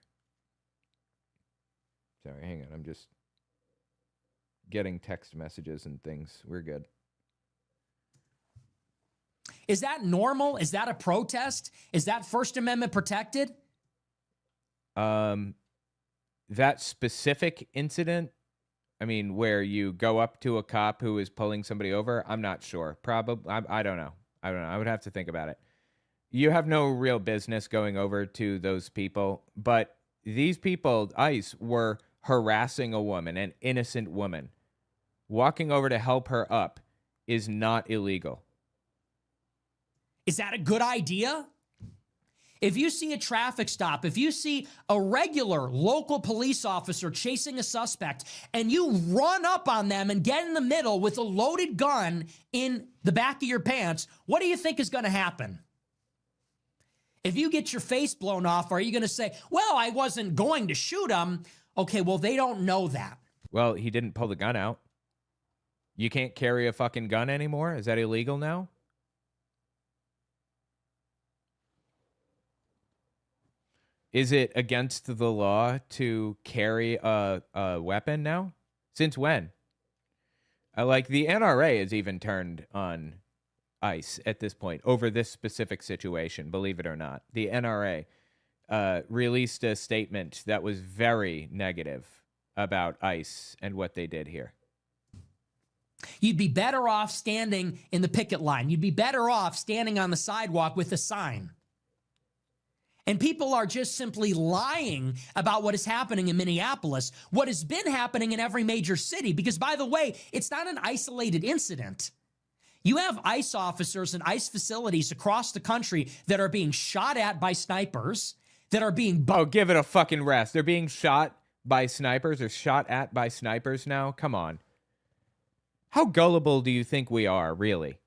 Sorry, hang on. I'm just getting text messages and things. We're good. Is that normal? Is that a protest? Is that First Amendment protected? That specific incident, I mean, where you go up to a cop who is pulling somebody over, I'm not sure. Probably, I don't know. I would have to think about it. You have no real business going over to those people, but these people, ICE, were harassing a woman, an innocent woman. Walking over to help her up is not illegal. Is that a good idea? If you see a traffic stop, if you see a regular local police officer chasing a suspect and you run up on them and get in the middle with a loaded gun in the back of your pants, what do you think is going to happen? If you get your face blown off, are you going to say, well, I wasn't going to shoot him? Okay, well, they don't know that. Well, he didn't pull the gun out. You can't carry a fucking gun anymore? Is that illegal now? Is it against the law to carry a weapon now? Since when? Like the NRA has even turned on ICE at this point over this specific situation, believe it or not. The NRA released a statement that was very negative about ICE and what they did here. You'd be better off standing in the picket line. You'd be better off standing on the sidewalk with a sign. And people are just simply lying about what is happening in Minneapolis, what has been happening in every major city. Because, by the way, it's not an isolated incident. You have ICE officers and ICE facilities across the country that are being shot at by snipers, that are being... Oh, give it a fucking rest. They're being shot by snipers or shot at by snipers now? Come on. How gullible do you think we are, really?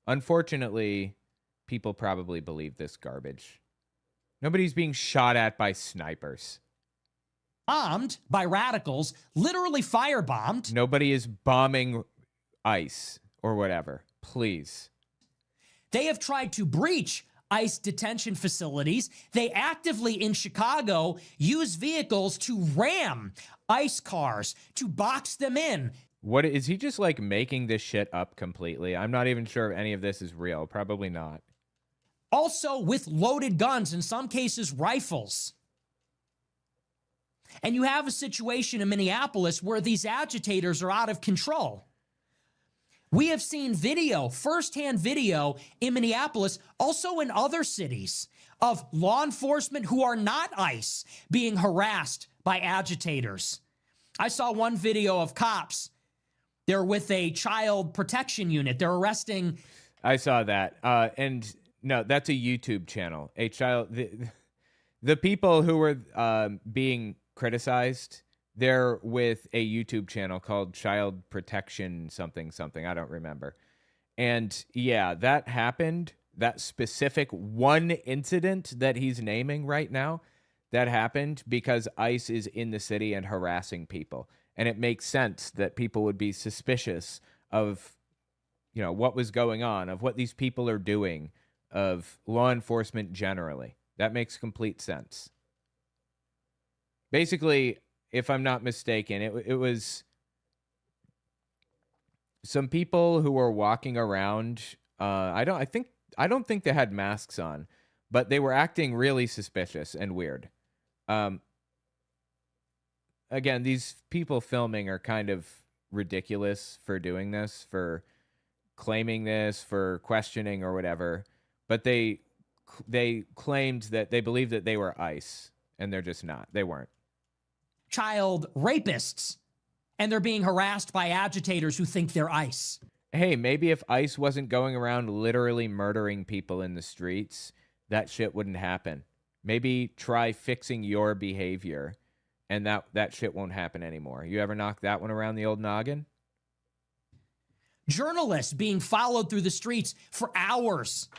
Unfortunately, people probably believe this garbage. Nobody's being shot at by snipers. Bombed by radicals, literally firebombed. Nobody is bombing ICE or whatever. Please. They have tried to breach ICE detention facilities. They actively, in Chicago, use vehicles to ram ICE cars, to box them in. What is he just like making this shit up completely? I'm not even sure if any of this is real. Probably not. Also with loaded guns, in some cases rifles. And you have a situation in Minneapolis where these agitators are out of control. We have seen video, firsthand video in Minneapolis, also in other cities, of law enforcement who are not ICE being harassed by agitators. I saw one video of cops. They're with a child protection unit. They're arresting. I saw that. And no, that's a YouTube channel. A child. The people who were being criticized, they're with a YouTube channel called Child Protection something. I don't remember. And yeah, that happened. That specific one incident that he's naming right now, that happened because ICE is in the city and harassing people. And it makes sense that people would be suspicious of, you know, what was going on, of what these people are doing, of law enforcement generally. That makes complete sense. Basically, if I'm not mistaken, it was some people who were walking around. I don't think they had masks on, but they were acting really suspicious and weird. Again, these people filming are kind of ridiculous for doing this, for claiming this, for questioning or whatever. But they claimed that they believed that they were ICE, and they're just not. They weren't. Child rapists, and they're being harassed by agitators who think they're ICE. Hey, maybe if ICE wasn't going around literally murdering people in the streets, that shit wouldn't happen. Maybe try fixing your behavior, and that shit won't happen anymore. You ever knock that one around the old noggin? Journalists being followed through the streets for hours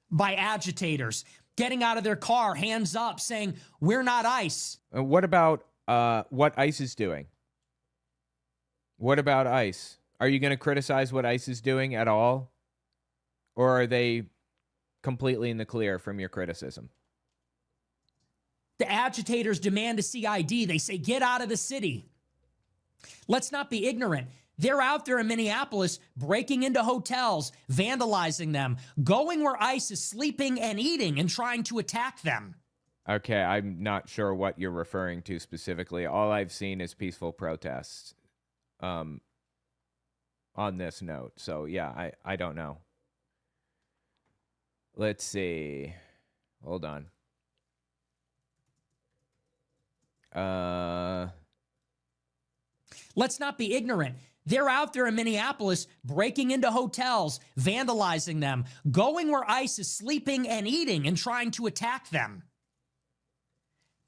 by agitators, getting out of their car, hands up, saying, "We're not ICE." What about what ICE is doing? What about ICE? Are you going to criticize what ICE is doing at all? Or are they completely in the clear from your criticism? The agitators demand a CID. They say, get out of the city. Let's not be ignorant. They're out there in Minneapolis breaking into hotels, vandalizing them, going where ICE is sleeping and eating and trying to attack them. Okay, I'm not sure what you're referring to specifically. All I've seen is peaceful protests on this note. So, yeah, I don't know. Let's see. Hold on. Let's not be ignorant. They're out there in Minneapolis breaking into hotels, vandalizing them, going where ICE is sleeping and eating and trying to attack them.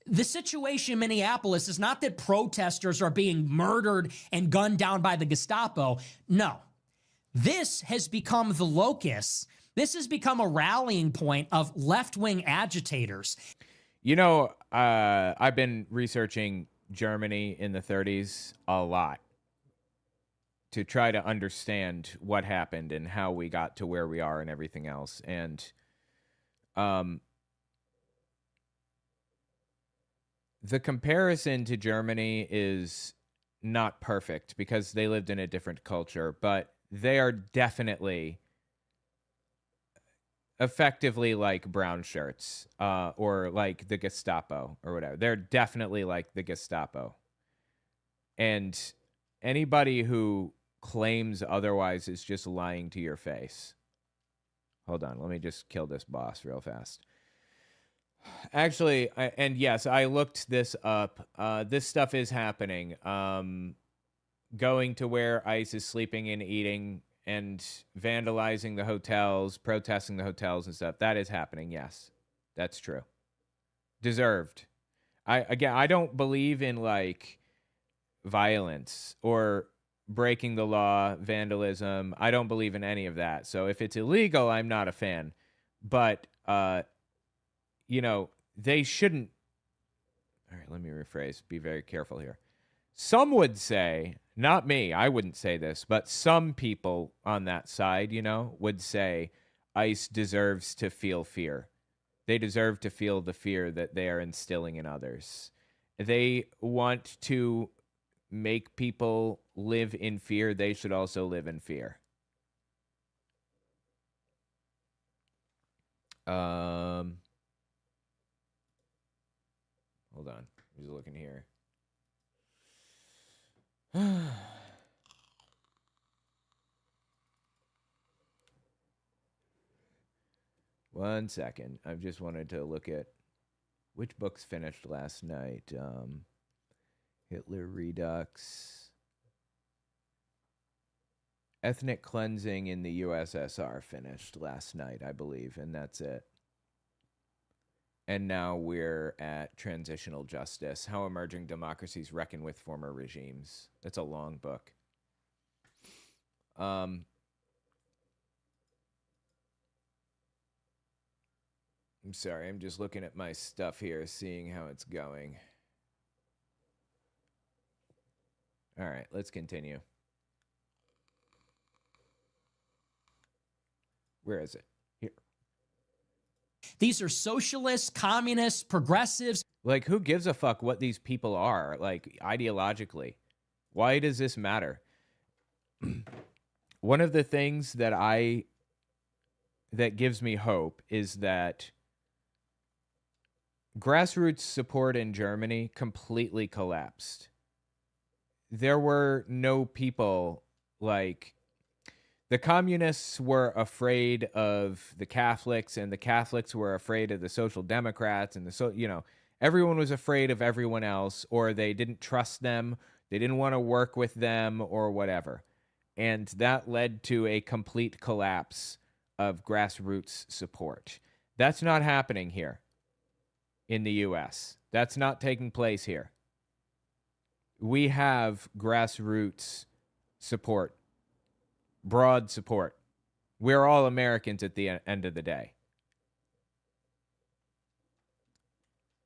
The situation in Minneapolis is not that protesters are being murdered and gunned down by the Gestapo. No. This has become the locus. This has become a rallying point of left-wing agitators. You know, I've been researching Germany in the 30s a lot to try to understand what happened and how we got to where we are and everything else. And the comparison to Germany is not perfect because they lived in a different culture, but they are definitely effectively like brown shirts or like the Gestapo or whatever. They're definitely like the Gestapo. And anybody who claims otherwise is just lying to your face. Hold on, let me just kill this boss real fast. Actually, and yes, I looked this up. This stuff is happening. Going to where ICE is sleeping and eating and vandalizing the hotels, protesting the hotels and stuff. That is happening. Yes, that's true. Deserved. I don't believe in like violence or breaking the law, vandalism. I don't believe in any of that. So if it's illegal, I'm not a fan. But you know, they shouldn't. All right, let me rephrase. Be very careful here. Some would say, not me, I wouldn't say this, but some people on that side, you know, would say ICE deserves to feel fear. They deserve to feel the fear that they are instilling in others. They want to make people live in fear. They should also live in fear. Hold on. I'm just looking here. One second. I just wanted to look at which books finished last night. Hitler Redux. Ethnic Cleansing in the USSR finished last night, I believe, and that's it. And now we're at Transitional Justice, How Emerging Democracies Reckon with Former Regimes. That's a long book. I'm sorry, I'm just looking at my stuff here, seeing how it's going. All right, let's continue. Where is it? Here. These are socialists, communists, progressives. Like, who gives a fuck what these people are, like, ideologically? Why does this matter? One of the things that gives me hope is that grassroots support in Germany completely collapsed. There were no people, like, the communists were afraid of the Catholics, and the Catholics were afraid of the Social Democrats, and everyone was afraid of everyone else, or they didn't trust them, they didn't want to work with them, or whatever. And that led to a complete collapse of grassroots support. That's not happening here in the US. That's not taking place here. We have grassroots support, broad support. We're all Americans at the end of the day.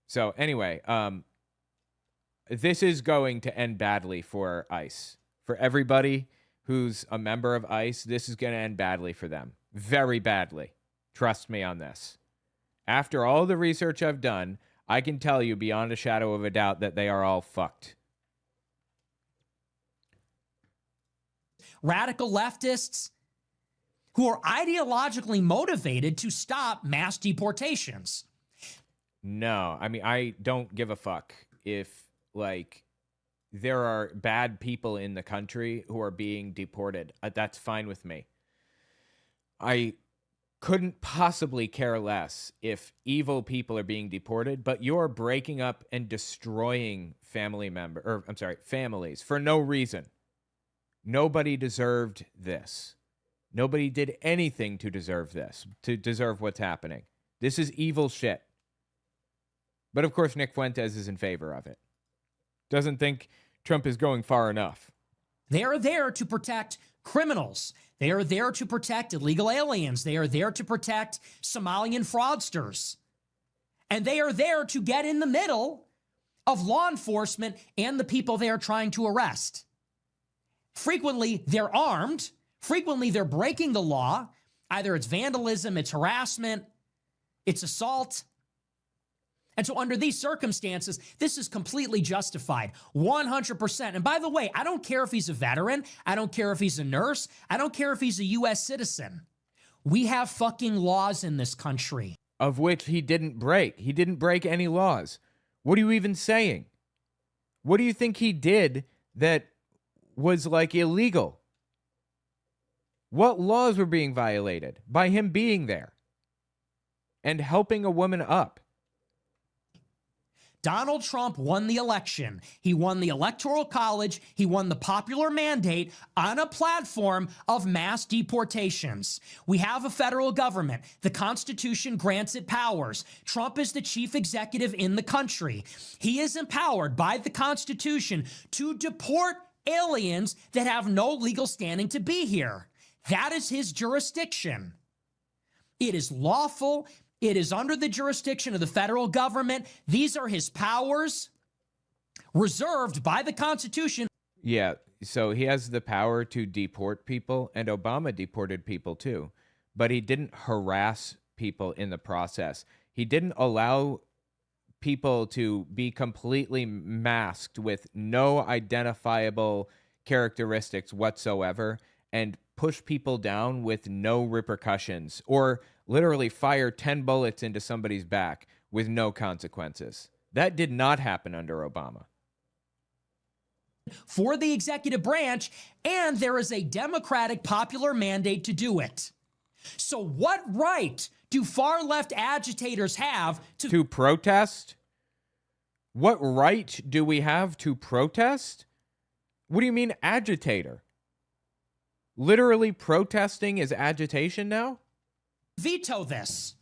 So anyway, this is going to end badly for ICE. For everybody who's a member of ICE, this is going to end badly for them. Very badly. Trust me on this. After all the research I've done, I can tell you beyond a shadow of a doubt that they are all fucked. Radical leftists who are ideologically motivated to stop mass deportations. No, I mean, I don't give a fuck if, like, there are bad people in the country who are being deported. That's fine with me. I couldn't possibly care less if evil people are being deported, but you're breaking up and destroying families for no reason. Nobody deserved this. Nobody did anything to deserve this, to deserve what's happening. This is evil shit. But of course, Nick Fuentes is in favor of it. Doesn't think Trump is going far enough. They are there to protect criminals. They are there to protect illegal aliens. They are there to protect Somalian fraudsters. And they are there to get in the middle of law enforcement and the people they are trying to arrest. Frequently, they're armed. Frequently, they're breaking the law. Either it's vandalism, it's harassment, it's assault. And so under these circumstances, this is completely justified, 100%. And by the way, I don't care if he's a veteran. I don't care if he's a nurse. I don't care if he's a U.S. citizen. We have fucking laws in this country. Of which he didn't break. He didn't break any laws. What are you even saying? What do you think he did that was, like, illegal? What laws were being violated by him being there and helping a woman up? Donald Trump won the election. He won the Electoral College. He won the popular mandate on a platform of mass deportations. We have a federal government. The Constitution grants it powers. Trump is the chief executive in the country. He is empowered by the Constitution to deport aliens that have no legal standing to be here. That is his jurisdiction. It is lawful. It is under the jurisdiction of the federal government. These are his powers reserved by the Constitution. Yeah, so he has the power to deport people, and Obama deported people too. But he didn't harass people in the process. He didn't allow people to be completely masked with no identifiable characteristics whatsoever and push people down with no repercussions, or literally fire 10 bullets into somebody's back with no consequences. That did not happen under Obama. For the executive branch, and there is a Democratic popular mandate to do it. So what right do far-left agitators have to protest? What right do we have to protest? What do you mean agitator? Literally protesting is agitation now? Veto this.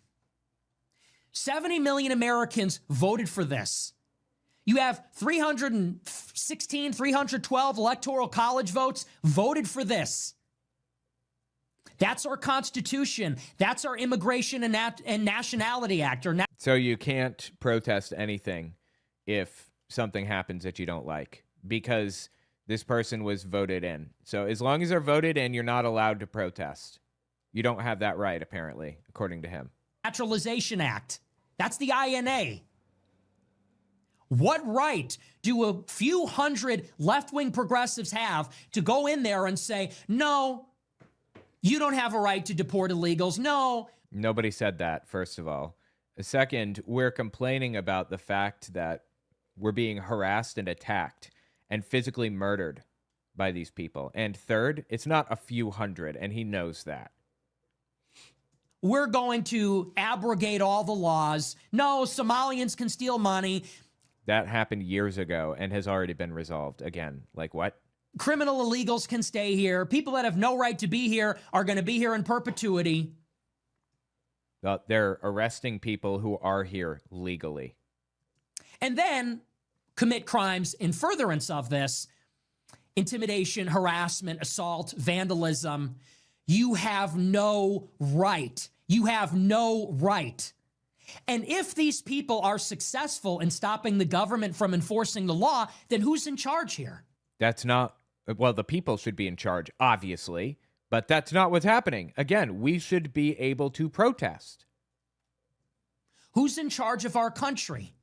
70 million Americans voted for this. You have 316, 312 electoral college votes voted for this. That's our Constitution. That's our Immigration and Nationality Act. So you can't protest anything if something happens that you don't like, because this person was voted in. So as long as they're voted in, you're not allowed to protest. You don't have that right, apparently, according to him. Naturalization Act. That's the INA. What right do a few hundred left-wing progressives have to go in there and say, no, you don't have a right to deport illegals? No. Nobody said that, first of all. Second, we're complaining about the fact that we're being harassed and attacked and physically murdered by these people. And third, it's not a few hundred, and he knows that. We're going to abrogate all the laws. No, Somalians can steal money. That happened years ago and has already been resolved. Again, like what? Criminal illegals can stay here. People that have no right to be here are going to be here in perpetuity. They're arresting people who are here legally. And then commit crimes in furtherance of this: intimidation, harassment, assault, vandalism. You have no right. You have no right. And if these people are successful in stopping the government from enforcing the law, then who's in charge here? That's not, well, the people should be in charge, obviously, but that's not what's happening. Again, we should be able to protest. Who's in charge of our country?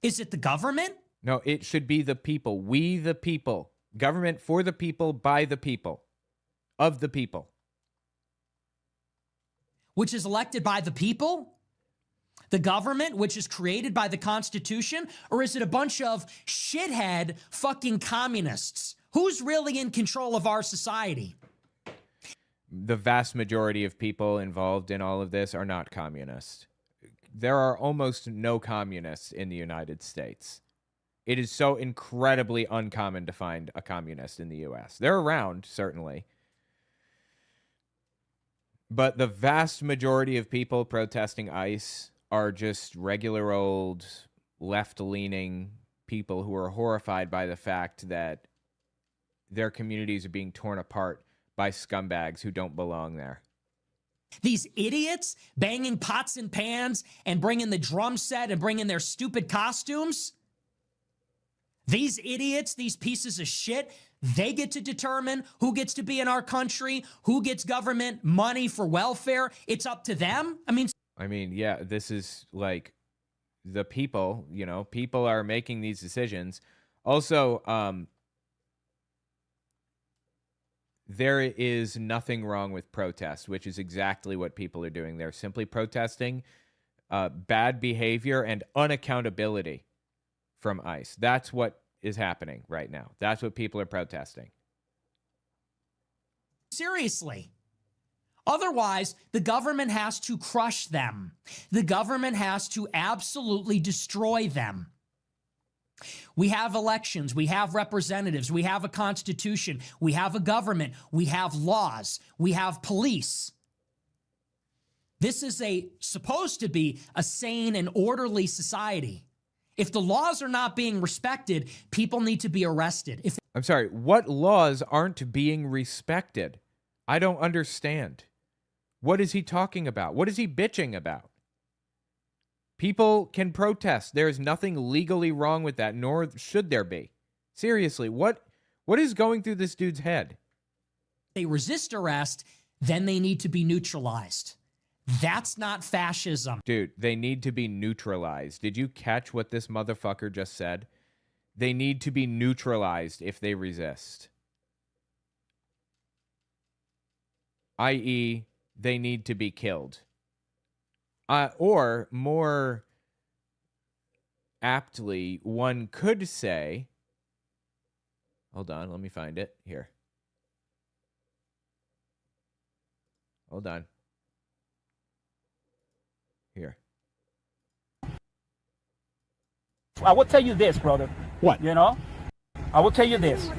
Is it the government? No, it should be the people. We the people. Government for the people, by the people, of the people. Which is elected by the people? The government, which is created by the Constitution? Or is it a bunch of shithead fucking communists? Who's really in control of our society? The vast majority of people involved in all of this are not communists. There are almost no communists in the United States. It is so incredibly uncommon to find a communist in the U.S. They're around, certainly. But the vast majority of people protesting ICE are just regular old left-leaning people who are horrified by the fact that their communities are being torn apart by scumbags who don't belong there. These idiots banging pots and pans and bringing the drum set and bringing their stupid costumes. These idiots, these pieces of shit, they get to determine who gets to be in our country, who gets government money for welfare. It's up to them. I mean, yeah, this is like the people, you know, people are making these decisions. Also, there is nothing wrong with protest, which is exactly what people are doing. They're simply protesting bad behavior and unaccountability from ICE. That's what is happening right now. That's what people are protesting. Seriously. Otherwise, the government has to crush them. The government has to absolutely destroy them. We have elections, we have representatives, we have a constitution, we have a government, we have laws, we have police. This is supposed to be a sane and orderly society. If the laws are not being respected, people need to be arrested. I'm sorry, what laws aren't being respected? I don't understand. What is he talking about? What is he bitching about? People can protest. There is nothing legally wrong with that, nor should there be. Seriously, what is going through this dude's head? If they resist arrest, then they need to be neutralized. That's not fascism. Dude, they need to be neutralized. Did you catch what this motherfucker just said? They need to be neutralized if they resist. I.e., they need to be killed. Or more aptly, one could say, hold on, let me find it here. Hold on. Here. I will tell you this, brother. What? You know? I will tell you this.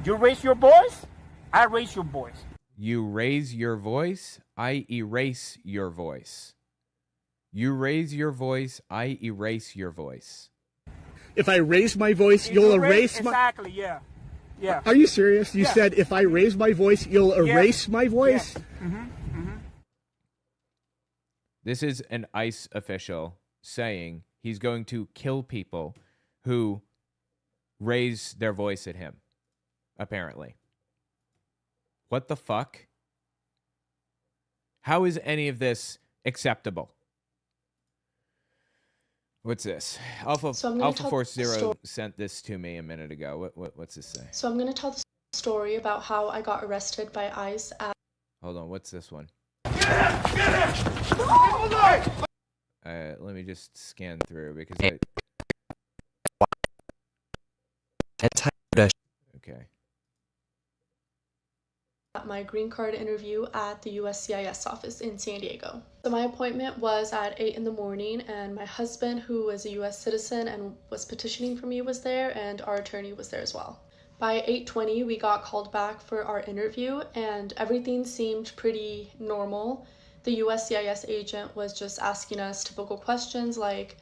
You raise your voice, I raise your voice. You raise your voice, I erase your voice. You raise your voice, I erase your voice. If I raise my voice, you'll erase my... Exactly, yeah. Yeah. Are you serious? You said if I raise my voice, you'll erase my voice? Yeah. Mm-hmm. Mm-hmm. This is an ICE official saying he's going to kill people who raise their voice at him, apparently. What the fuck? How is any of this acceptable? What's this? Alpha Force Zero sent this to me a minute ago. What's this say? So I'm going to tell the story about how I got arrested by ICE at... Hold on, what's this one? Let me just scan through because okay. At my green card interview at the USCIS office in San Diego. So my appointment was at 8 in the morning, and my husband, who is a US citizen and was petitioning for me, was there, and our attorney was there as well. By 8:20, we got called back for our interview, and everything seemed pretty normal. The USCIS agent was just asking us typical questions like,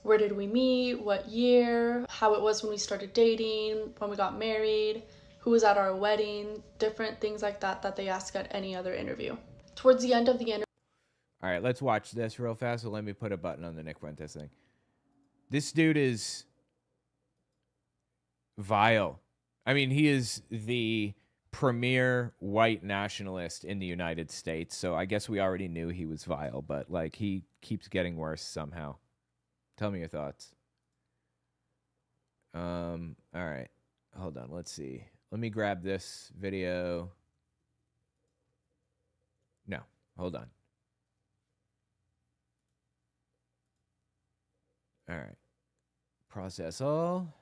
where did we meet, what year, how it was when we started dating, when we got married, who was at our wedding, different things like that that they ask at any other interview. Towards the end of the interview... All right, let's watch this real fast. So let me put a button on the Nick Fuentes thing. This dude is vile. I mean, he is the premier white nationalist in the United States, so I guess we already knew he was vile, but, like, he keeps getting worse somehow. Tell me your thoughts. All right. Hold on, let's see. Let me grab this video. No, hold on. All right. Process all.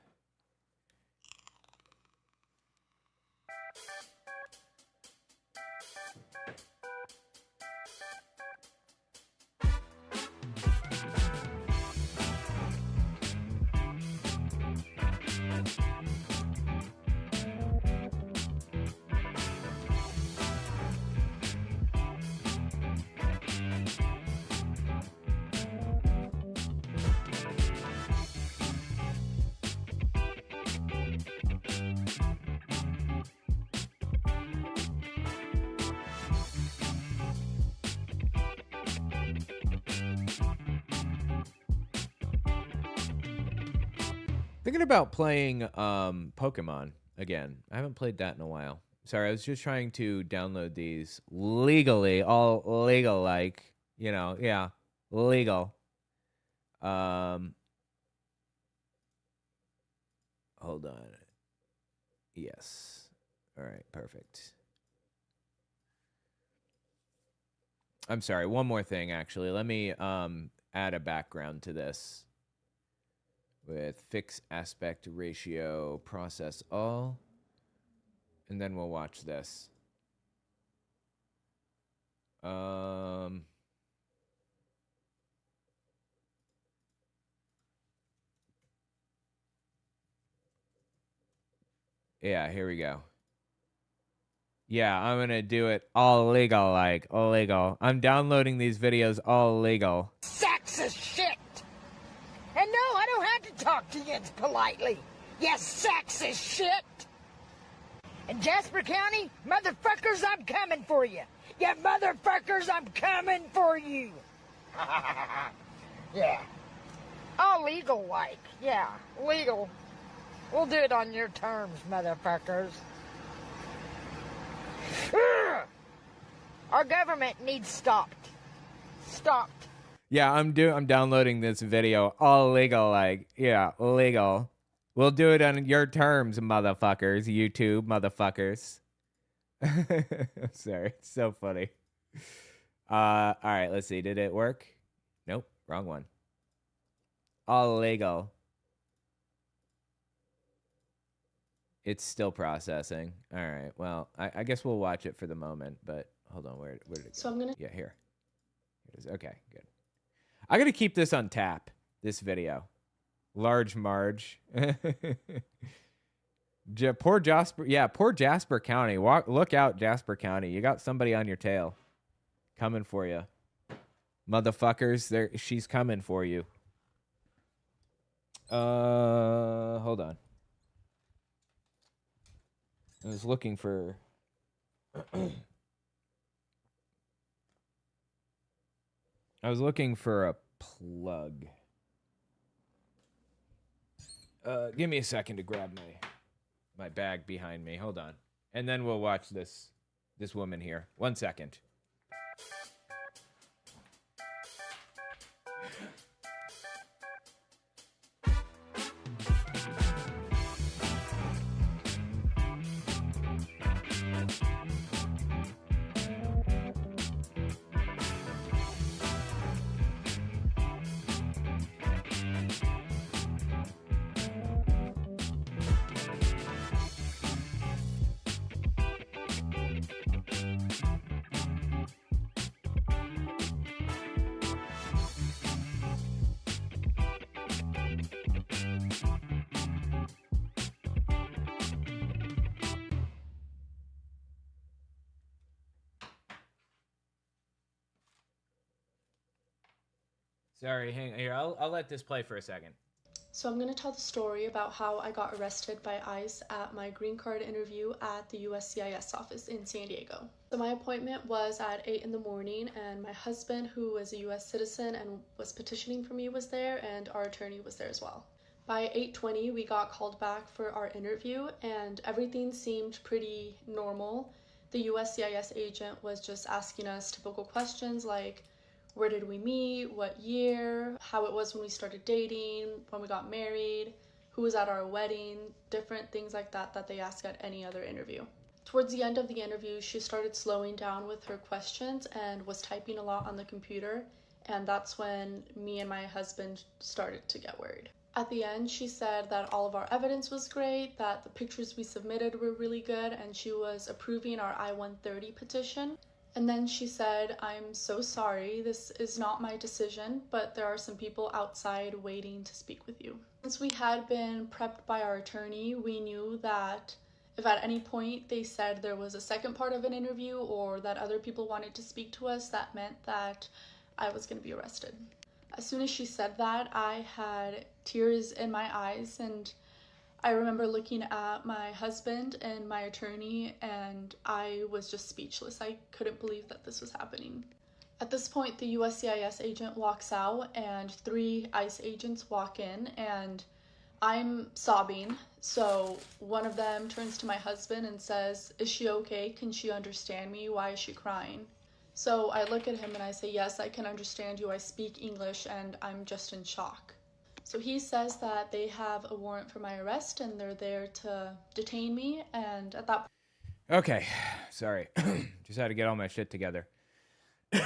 Thinking about playing Pokemon again. I haven't played that in a while. Sorry, I was just trying to download these legally, all legal, like, you know, yeah, legal. Hold on. Yes. All right, perfect. I'm sorry, one more thing, actually. Let me add a background to this. With fixed aspect ratio, process all, and then we'll watch this. Yeah, here we go. Yeah, I'm gonna do it all legal, like illegal. I'm downloading these videos all legal. Sexist shit! And no, I don't have to talk to you politely. You sexist shit! In Jasper County, motherfuckers, I'm coming for you. You motherfuckers, I'm coming for you. Yeah. All legal like. Yeah, legal. We'll do it on your terms, motherfuckers. Our government needs stopped. Stopped. Yeah, I'm downloading this video all legal, like, yeah, legal. We'll do it on your terms, motherfuckers, YouTube motherfuckers. I'm sorry, it's so funny. All right, let's see. Did it work? Nope, wrong one. All legal. It's still processing. All right, well, I guess we'll watch it for the moment, but hold on, where did it go? So I'm gonna... Yeah, here. Here it is. Okay, good. I gotta keep this on tap, this video. Large Marge. Poor Jasper. Yeah, poor Jasper County. Look out, Jasper County. You got somebody on your tail. Coming for you. Motherfuckers, she's coming for you. Hold on. I was looking for... I was looking for a plug. Give me a second to grab my bag behind me. Hold on. And then we'll watch this woman here. 1 second. Sorry, hang on here. I'll let this play for a second. So I'm going to tell the story about how I got arrested by ICE at my green card interview at the USCIS office in San Diego. So my appointment was at 8 in the morning, and my husband, who is a US citizen and was petitioning for me, was there, and our attorney was there as well. By 8:20, we got called back for our interview, and everything seemed pretty normal. The USCIS agent was just asking us typical questions like, where did we meet, what year, how it was when we started dating, when we got married, who was at our wedding, different things like that that they ask at any other interview. Towards the end of the interview, she started slowing down with her questions and was typing a lot on the computer, and that's when me and my husband started to get worried. At the end, she said that all of our evidence was great, that the pictures we submitted were really good, and she was approving our I-130 petition. And then she said, I'm so sorry, this is not my decision, but there are some people outside waiting to speak with you. Since we had been prepped by our attorney, we knew that if at any point they said there was a second part of an interview or that other people wanted to speak to us, that meant that I was going to be arrested. As soon as she said that, I had tears in my eyes, and I remember looking at my husband and my attorney, and I was just speechless. I couldn't believe that this was happening. At this point, the USCIS agent walks out and 3 ICE agents walk in, and I'm sobbing. So one of them turns to my husband and says, is she okay? Can she understand me? Why is she crying? So I look at him and I say, yes, I can understand you. I speak English and I'm just in shock. So he says that they have a warrant for my arrest and they're there to detain me, and at that point... Okay, sorry. Just had to get all my shit together. All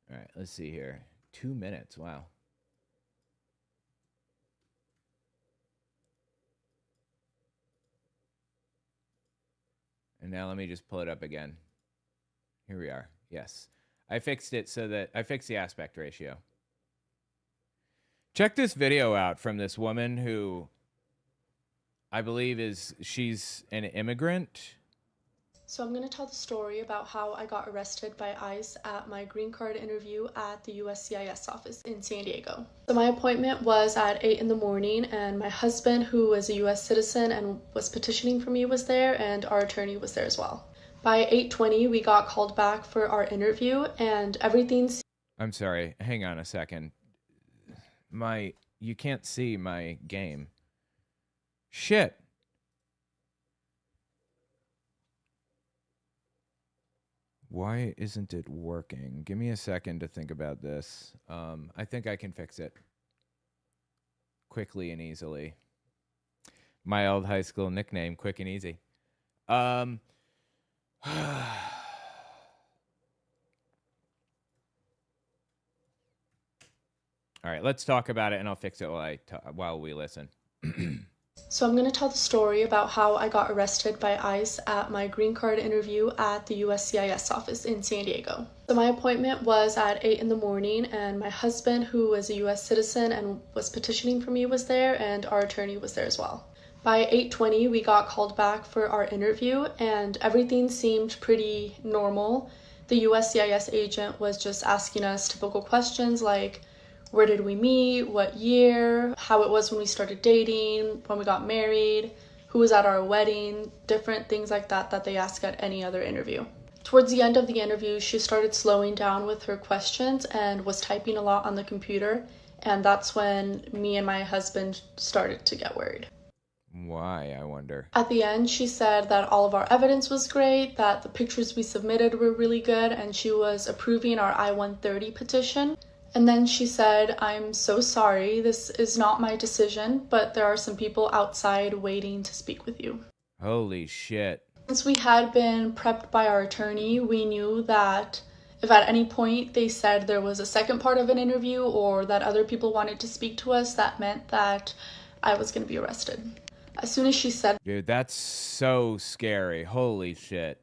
right, let's see here. 2 minutes, wow. And now let me just pull it up again. Here we are, yes. I fixed it so that I fixed the aspect ratio. Check this video out from this woman who I believe she's an immigrant. So I'm going to tell the story about how I got arrested by ICE at my green card interview at the USCIS office in San Diego. So my appointment was at 8 in the morning, and my husband, who is a US citizen and was petitioning for me, was there, and our attorney was there as well. By 8:20, we got called back for our interview, and everything's... I'm sorry, hang on a second. You can't see my game. Shit. Why isn't it working? Give me a second to think about this. I think I can fix it quickly and easily. My old high school nickname, Quick and Easy. All right, let's talk about it, and I'll fix it while we listen. So I'm going to tell the story about how I got arrested by ICE at my green card interview at the USCIS office in San Diego. So my appointment was at 8 in the morning, and my husband, who is a US citizen and was petitioning for me, was there, and our attorney was there as well. By 8:20, we got called back for our interview, and everything seemed pretty normal. The USCIS agent was just asking us typical questions like, where did we meet, what year, how it was when we started dating, when we got married, who was at our wedding, different things like that that they ask at any other interview. Towards the end of the interview, she started slowing down with her questions and was typing a lot on the computer, and that's when me and my husband started to get worried. Why, I wonder? At the end, she said that all of our evidence was great, that the pictures we submitted were really good, and she was approving our I-130 petition. And then she said, I'm so sorry, this is not my decision, but there are some people outside waiting to speak with you. Holy shit. Since we had been prepped by our attorney, we knew that if at any point they said there was a second part of an interview or that other people wanted to speak to us, that meant that I was going to be arrested. As soon as she said, dude, that's so scary. Holy shit.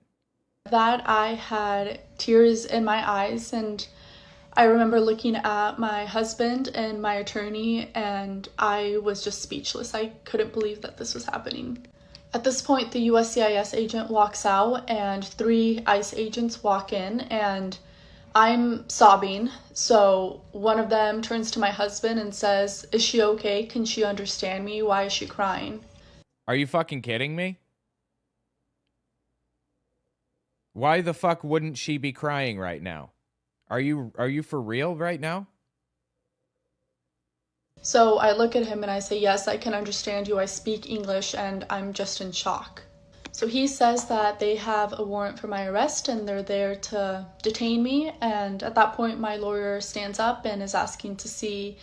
That, I had tears in my eyes, and I remember looking at my husband and my attorney, and I was just speechless. I couldn't believe that this was happening. At this point, the USCIS agent walks out, and 3 ICE agents walk in, and I'm sobbing. So one of them turns to my husband and says, is she okay? Can she understand me? Why is she crying? Are you fucking kidding me? Why the fuck wouldn't she be crying right now? Are you for real right now? So I look at him and I say, yes, I can understand you. I speak English and I'm just in shock. So he says that they have a warrant for my arrest and they're there to detain me. And at that point, my lawyer stands up and is asking to see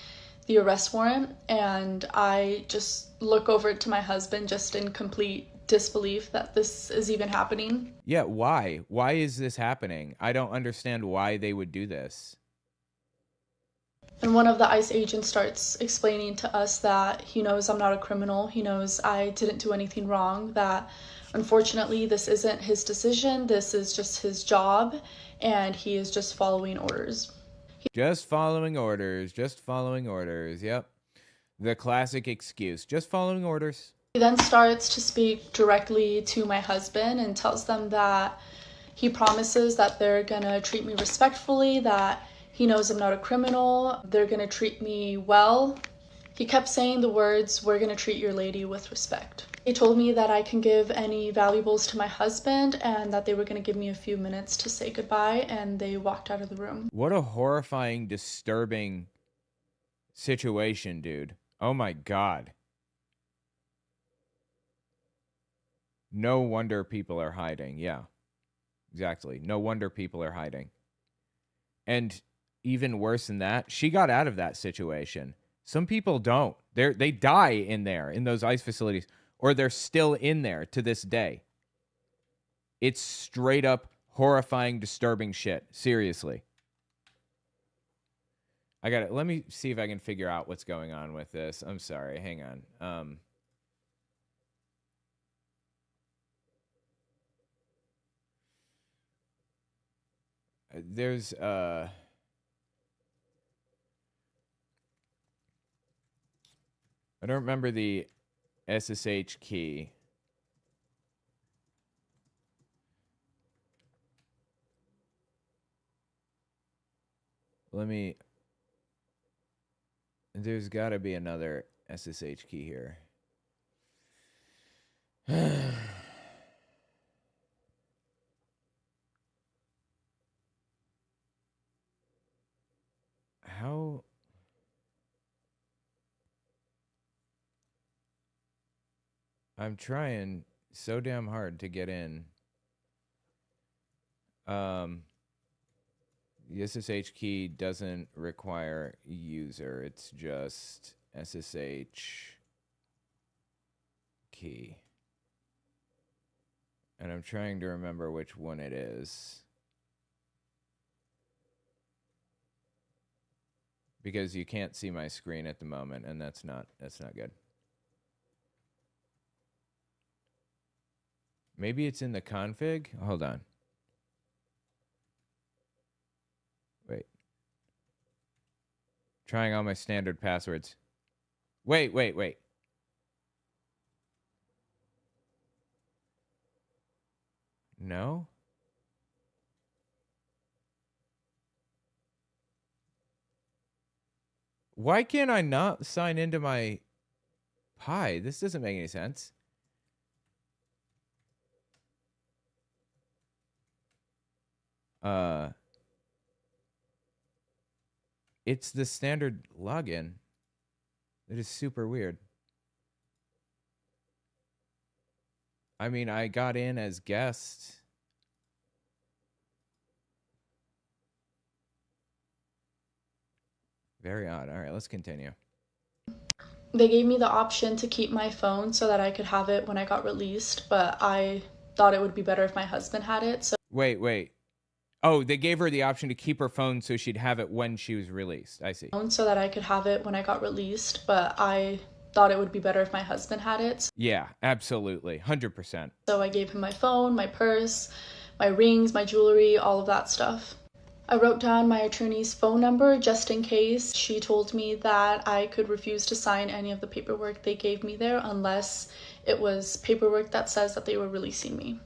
the arrest warrant. And I just look over to my husband just in complete disbelief that this is even happening. Yeah, why? Why is this happening? I don't understand why they would do this. And one of the ICE agents starts explaining to us that he knows I'm not a criminal. He knows I didn't do anything wrong, that unfortunately this isn't his decision. This is just his job, and he is just following orders. Just following orders. Just following orders. Yep. The classic excuse. Just following orders. He then starts to speak directly to my husband and tells them that he promises that they're gonna treat me respectfully, that he knows I'm not a criminal, they're gonna treat me well. He kept saying the words, we're gonna treat your lady with respect. He told me that I can give any valuables to my husband and that they were gonna give me a few minutes to say goodbye, and they walked out of the room. What a horrifying, disturbing situation, dude. Oh my God. No wonder people are hiding. Yeah, exactly. No wonder people are hiding. And even worse than that, she got out of that situation. Some people don't. They die in there, in those ICE facilities, or they're still in there to this day. It's straight up horrifying, disturbing shit. Seriously. I got it. Let me see if I can figure out what's going on with this. I'm sorry. Hang on. There's I don't remember the SSH key. There's got to be another SSH key here. How? I'm trying so damn hard to get in. The SSH key doesn't require user. It's just SSH key. And I'm trying to remember which one it is. Because you can't see my screen at the moment, and that's not good. Maybe it's in the config? Hold on. Wait. Trying all my standard passwords. Wait. No? Why can't I not sign into my Pi? This doesn't make any sense. It's the standard login. It is super weird. I mean, I got in as guest. Very odd. All right, let's continue. They gave me the option to keep my phone so that I could have it when I got released, but I thought it would be better if my husband had it. So Wait. Oh, they gave her the option to keep her phone so she'd have it when she was released. I see. So that I could have it when I got released, but I thought it would be better if my husband had it. Yeah, absolutely. 100%. So I gave him my phone, my purse, my rings, my jewelry, all of that stuff. I wrote down my attorney's phone number just in case. She told me that I could refuse to sign any of the paperwork they gave me there unless it was paperwork that says that they were releasing me.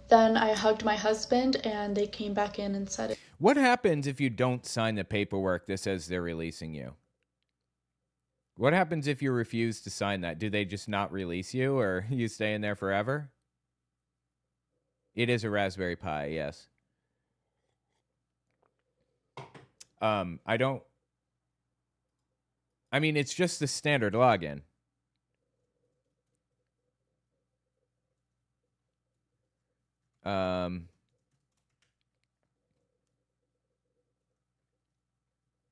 Then I hugged my husband and they came back in and said, What happens if you don't sign the paperwork that says they're releasing you? What happens if you refuse to sign that? Do they just not release you, or you stay in there forever? It is a Raspberry Pi, yes. I mean, it's just the standard login.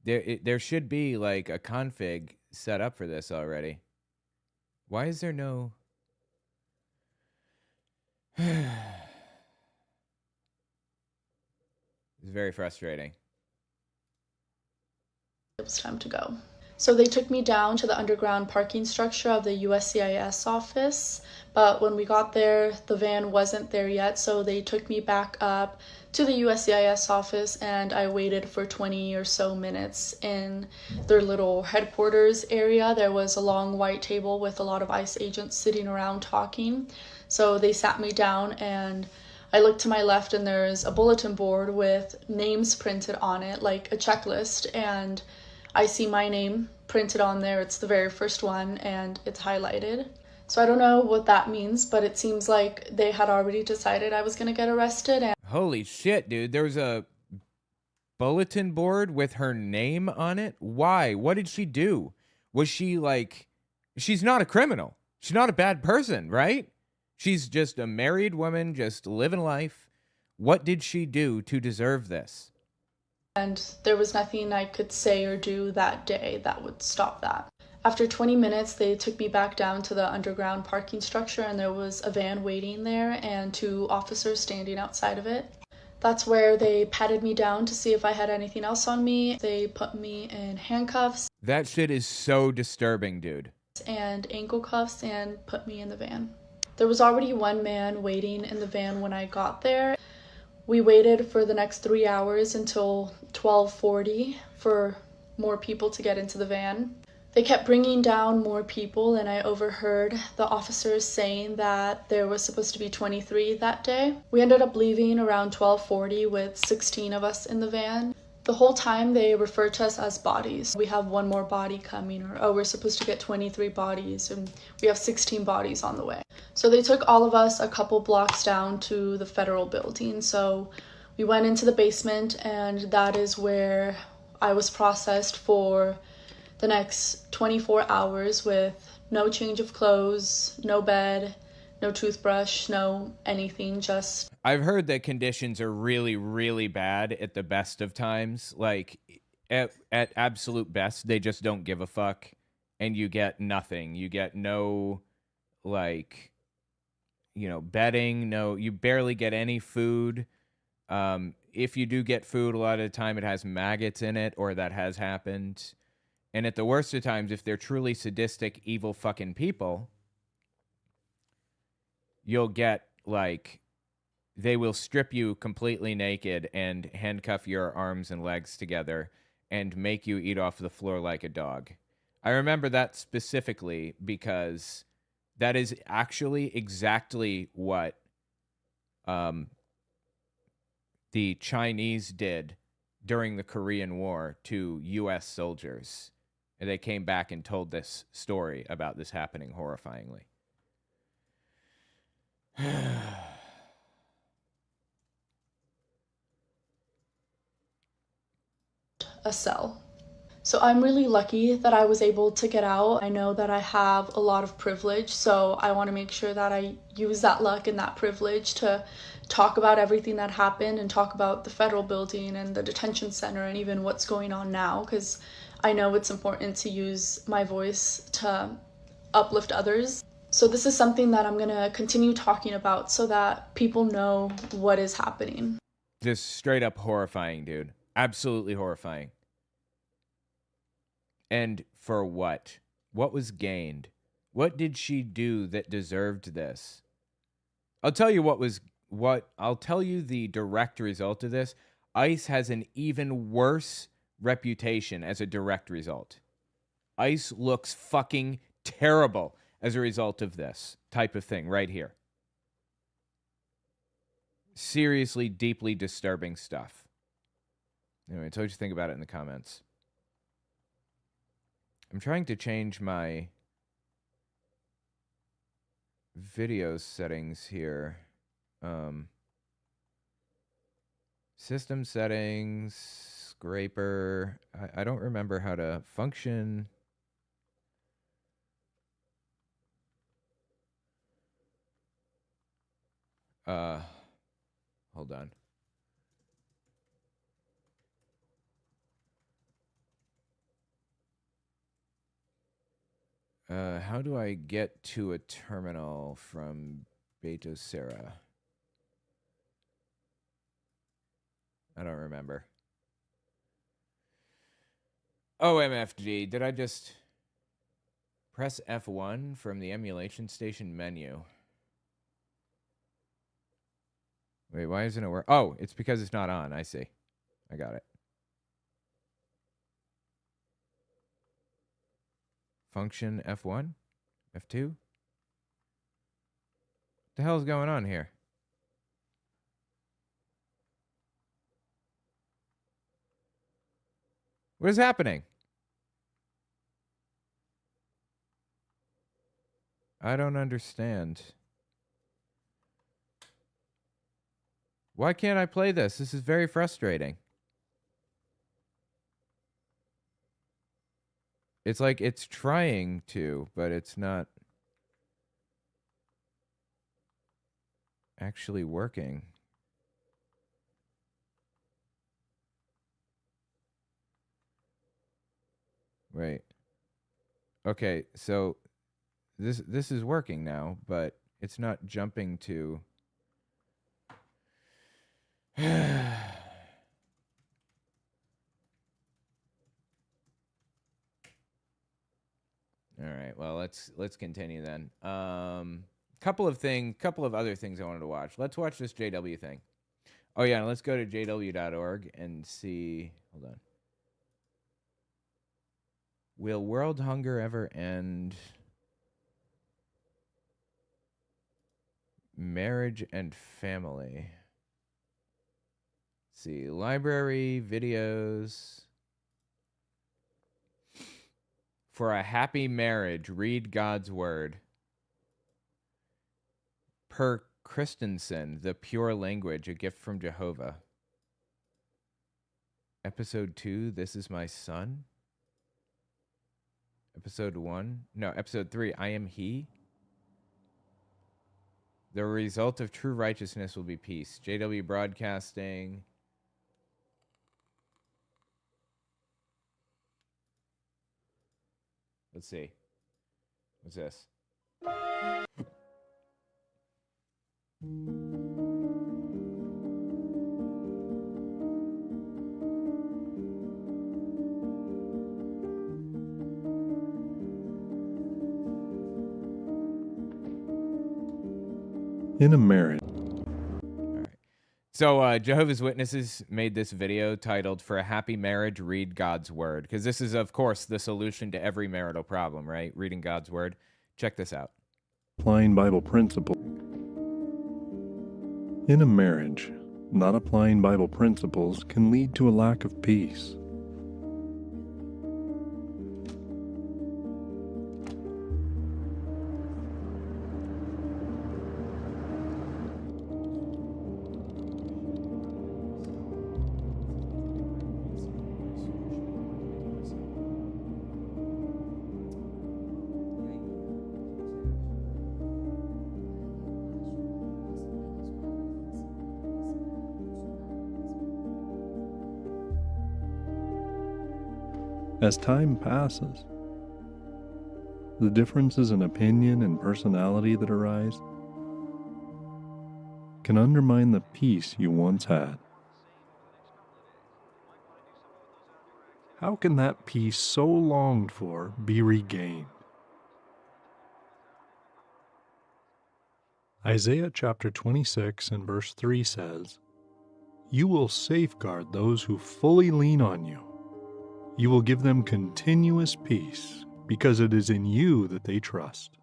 There should be like a config set up for this already. Why is there no? It's very frustrating. it was time to go. So they took me down to the underground parking structure of the USCIS office, but when we got there, the van wasn't there yet, so they took me back up to the USCIS office, and I waited for 20 or so minutes in their little headquarters area. There was a long white table with a lot of ICE agents sitting around talking, so they sat me down, and I looked to my left, and there's a bulletin board with names printed on it, like a checklist, and I see my name printed on there. It's the very first one, and it's highlighted. So I don't know what that means, but it seems like they had already decided I was going to get arrested. And holy shit, dude. There was a bulletin board with her name on it? Why? What did she do? Was she like... She's not a criminal. She's not a bad person, right? She's just a married woman just living life. What did she do to deserve this? And there was nothing I could say or do that day that would stop that. After 20 minutes, they took me back down to the underground parking structure, and there was a van waiting there and 2 officers standing outside of it. That's where they patted me down to see if I had anything else on me. They put me in handcuffs. That shit is so disturbing, dude. And ankle cuffs, and put me in the van. There was already one man waiting in the van when I got there. We waited for the next 3 hours until 12:40 for more people to get into the van. They kept bringing down more people, and I overheard the officers saying that there was supposed to be 23 that day. We ended up leaving around 12:40 with 16 of us in the van. The whole time they referred to us as bodies. We have one more body coming, or oh, we're supposed to get 23 bodies, and we have 16 bodies on the way. So they took all of us a couple blocks down to the federal building. So we went into the basement, and that is where I was processed for the next 24 hours with no change of clothes, no bed, no toothbrush, no anything, just... I've heard that conditions are really, really bad at the best of times. Like, at absolute best, they just don't give a fuck, and you get nothing. You get no, like, you know, bedding, no, you barely get any food. If you do get food, a lot of the time it has maggots in it, or that has happened. And at the worst of times, if they're truly sadistic, evil fucking people, you'll get, like, they will strip you completely naked and handcuff your arms and legs together and make you eat off the floor like a dog. I remember that specifically because that is actually exactly what the Chinese did during the Korean War to U.S. soldiers. And they came back and told this story about this happening horrifyingly. A cell. So I'm really lucky that I was able to get out. I know that I have a lot of privilege, so I want to make sure that I use that luck and that privilege to talk about everything that happened and talk about the federal building and the detention center and even what's going on now, because I know it's important to use my voice to uplift others. So this is something that I'm going to continue talking about so that people know what is happening. Just straight up horrifying, dude. Absolutely horrifying. And for what? What was gained? What did she do that deserved this? I'll tell you I'll tell you the direct result of this. ICE has an even worse reputation as a direct result. ICE looks fucking terrible as a result of this type of thing right here. Seriously, deeply disturbing stuff. Anyway, tell what you think about it in the comments. I'm trying to change my video settings here. System settings, scraper. I don't remember how to function. Hold on. How do I get to a terminal from Beta Sarah? I don't remember. OMFG, did I just press F1 from the emulation station menu? Wait, why isn't it work? Oh, it's because it's not on. I see. I got it. Function F1? F2? What the hell is going on here? What is happening? I don't understand. Why can't I play this? This is very frustrating. It's like it's trying to, but it's not actually working. Wait. Okay, so this is working now, but it's not jumping to All right. Well, let's continue then. Couple of other things I wanted to watch. Let's watch this JW thing. Oh yeah, and let's go to jw.org and see. Hold on. Will world hunger ever end? Marriage and family. Let's see, library, videos. For a happy marriage, read God's word. Per Christensen, The Pure Language, a gift from Jehovah. Episode 2, This is My Son. Episode 1, no, episode 3, I am He. The result of true righteousness will be peace. JW Broadcasting. Let's see. What's this? In a marriage. So Jehovah's Witnesses made this video titled, For a Happy Marriage, Read God's Word. Because this is, of course, the solution to every marital problem, right? Reading God's Word. Check this out. Applying Bible principles. In a marriage, not applying Bible principles can lead to a lack of peace. As time passes, the differences in opinion and personality that arise can undermine the peace you once had. How can that peace so longed for be regained? Isaiah chapter 26 and verse 3 says, "You will safeguard those who fully lean on you. You will give them continuous peace, because it is in you that they trust."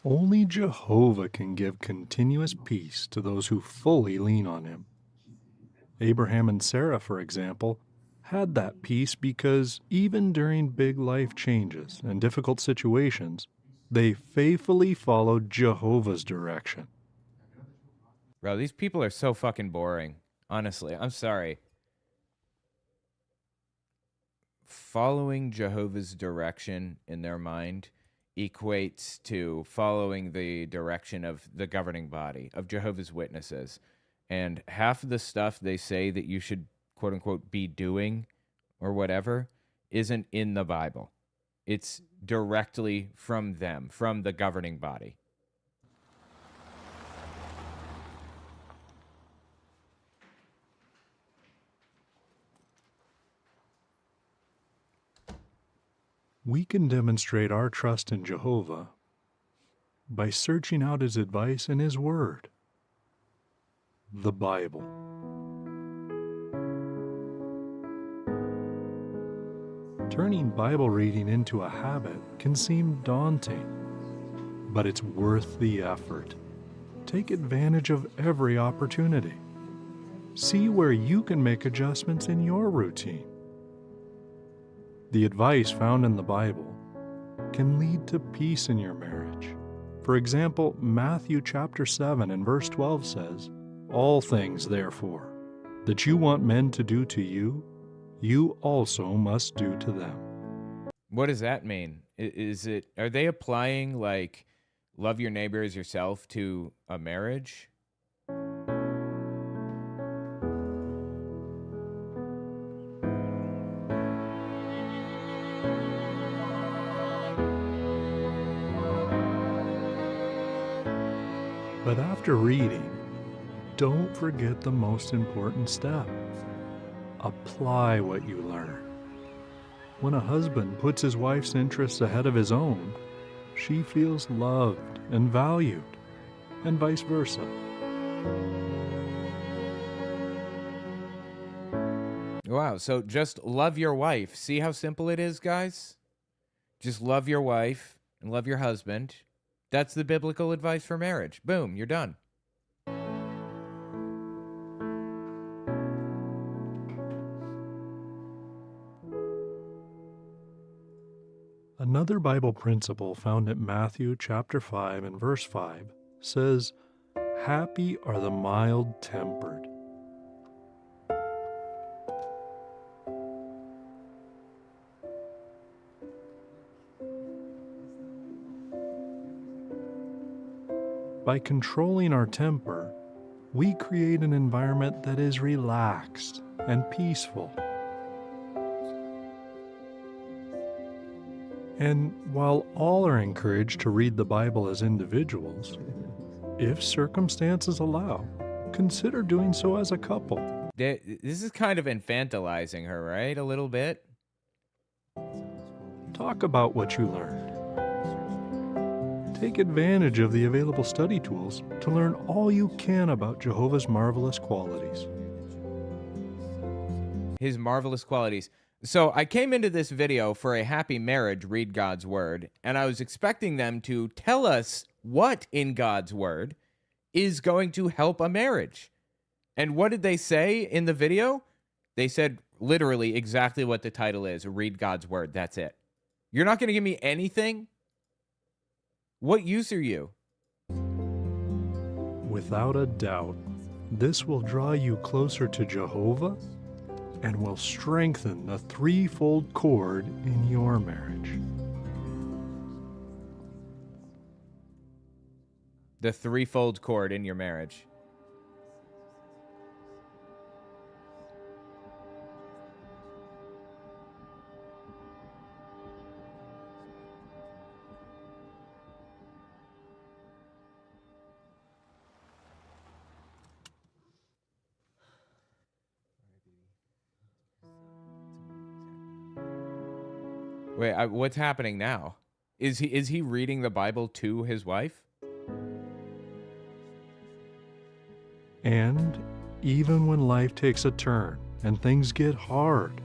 Only Jehovah can give continuous peace to those who fully lean on him. Abraham and Sarah, for example, had that peace because even during big life changes and difficult situations, they faithfully followed Jehovah's direction. Bro, these people are so fucking boring. Honestly, I'm sorry. Following Jehovah's direction in their mind equates to following the direction of the governing body, of Jehovah's Witnesses. And half of the stuff they say that you should, quote unquote, be doing or whatever isn't in the Bible. It's directly from them, from the governing body. We can demonstrate our trust in Jehovah by searching out his advice in his word, the Bible. Turning Bible reading into a habit can seem daunting, but it's worth the effort. Take advantage of every opportunity. See where you can make adjustments in your routine. The advice found in the Bible can lead to peace in your marriage. For example, Matthew chapter 7 and verse 12 says, "All things, therefore, that you want men to do to you, you also must do to them." What does that mean? Are they applying like love your neighbor as yourself to a marriage? But after reading, don't forget the most important step. Apply what you learn. When a husband puts his wife's interests ahead of his own, she feels loved and valued, and vice versa. Wow. So just love your wife. See how simple it is, guys? Just love your wife and love your husband. That's the biblical advice for marriage. Boom, you're done. Another Bible principle found in Matthew chapter 5 and verse 5 says, "Happy are the mild-tempered." By controlling our temper, we create an environment that is relaxed and peaceful. And while all are encouraged to read the Bible as individuals, if circumstances allow, consider doing so as a couple. This is kind of infantilizing her, right? A little bit. Talk about what you learned. Take advantage of the available study tools to learn all you can about Jehovah's marvelous qualities. His marvelous qualities. So I came into this video for a happy marriage, read God's word, and I was expecting them to tell us what in God's word is going to help a marriage. And what did they say in the video? They said literally exactly what the title is, read God's word. That's it. You're not going to give me anything? What use are you? Without a doubt, this will draw you closer to Jehovah and will strengthen the threefold cord in your marriage. The threefold cord in your marriage. Wait, what's happening now? Is he reading the Bible to his wife? And even when life takes a turn and things get hard,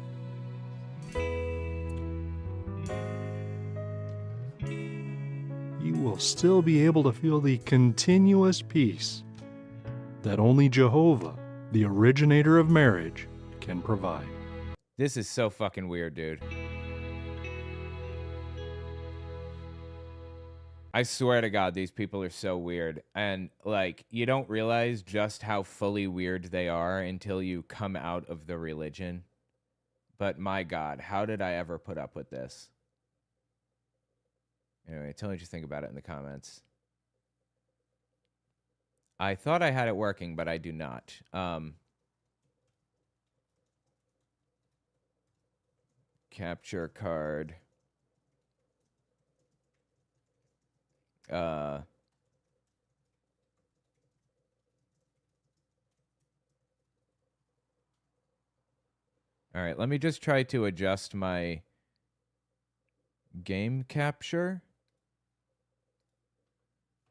you will still be able to feel the continuous peace that only Jehovah, the originator of marriage, can provide. This is so fucking weird, dude. I swear to God, these people are so weird. And, like, you don't realize just how fully weird they are until you come out of the religion. But, my God, how did I ever put up with this? Anyway, tell me what you think about it in the comments. I thought I had it working, but I do not. Capture card. All right, let me just try to adjust my game capture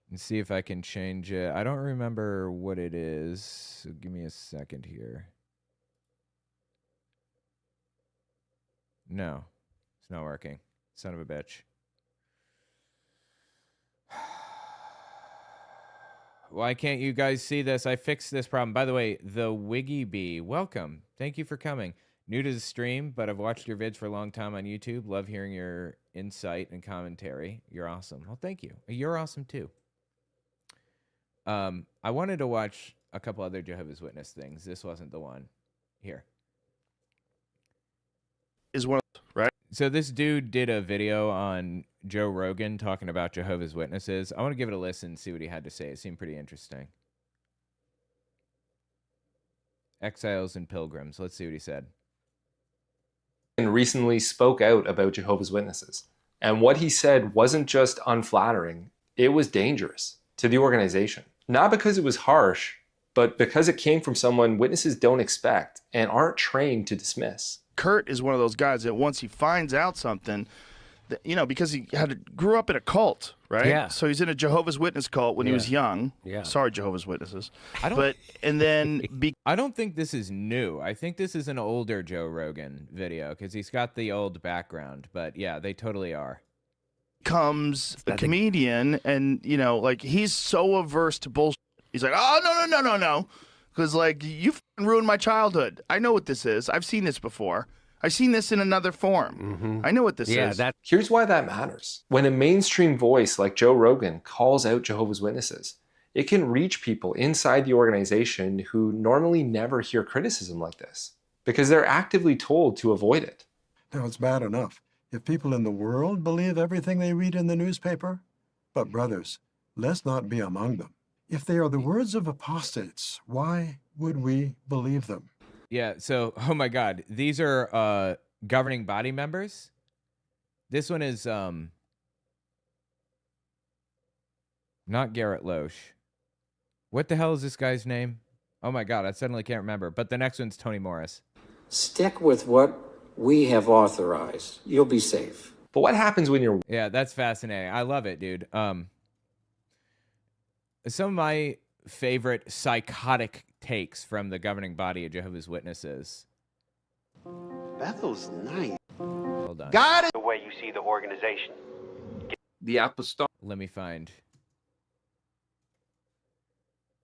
and see if I can change it. I don't remember what it is, so give me a second here. No, it's not working. Son of a bitch. Why can't you guys see this? I fixed this problem. By the way, the Wiggy Bee, welcome. Thank you for coming. New to the stream, but I've watched your vids for a long time on YouTube. Love hearing your insight and commentary. You're awesome. Well, thank you. You're awesome too. I wanted to watch a couple other Jehovah's Witness things. This wasn't the one. Here. Is one, right? So this dude did a video on Joe Rogan talking about Jehovah's Witnesses. I want to give it a listen and see what he had to say. It seemed pretty interesting. Exiles and Pilgrims. Let's see what he said. And recently spoke out about Jehovah's Witnesses. And what he said wasn't just unflattering, it was dangerous to the organization. Not because it was harsh, but because it came from someone witnesses don't expect and aren't trained to dismiss. Kurt is one of those guys that once he finds out something, because he grew up in a cult, right? Yeah. So he's in a Jehovah's Witness cult when he was young. Yeah. Sorry, Jehovah's Witnesses. I don't then I don't think this is new. I think this is an older Joe Rogan video because he's got the old background. But yeah, they totally are. Comes a comedian, and he's so averse to bullshit. He's like, oh no, because you ruined my childhood. I know what this is. I've seen this before. I've seen this in another form. I know what this is. Here's why that matters. When a mainstream voice like Joe Rogan calls out Jehovah's Witnesses, it can reach people inside the organization who normally never hear criticism like this because they're actively told to avoid it. Now, it's bad enough if people in the world believe everything they read in the newspaper. But brothers, let's not be among them. If they are the words of apostates, why would we believe them? Yeah, so, oh my God, these are governing body members. This one is not Garrett Loesch. What the hell is this guy's name? Oh my God, I suddenly can't remember. But the next one's Tony Morris. Stick with what we have authorized. You'll be safe. But what happens when you're... Yeah, that's fascinating. I love it, dude. Some of my favorite psychotic takes from the governing body of Jehovah's Witnesses. Bethel's nice. Hold on. Got it. The way you see the organization. The apostolic. Let me find.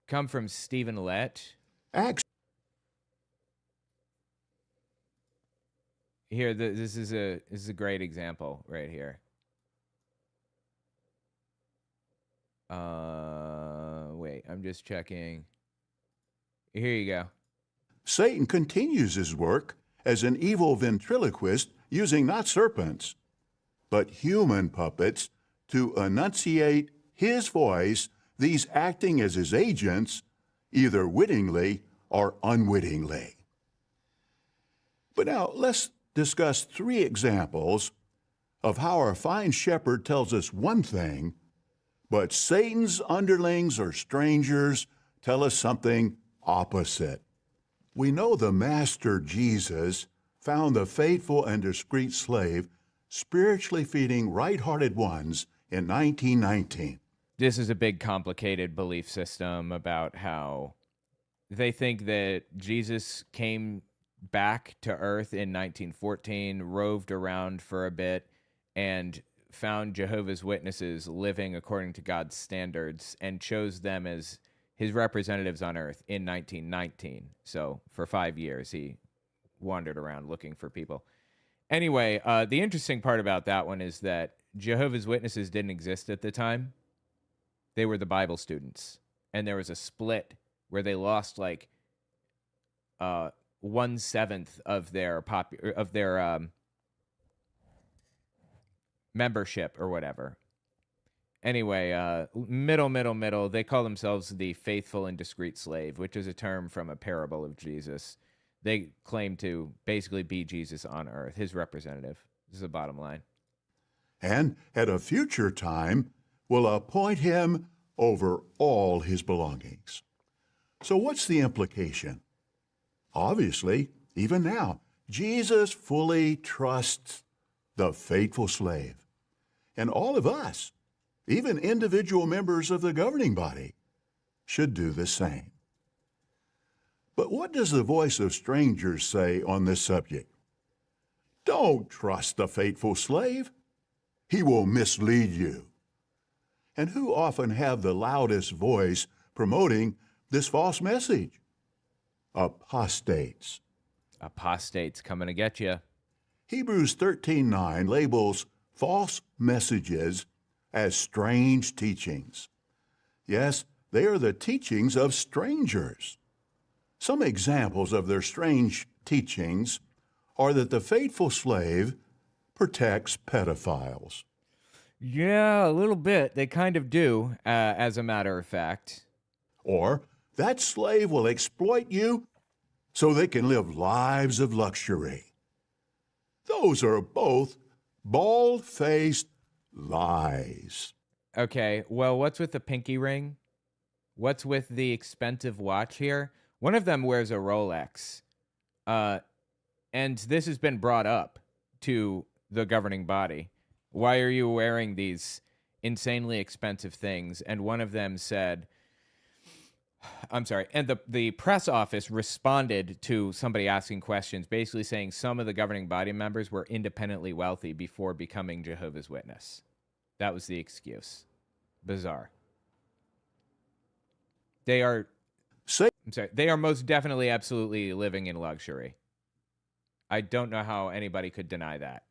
Come from Stephen Lett. Here, this is a great example right here. Wait, I'm just checking. Here you go. Satan continues his work as an evil ventriloquist using not serpents, but human puppets to enunciate his voice, these acting as his agents, either wittingly or unwittingly. But now let's discuss 3 examples of how our fine shepherd tells us one thing, but Satan's underlings or strangers tell us something opposite. We know the Master Jesus found the faithful and discreet slave spiritually feeding right-hearted ones in 1919. This is a big, complicated belief system about how they think that Jesus came back to Earth in 1914, roved around for a bit, and found Jehovah's Witnesses living according to God's standards and chose them as his representatives on Earth in 1919. So for 5 years, he wandered around looking for people. Anyway, the interesting part about that one is that Jehovah's Witnesses didn't exist at the time. They were the Bible students. And there was a split where they lost like 1/7 of their membership or whatever. Anyway, middle, they call themselves the faithful and discreet slave, which is a term from a parable of Jesus. They claim to basically be Jesus on earth, his representative. This is the bottom line. And at a future time will appoint him over all his belongings. So what's the implication? Obviously, even now, Jesus fully trusts the faithful slave. And all of us, even individual members of the governing body, should do the same. But what does the voice of strangers say on this subject? Don't trust the faithful slave. He will mislead you. And who often have the loudest voice promoting this false message? Apostates. Apostates coming to get you. Hebrews 13:9 labels false messages as strange teachings. Yes, they are the teachings of strangers. Some examples of their strange teachings are that the faithful slave protects pedophiles. Yeah, a little bit. They kind of do, as a matter of fact. Or that slave will exploit you so they can live lives of luxury. Those are both bald-faced lies. Okay, well, what's with the pinky ring? What's with the expensive watch here? One of them wears a Rolex. And this has been brought up to the governing body. Why are you wearing these insanely expensive things? And one of them said, I'm sorry, and the press office responded to somebody asking questions, basically saying some of the governing body members were independently wealthy before becoming Jehovah's Witness. That was the excuse. Bizarre. They are, I'm sorry, they are most definitely absolutely living in luxury. I don't know how anybody could deny that.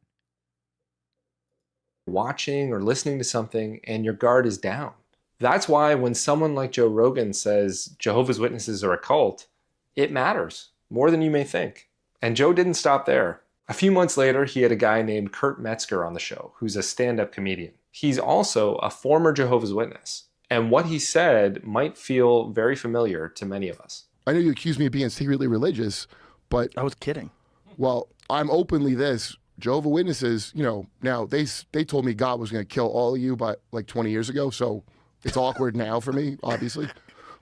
Watching or listening to something and your guard is down. That's why when someone like Joe Rogan says Jehovah's Witnesses are a cult, it matters more than you may think. And Joe didn't stop there. A few months later, he had a guy named Kurt Metzger on the show, who's a stand-up comedian. He's also a former Jehovah's Witness. And what he said might feel very familiar to many of us. I know you accuse me of being secretly religious, but I was kidding. Well, I'm openly this. Jehovah's Witnesses, you know, now they told me God was going to kill all of you by like 20 years ago, so it's awkward now for me, obviously.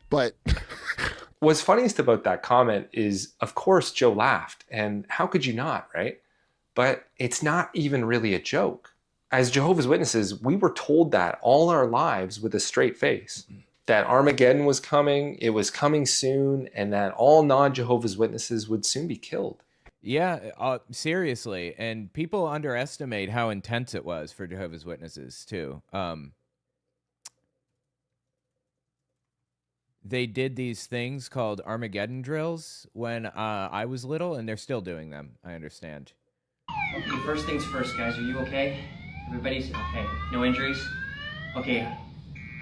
But what's funniest about that comment is, of course, Joe laughed, and how could you not, right? But it's not even really a joke. As Jehovah's Witnesses, we were told that all our lives with a straight face, that Armageddon was coming, it was coming soon, and that all non-Jehovah's Witnesses would soon be killed. Yeah, seriously. And people underestimate how intense it was for Jehovah's Witnesses, too. They did these things called Armageddon drills when I was little, and they're still doing them, I understand. Okay, first things first, guys. Are you okay? Everybody's okay? No injuries? Okay,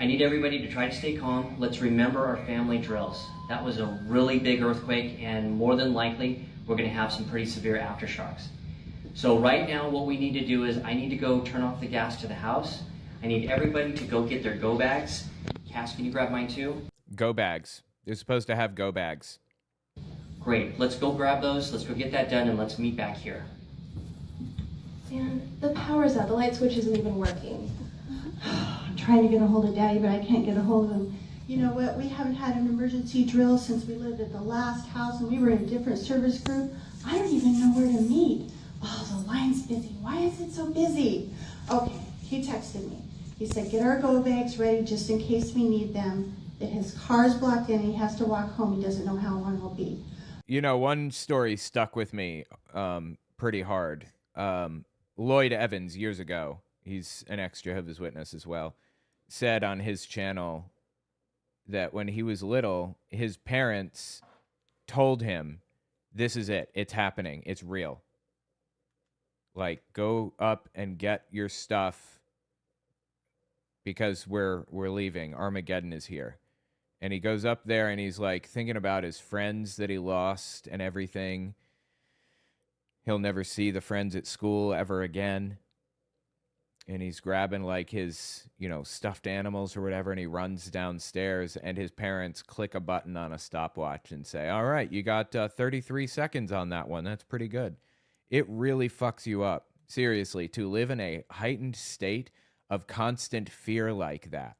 I need everybody to try to stay calm. Let's remember our family drills. That was a really big earthquake, and more than likely, we're going to have some pretty severe aftershocks. So right now, what we need to do is I need to go turn off the gas to the house. I need everybody to go get their go bags. Cass, can you grab mine too? Go bags. They're supposed to have go bags. Great. Let's go grab those. Let's go get that done, and let's meet back here. Dan, the power's out. The light switch isn't even working. I'm trying to get a hold of Daddy, but I can't get a hold of him. You know what? We haven't had an emergency drill since we lived at the last house, and we were in a different service group. I don't even know where to meet. Oh, the line's busy. Why is it so busy? Okay, he texted me. He said, get our go bags ready just in case we need them. That his car's blocked in, he has to walk home. He doesn't know how long it'll be. You know, one story stuck with me pretty hard. Lloyd Evans, years ago, he's an ex-Jehovah's Witness as well, said on his channel that when he was little, his parents told him, this is it. It's happening. It's real. Like, go up and get your stuff because we're leaving. Armageddon is here. And he goes up there and he's like thinking about his friends that he lost and everything. He'll never see the friends at school ever again. And he's grabbing like his, you know, stuffed animals or whatever, and he runs downstairs, and his parents click a button on a stopwatch and say, all right, you got 33 seconds on that one. That's pretty good. It really fucks you up. Seriously, to live in a heightened state of constant fear like that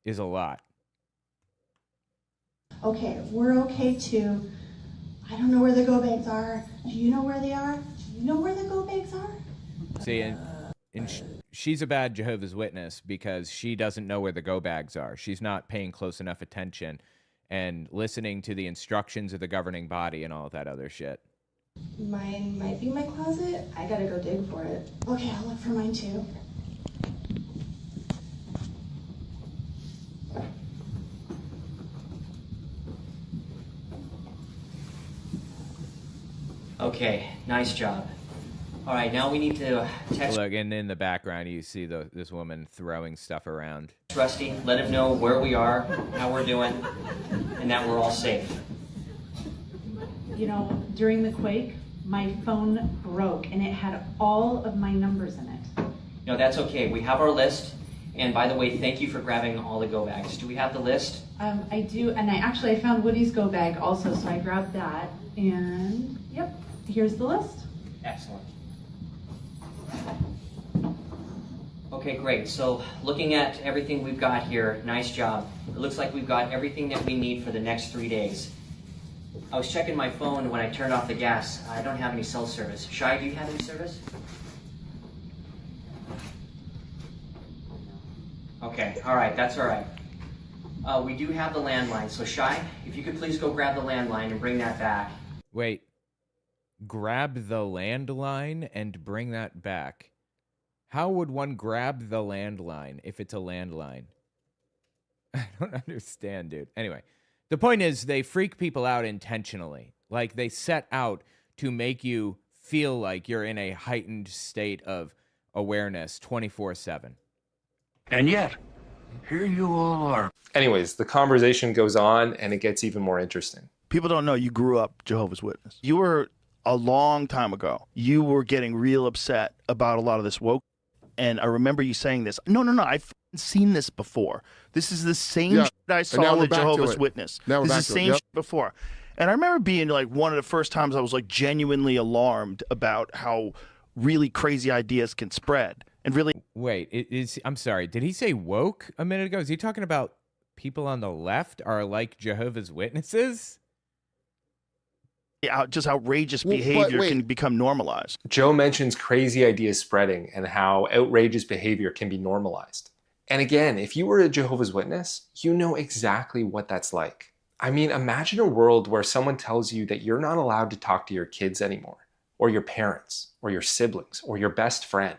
is a lot. Okay, we're okay too. I don't know where the go bags are. Do you know where they are? Do you know where the go bags are? See, and she's a bad Jehovah's Witness because she doesn't know where the go bags are. She's not paying close enough attention and listening to the instructions of the governing body and all that other shit. Mine might be in my closet. I gotta go dig for it. Okay, I'll look for mine too. Okay, nice job. All right, now we need to text. Look, and in the background, you see this woman throwing stuff around. Rusty, let him know where we are, how we're doing, and that we're all safe. You know, during the quake, my phone broke and it had all of my numbers in it. No, that's okay. We have our list. And by the way, thank you for grabbing all the go bags. Do we have the list? I do, and I found Woody's go bag also, so I grabbed that. And yep, here's the list. Excellent. Okay, great. So looking at everything we've got here, nice job. It looks like we've got everything that we need for the next 3 days. I was checking my phone when I turned off the gas. I don't have any cell service. Shai, do you have any service? Okay, all right, that's all right. We do have the landline, so Shy, if you could please go grab the landline and bring that back. Wait. Grab the landline and bring that back. How would one grab the landline if it's a landline? I don't understand, dude. Anyway, the point is they freak people out intentionally. Like they set out to make you feel like you're in a heightened state of awareness 24/7. And yet, here you all are. Anyways, the conversation goes on and it gets even more interesting. People don't know you grew up Jehovah's Witness. You were, a long time ago, you were getting real upset about a lot of this woke. And I remember you saying this. No, I've seen this before. This is the same shit I saw in the Jehovah's Witness. This is the same shit before. And I remember being like one of the first times I was like genuinely alarmed about how really crazy ideas can spread. And really, wait, I'm sorry. Did he say woke a minute ago? Is he talking about people on the left are like Jehovah's Witnesses? Yeah, just outrageous behavior can become normalized. Joe mentions crazy ideas spreading and how outrageous behavior can be normalized. And again, if you were a Jehovah's Witness, you know exactly what that's like. I mean, imagine a world where someone tells you that you're not allowed to talk to your kids anymore, or your parents, or your siblings, or your best friend.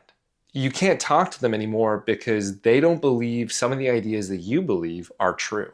You can't talk to them anymore because they don't believe some of the ideas that you believe are true.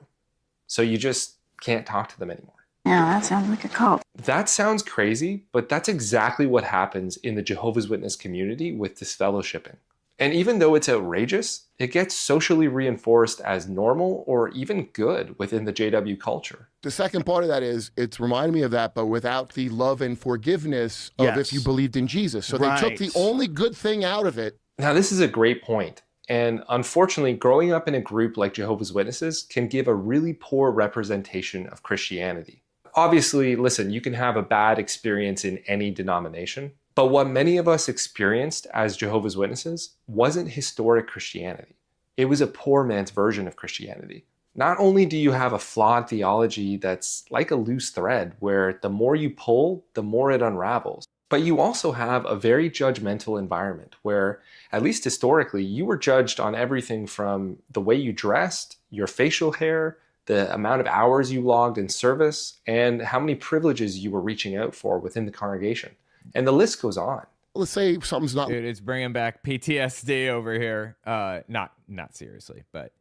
So you just can't talk to them anymore. Yeah, that sounds like a cult. That sounds crazy, but that's exactly what happens in the Jehovah's Witness community with disfellowshipping. And even though it's outrageous, it gets socially reinforced as normal or even good within the JW culture. The second part of that is, it's reminding me of that, but without the love and forgiveness of if you believed in Jesus. So they took the only good thing out of it. Now, this is a great point. And unfortunately, growing up in a group like Jehovah's Witnesses can give a really poor representation of Christianity. Obviously, listen, you can have a bad experience in any denomination, but what many of us experienced as Jehovah's Witnesses wasn't historic Christianity. It was a poor man's version of Christianity. Not only do you have a flawed theology that's like a loose thread where the more you pull, the more it unravels, but you also have a very judgmental environment where, at least historically, you were judged on everything from the way you dressed, your facial hair, the amount of hours you logged in service, and how many privileges you were reaching out for within the congregation. And the list goes on. Let's say something's not... Dude, it's bringing back PTSD over here. Not seriously, but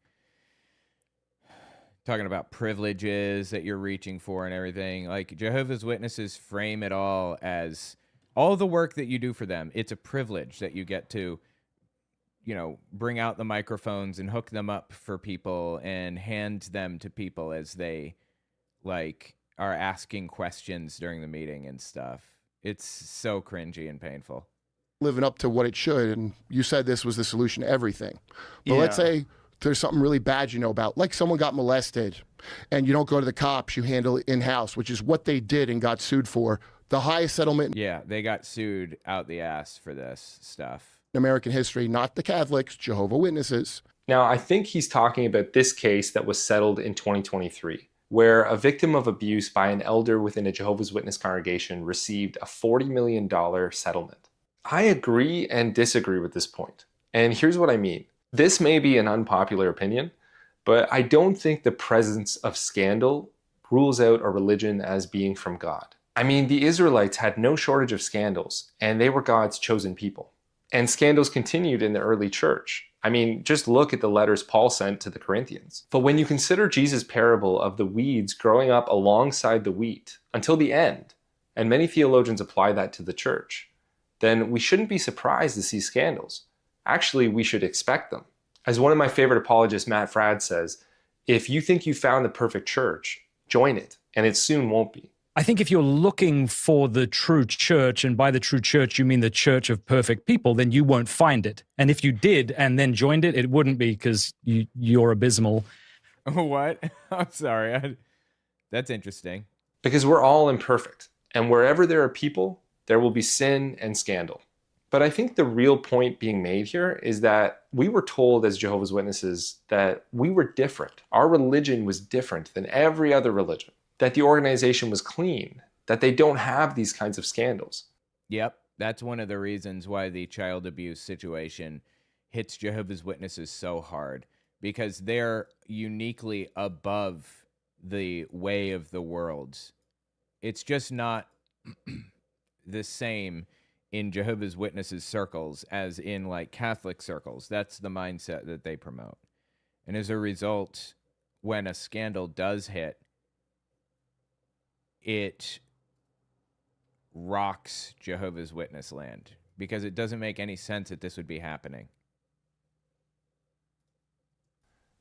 talking about privileges that you're reaching for and everything. Like, Jehovah's Witnesses frame it all as all the work that you do for them. It's a privilege that you get to, you know, bring out the microphones and hook them up for people and hand them to people as they, like, are asking questions during the meeting and stuff. It's so cringy and painful. Living up to what it should, and you said this was the solution to everything. But let's say there's something really bad you know about, like someone got molested, and you don't go to the cops, you handle it in-house, which is what they did and got sued for. The highest settlement... Yeah, they got sued out the ass for this stuff. In American history, not the Catholics, Jehovah's Witnesses. Now, I think he's talking about this case that was settled in 2023. Where a victim of abuse by an elder within a Jehovah's Witness congregation received a $40 million settlement. I agree and disagree with this point. And here's what I mean. This may be an unpopular opinion, but I don't think the presence of scandal rules out a religion as being from God. I mean, the Israelites had no shortage of scandals, and they were God's chosen people. And scandals continued in the early church. I mean, just look at the letters Paul sent to the Corinthians. But when you consider Jesus' parable of the weeds growing up alongside the wheat until the end, and many theologians apply that to the church, then we shouldn't be surprised to see scandals. Actually, we should expect them. As one of my favorite apologists, Matt Fradd, says, if you think you found the perfect church, join it, and it soon won't be. I think if you're looking for the true church, and by the true church you mean the church of perfect people, then you won't find it. And if you did and then joined it, it wouldn't be, because you're abysmal. What? I'm sorry. That's interesting. Because we're all imperfect. And wherever there are people, there will be sin and scandal. But I think the real point being made here is that we were told as Jehovah's Witnesses that we were different. Our religion was different than every other religion. That the organization was clean, that they don't have these kinds of scandals. Yep, that's one of the reasons why the child abuse situation hits Jehovah's Witnesses so hard, because they're uniquely above the way of the world. It's just not the same in Jehovah's Witnesses circles as in like Catholic circles. That's the mindset that they promote. And as a result, when a scandal does hit, it rocks Jehovah's Witness land because it doesn't make any sense that this would be happening.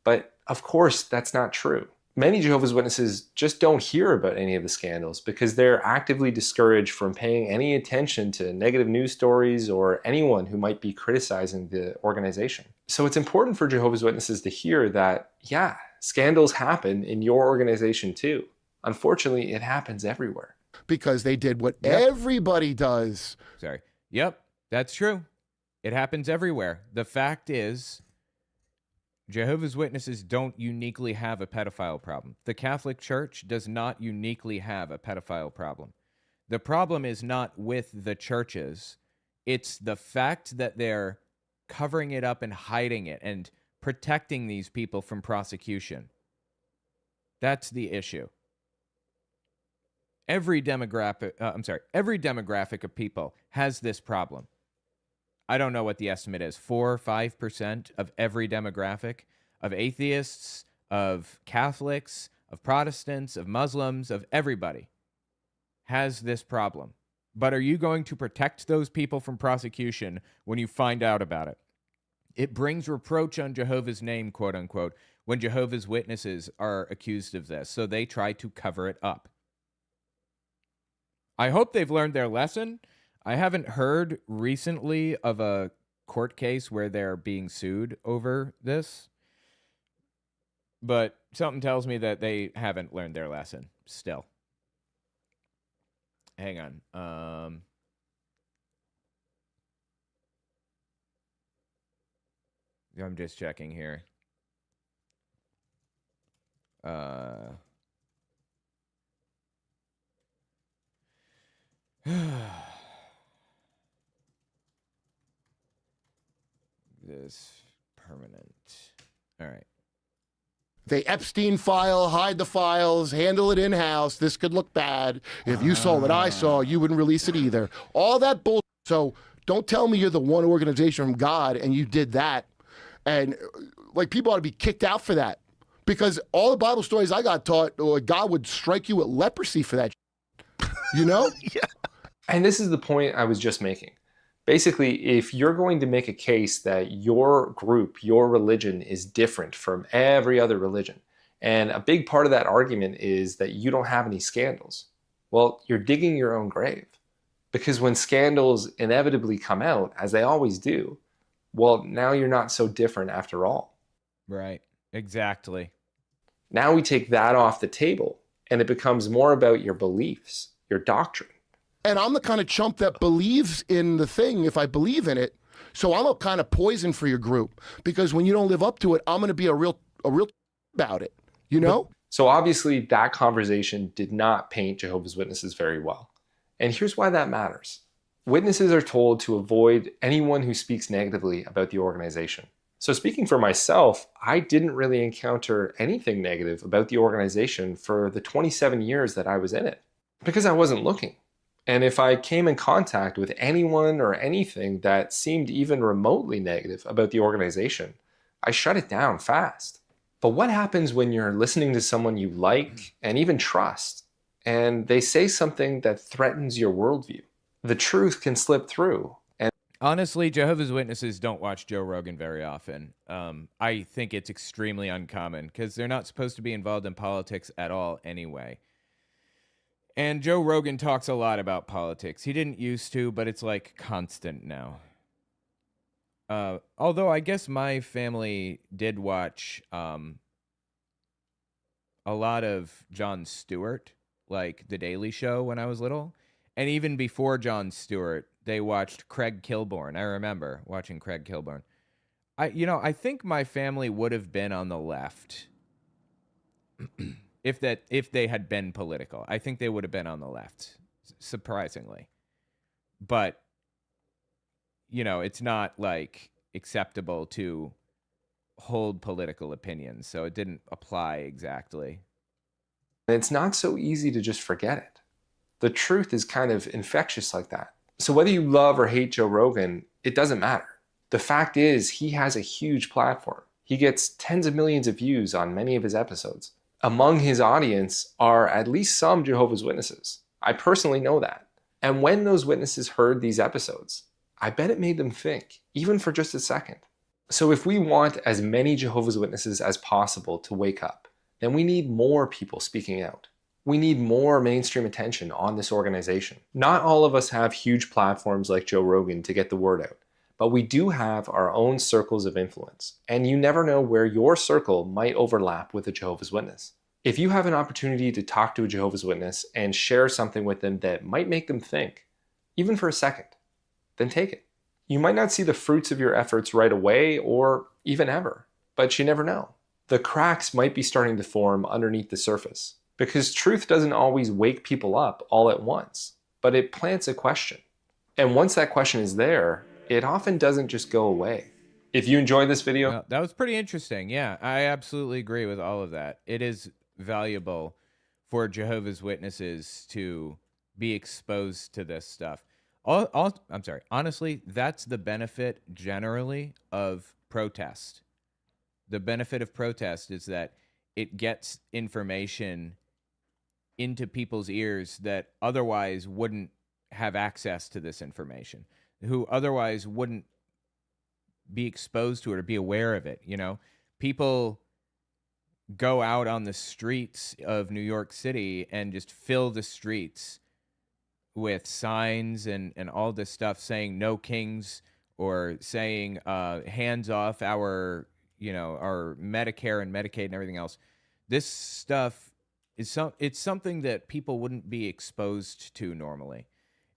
But of course, that's not true. Many Jehovah's Witnesses just don't hear about any of the scandals because they're actively discouraged from paying any attention to negative news stories or anyone who might be criticizing the organization. So it's important for Jehovah's Witnesses to hear that, yeah, scandals happen in your organization too. Unfortunately, it happens everywhere. Because they did what everybody does. Sorry. Yep, that's true. It happens everywhere. The fact is, Jehovah's Witnesses don't uniquely have a pedophile problem. The Catholic Church does not uniquely have a pedophile problem. The problem is not with the churches. It's the fact that they're covering it up and hiding it and protecting these people from prosecution. That's the issue. Every demographic of people has this problem. I don't know what the estimate is, 4 or 5% of every demographic of atheists, of Catholics, of Protestants, of Muslims, of everybody has this problem. But are you going to protect those people from prosecution when you find out about it? It brings reproach on Jehovah's name, quote unquote, when Jehovah's Witnesses are accused of this. So they try to cover it up. I hope they've learned their lesson. I haven't heard recently of a court case where they're being sued over this, but something tells me that they haven't learned their lesson still. Hang on. I'm just checking here. This permanent. All right. They Epstein file, hide the files, handle it in-house. This could look bad. If you saw what I saw, you wouldn't release it either. All that bullshit. So don't tell me you're the one organization from God and you did that. And like people ought to be kicked out for that. Because all the Bible stories I got taught, God would strike you with leprosy for that. You know? Yeah. And this is the point I was just making. Basically, if you're going to make a case that your group, your religion is different from every other religion, and a big part of that argument is that you don't have any scandals, well, you're digging your own grave. Because when scandals inevitably come out, as they always do, well, now you're not so different after all. Right. Exactly. Now we take that off the table, and it becomes more about your beliefs, your doctrine. And I'm the kind of chump that believes in the thing if I believe in it. So I'm a kind of poison for your group because when you don't live up to it, I'm going to be a real about it, you know? So obviously that conversation did not paint Jehovah's Witnesses very well. And here's why that matters. Witnesses are told to avoid anyone who speaks negatively about the organization. So speaking for myself, I didn't really encounter anything negative about the organization for the 27 years that I was in it because I wasn't looking. And if I came in contact with anyone or anything that seemed even remotely negative about the organization, I shut it down fast. But what happens when you're listening to someone you like and even trust, and they say something that threatens your worldview? The truth can slip through. And honestly, Jehovah's Witnesses don't watch Joe Rogan very often. I think it's extremely uncommon because they're not supposed to be involved in politics at all anyway. And Joe Rogan talks a lot about politics. He didn't used to, but it's like constant now. Although I guess my family did watch a lot of Jon Stewart, like The Daily Show when I was little. And even before Jon Stewart, they watched Craig Kilborn. I remember watching Craig Kilborn. I think my family would have been on the left. If they had been political, I think they would have been on the left, surprisingly. But, it's not like acceptable to hold political opinions, so it didn't apply exactly. And it's not so easy to just forget it. The truth is kind of infectious like that. So whether you love or hate Joe Rogan, it doesn't matter. The fact is, he has a huge platform. He gets tens of millions of views on many of his episodes. Among his audience are at least some Jehovah's Witnesses. I personally know that. And when those witnesses heard these episodes, I bet it made them think, even for just a second. So if we want as many Jehovah's Witnesses as possible to wake up, then we need more people speaking out. We need more mainstream attention on this organization. Not all of us have huge platforms like Joe Rogan to get the word out, but we do have our own circles of influence, and you never know where your circle might overlap with a Jehovah's Witness. If you have an opportunity to talk to a Jehovah's Witness and share something with them that might make them think, even for a second, then take it. You might not see the fruits of your efforts right away or even ever, but you never know. The cracks might be starting to form underneath the surface, because truth doesn't always wake people up all at once, but it plants a question. And once that question is there, it often doesn't just go away. If you enjoyed this video... That was pretty interesting. Yeah, I absolutely agree with all of that. It is valuable for Jehovah's Witnesses to be exposed to this stuff. I'm sorry. Honestly, that's the benefit generally of protest. The benefit of protest is that it gets information into people's ears that otherwise wouldn't have access to this information, who otherwise wouldn't be exposed to it or be aware of it. You know, people go out on the streets of New York City and just fill the streets with signs and all this stuff saying no kings, or saying hands off our, you know, our Medicare and Medicaid and everything else. This stuff is it's something that people wouldn't be exposed to normally.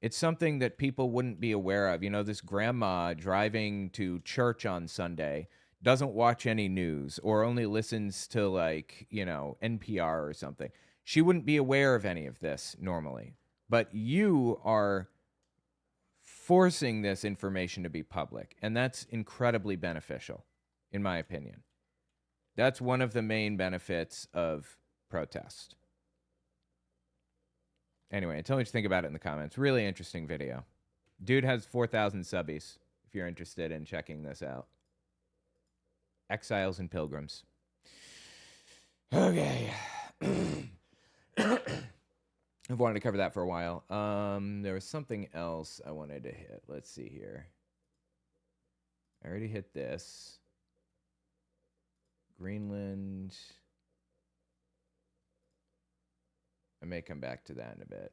It's something that people wouldn't be aware of. You know, this grandma driving to church on Sunday doesn't watch any news or only listens to, like, you know, NPR or something. She wouldn't be aware of any of this normally. But you are forcing this information to be public, and that's incredibly beneficial, in my opinion. That's one of the main benefits of protest. Anyway, tell me what you think about it in the comments. Really interesting video. Dude has 4,000 subbies, if you're interested in checking this out. Exiles and Pilgrims. Okay. I've wanted to cover that for a while. There was something else I wanted to hit. Let's see here. I already hit this. Greenland. I may come back to that in a bit.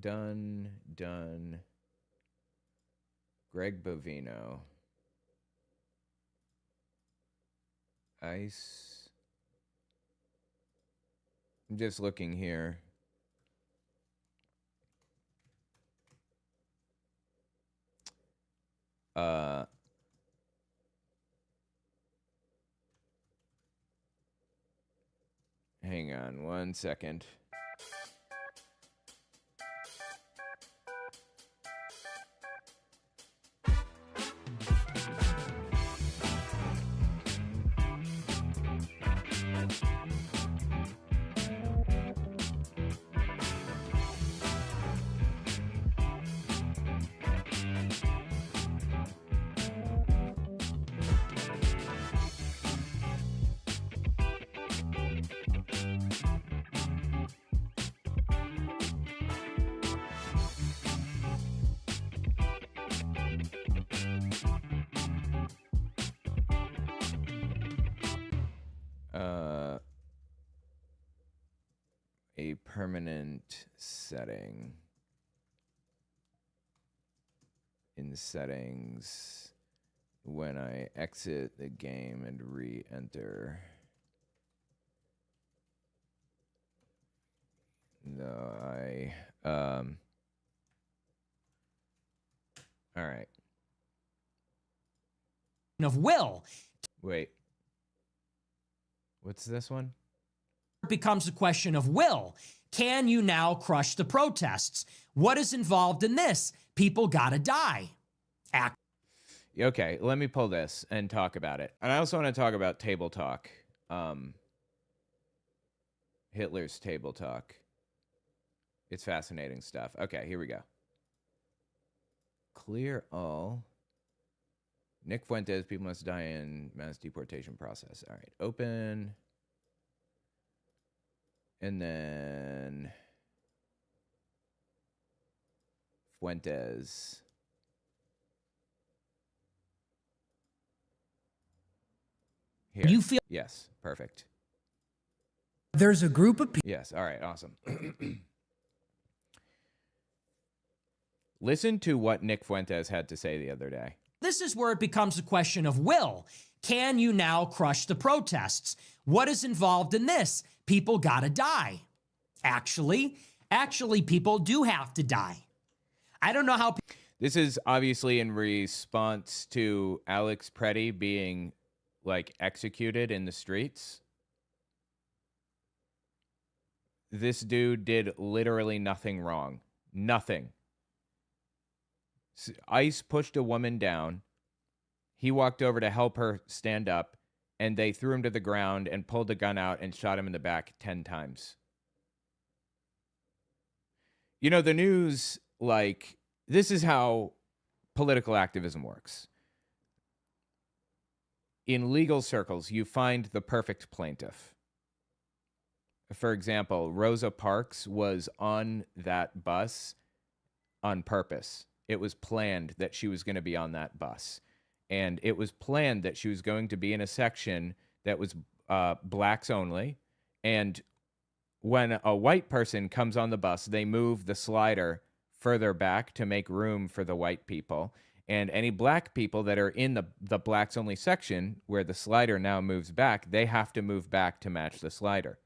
Done. Greg Bovino. Ice. I'm just looking here. Hang on 1 second. A permanent setting. In settings, when I exit the game and re-enter. No, all right. Of will. Wait. What's this one? It becomes a question of will. Can you now crush the protests? What is involved in this? People gotta die. Okay, let me pull this and talk about it. And I also want to talk about table talk. Hitler's table talk. It's fascinating stuff. Okay, here we go. Clear all. Nick Fuentes, people must die in mass deportation process. All right, open. And then Fuentes. Here. You feel yes, perfect. There's a group of people. Yes, all right, awesome. Listen to what Nick Fuentes had to say the other day. This is where it becomes a question of will. Can you now crush the protests? What is involved in this? People gotta die. Actually, people do have to die. I don't know how. This is obviously in response to Alex Preddy being like executed in the streets. This dude did literally nothing wrong. Nothing. ICE pushed a woman down. He walked over to help her stand up, and they threw him to the ground and pulled a gun out and shot him in the back 10 times. You know, the news, like, this is how political activism works. In legal circles, you find the perfect plaintiff. For example, Rosa Parks was on that bus on purpose. It was planned that she was going to be on that bus. And it was planned that she was going to be in a section that was blacks only. And when a white person comes on the bus, they move the slider further back to make room for the white people. And any black people that are in the blacks only section, where the slider now moves back, they have to move back to match the slider.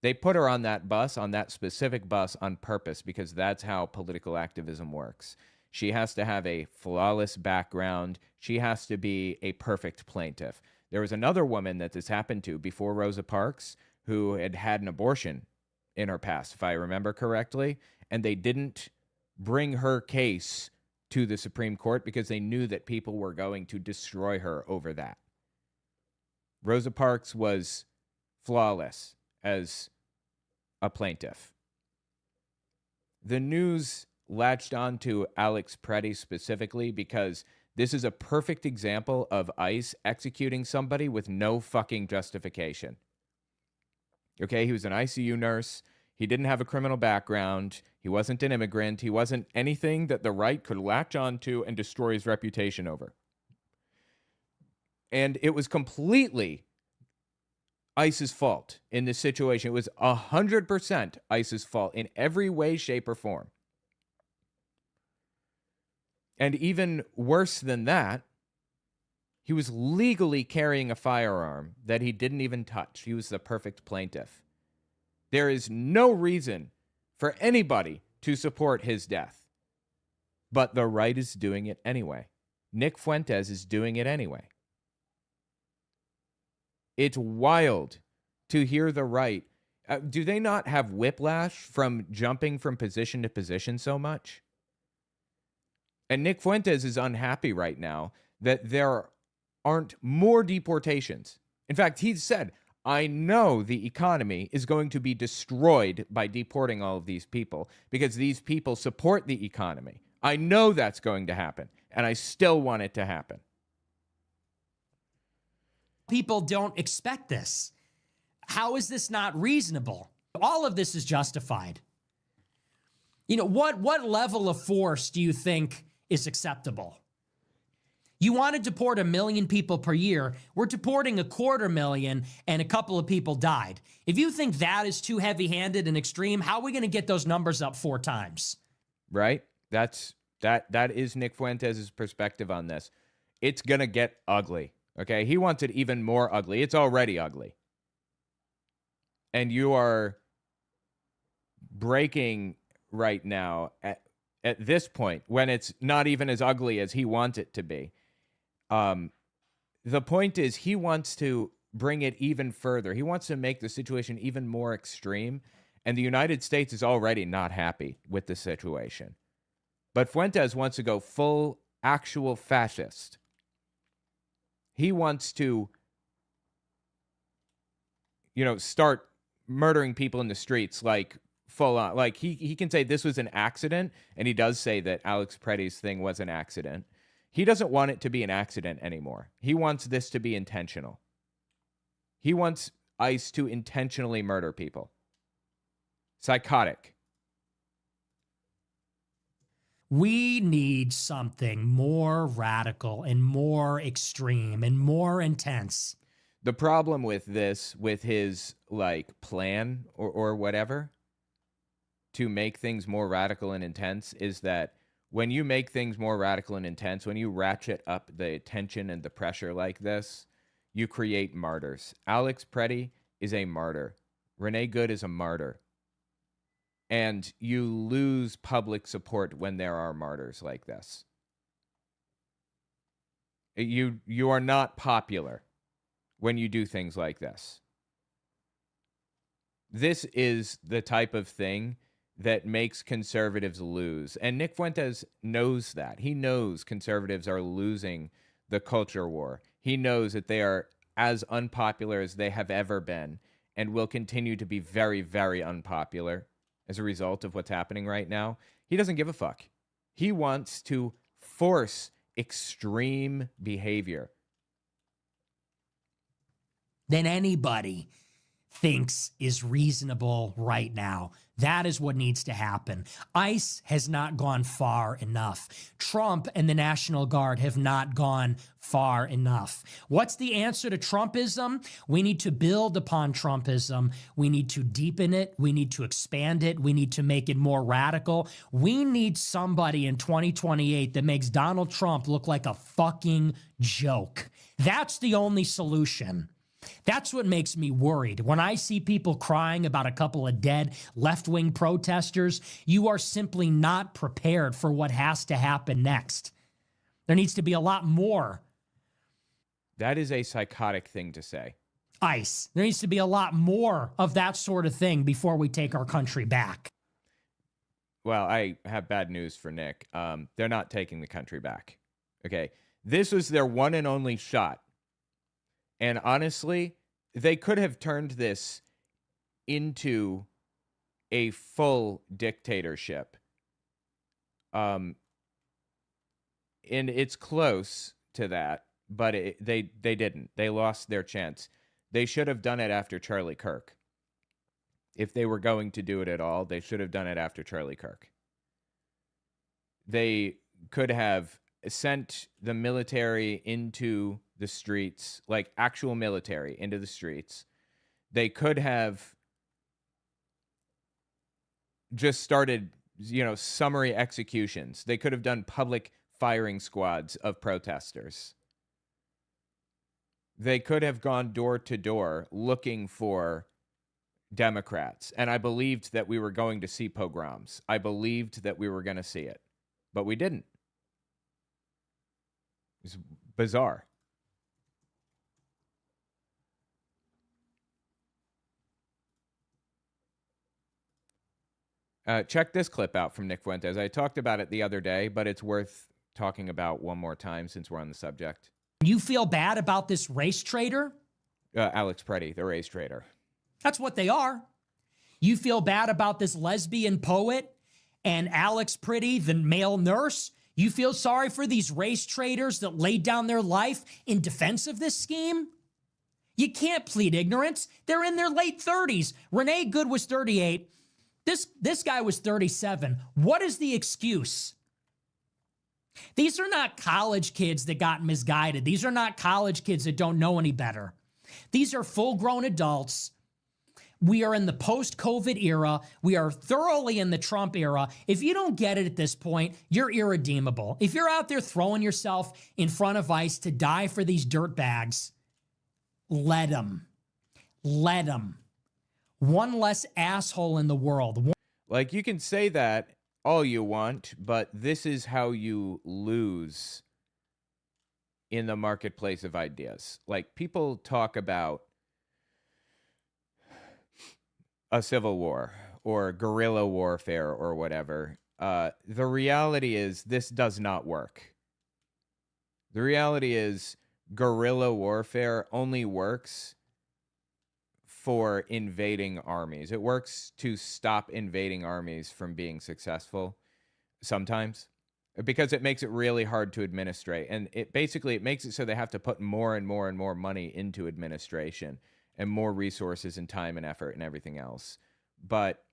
They put her on that bus, on that specific bus, on purpose, because that's how political activism works. She has to have a flawless background. She has to be a perfect plaintiff. There was another woman that this happened to before Rosa Parks who had had an abortion in her past, if I remember correctly, and they didn't bring her case to the Supreme Court because they knew that people were going to destroy her over that. Rosa Parks was flawless as a plaintiff. The news latched on to Alex Preddy specifically because this is a perfect example of ICE executing somebody with no fucking justification. Okay, he was an ICU nurse. He didn't have a criminal background. He wasn't an immigrant. He wasn't anything that the right could latch on to and destroy his reputation over. And it was completely ICE's fault in this situation. It was 100% ICE's fault in every way, shape, or form. And even worse than that, he was legally carrying a firearm that he didn't even touch. He was the perfect plaintiff. There is no reason for anybody to support his death. But the right is doing it anyway. Nick Fuentes is doing it anyway. It's wild to hear the right. Do they not have whiplash from jumping from position to position so much? And Nick Fuentes is unhappy right now that there aren't more deportations. In fact, he said, I know the economy is going to be destroyed by deporting all of these people because these people support the economy. I know that's going to happen, and I still want it to happen. People don't expect this. How is this not reasonable? All of this is justified. You know, what level of force do you think is acceptable? You want to deport 1 million people per year. We're deporting 250,000 and a couple of people died. If you think that is too heavy-handed and extreme, how are we going to get those numbers up 4 times? Right? That is Nick Fuentes' perspective on this. It's going to get ugly. Okay? He wants it even more ugly. It's already ugly. And you are breaking right now at this point when it's not even as ugly as he wants it to be. The point is he wants to bring it even further. He wants to make the situation even more extreme. And the United States is already not happy with the situation. But Fuentes wants to go full actual fascist. He wants to, start murdering people in the streets, like full on. Like he can say this was an accident, and he does say that Alex Preddy's thing was an accident. He doesn't want it to be an accident anymore. He wants this to be intentional. He wants ICE to intentionally murder people. Psychotic. We need something more radical and more extreme and more intense. The problem with this, with his plan or whatever, to make things more radical and intense, is that when you make things more radical and intense, when you ratchet up the tension and the pressure like this, you create martyrs. Alex Preddy is a martyr. Renee Good is a martyr. And you lose public support when there are martyrs like this. You are not popular when you do things like this. This is the type of thing that makes conservatives lose. And Nick Fuentes knows that. He knows conservatives are losing the culture war. He knows that they are as unpopular as they have ever been and will continue to be very, very unpopular as a result of what's happening right now. He doesn't give a fuck. He wants to force extreme behavior. Than anybody thinks is reasonable right now. That is what needs to happen. ICE has not gone far enough. Trump and the National Guard have not gone far enough. What's the answer to Trumpism? We need to build upon Trumpism. We need to deepen it. We need to expand it. We need to make it more radical. We need somebody in 2028 that makes Donald Trump look like a fucking joke. That's the only solution. That's what makes me worried. When I see people crying about a couple of dead left-wing protesters, you are simply not prepared for what has to happen next. There needs to be a lot more. That is a psychotic thing to say. ICE. There needs to be a lot more of that sort of thing before we take our country back. Well, I have bad news for Nick. They're not taking the country back. Okay. This was their one and only shot. And honestly, they could have turned this into a full dictatorship. And it's close to that, but they didn't. They lost their chance. They should have done it after Charlie Kirk. If they were going to do it at all, they should have done it after Charlie Kirk. They could have sent the military into the streets, like actual military into the streets. They could have just started, summary executions. They could have done public firing squads of protesters. They could have gone door to door looking for Democrats. And I believed that we were going to see pogroms. I believed that we were going to see it, but we didn't. It's bizarre. Check this clip out from Nick Fuentes. I talked about it the other day, but it's worth talking about one more time since we're on the subject. You feel bad about this race traitor? Alex Preddy, the race traitor. That's what they are. You feel bad about this lesbian poet and Alex Preddy, the male nurse? You feel sorry for these race traitors that laid down their life in defense of this scheme? You can't plead ignorance. They're in their late 30s. Renee Good was 38. This guy was 37. What is the excuse? These are not college kids that got misguided. These are not college kids that don't know any better. These are full-grown adults. We are in the post-COVID era. We are thoroughly in the Trump era. If you don't get it at this point, you're irredeemable. If you're out there throwing yourself in front of ICE to die for these dirtbags, let them. Let them. One less asshole in the world. Like, you can say that all you want, but this is how you lose in the marketplace of ideas. Like, people talk about a civil war or guerrilla warfare or whatever. The reality is this does not work. The reality is guerrilla warfare only works for invading armies. It works to stop invading armies from being successful sometimes, because it makes it really hard to administrate. And it makes it so they have to put more and more and more money into administration and more resources and time and effort and everything else. But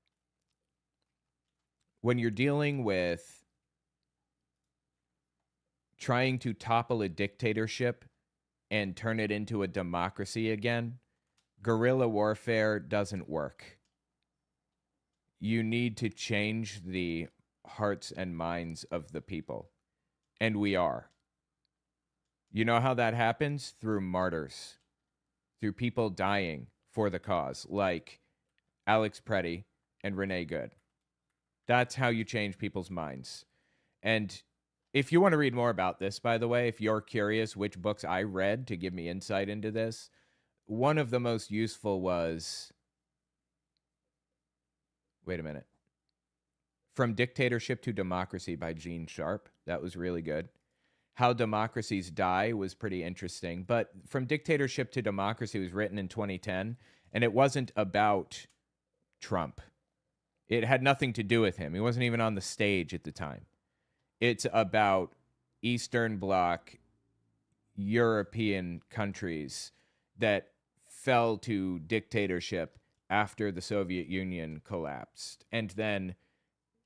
when you're dealing with trying to topple a dictatorship and turn it into a democracy again, guerrilla warfare doesn't work. You need to change the hearts and minds of the people. And we are. You know how that happens? Through martyrs. Through people dying for the cause, like Alex Preddy and Renee Good. That's how you change people's minds. And if you want to read more about this, by the way, if you're curious which books I read to give me insight into this, one of the most useful was... Wait a minute. From Dictatorship to Democracy by Gene Sharp. That was really good. How Democracies Die was pretty interesting. But From Dictatorship to Democracy was written in 2010, and it wasn't about Trump. It had nothing to do with him. He wasn't even on the stage at the time. It's about Eastern Bloc European countries that fell to dictatorship after the Soviet Union collapsed. And then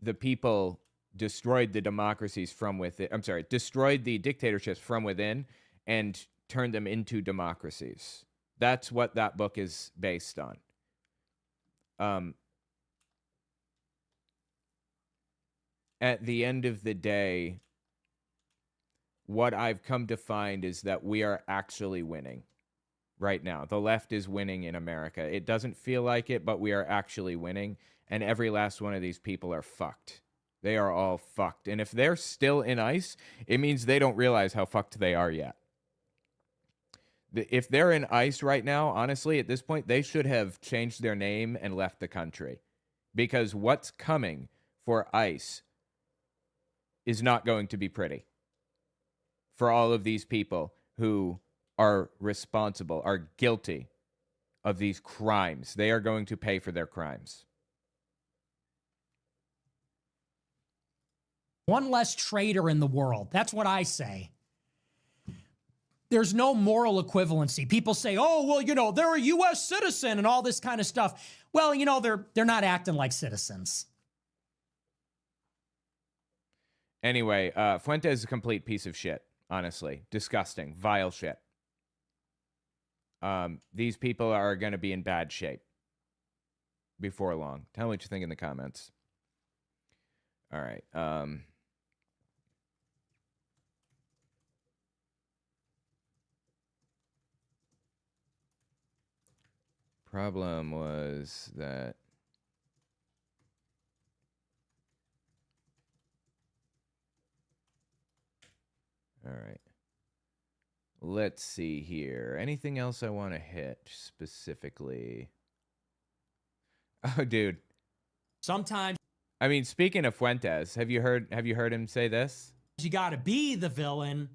the people destroyed the democracies from within. I'm sorry, destroyed the dictatorships from within and turned them into democracies. That's what that book is based on. At the end of the day, what I've come to find is that we are actually winning right now. The left is winning in America. It doesn't feel like it, but we are actually winning. And every last one of these people are fucked. They are all fucked. And if they're still in ICE, it means they don't realize how fucked they are yet. If they're in ICE right now, honestly, at this point, they should have changed their name and left the country. Because what's coming for ICE is not going to be pretty. For all of these people who are responsible, are guilty of these crimes. They are going to pay for their crimes. One less traitor in the world. That's what I say. There's no moral equivalency. People say, oh, well, you know, they're a U.S. citizen and all this kind of stuff. Well, you know, they're not acting like citizens. Anyway, Fuentes is a complete piece of shit, honestly. Disgusting. Vile shit. These people are going to be in bad shape before long. Tell me what you think in the comments. All right. Problem was that all right. Let's see here. Anything else I want to hit specifically? Oh, dude. Sometimes. I mean, speaking of Fuentes, have you heard him say this? You got to be the villain.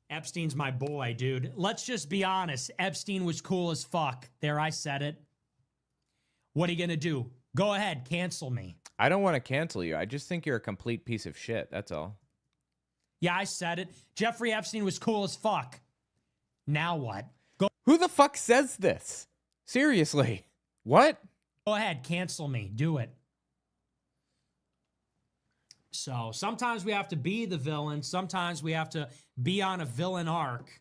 Epstein's my boy, dude. Let's just be honest. Epstein was cool as fuck. There, I said it. What are you going to do? Go ahead, cancel me. I don't want to cancel you. I just think you're a complete piece of shit. That's all. Yeah, I said it. Jeffrey Epstein was cool as fuck. Now what? Who the fuck says this? Seriously. What? Go ahead, cancel me. Do it. So sometimes we have to be the villain. Sometimes we have to be on a villain arc.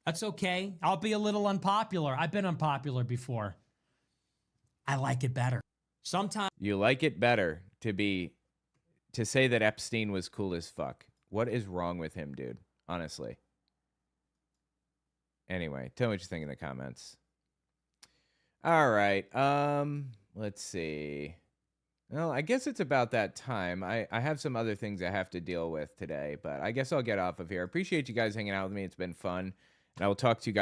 That's okay. I'll be a little unpopular. I've been unpopular before. I like it better. Sometimes you like it better to say that Epstein was cool as fuck. What is wrong with him, dude? Honestly. Anyway, tell me what you think in the comments. All right. Let's see. Well, I guess it's about that time. I have some other things I have to deal with today, but I guess I'll get off of here. Appreciate you guys hanging out with me. It's been fun. And I will talk to you guys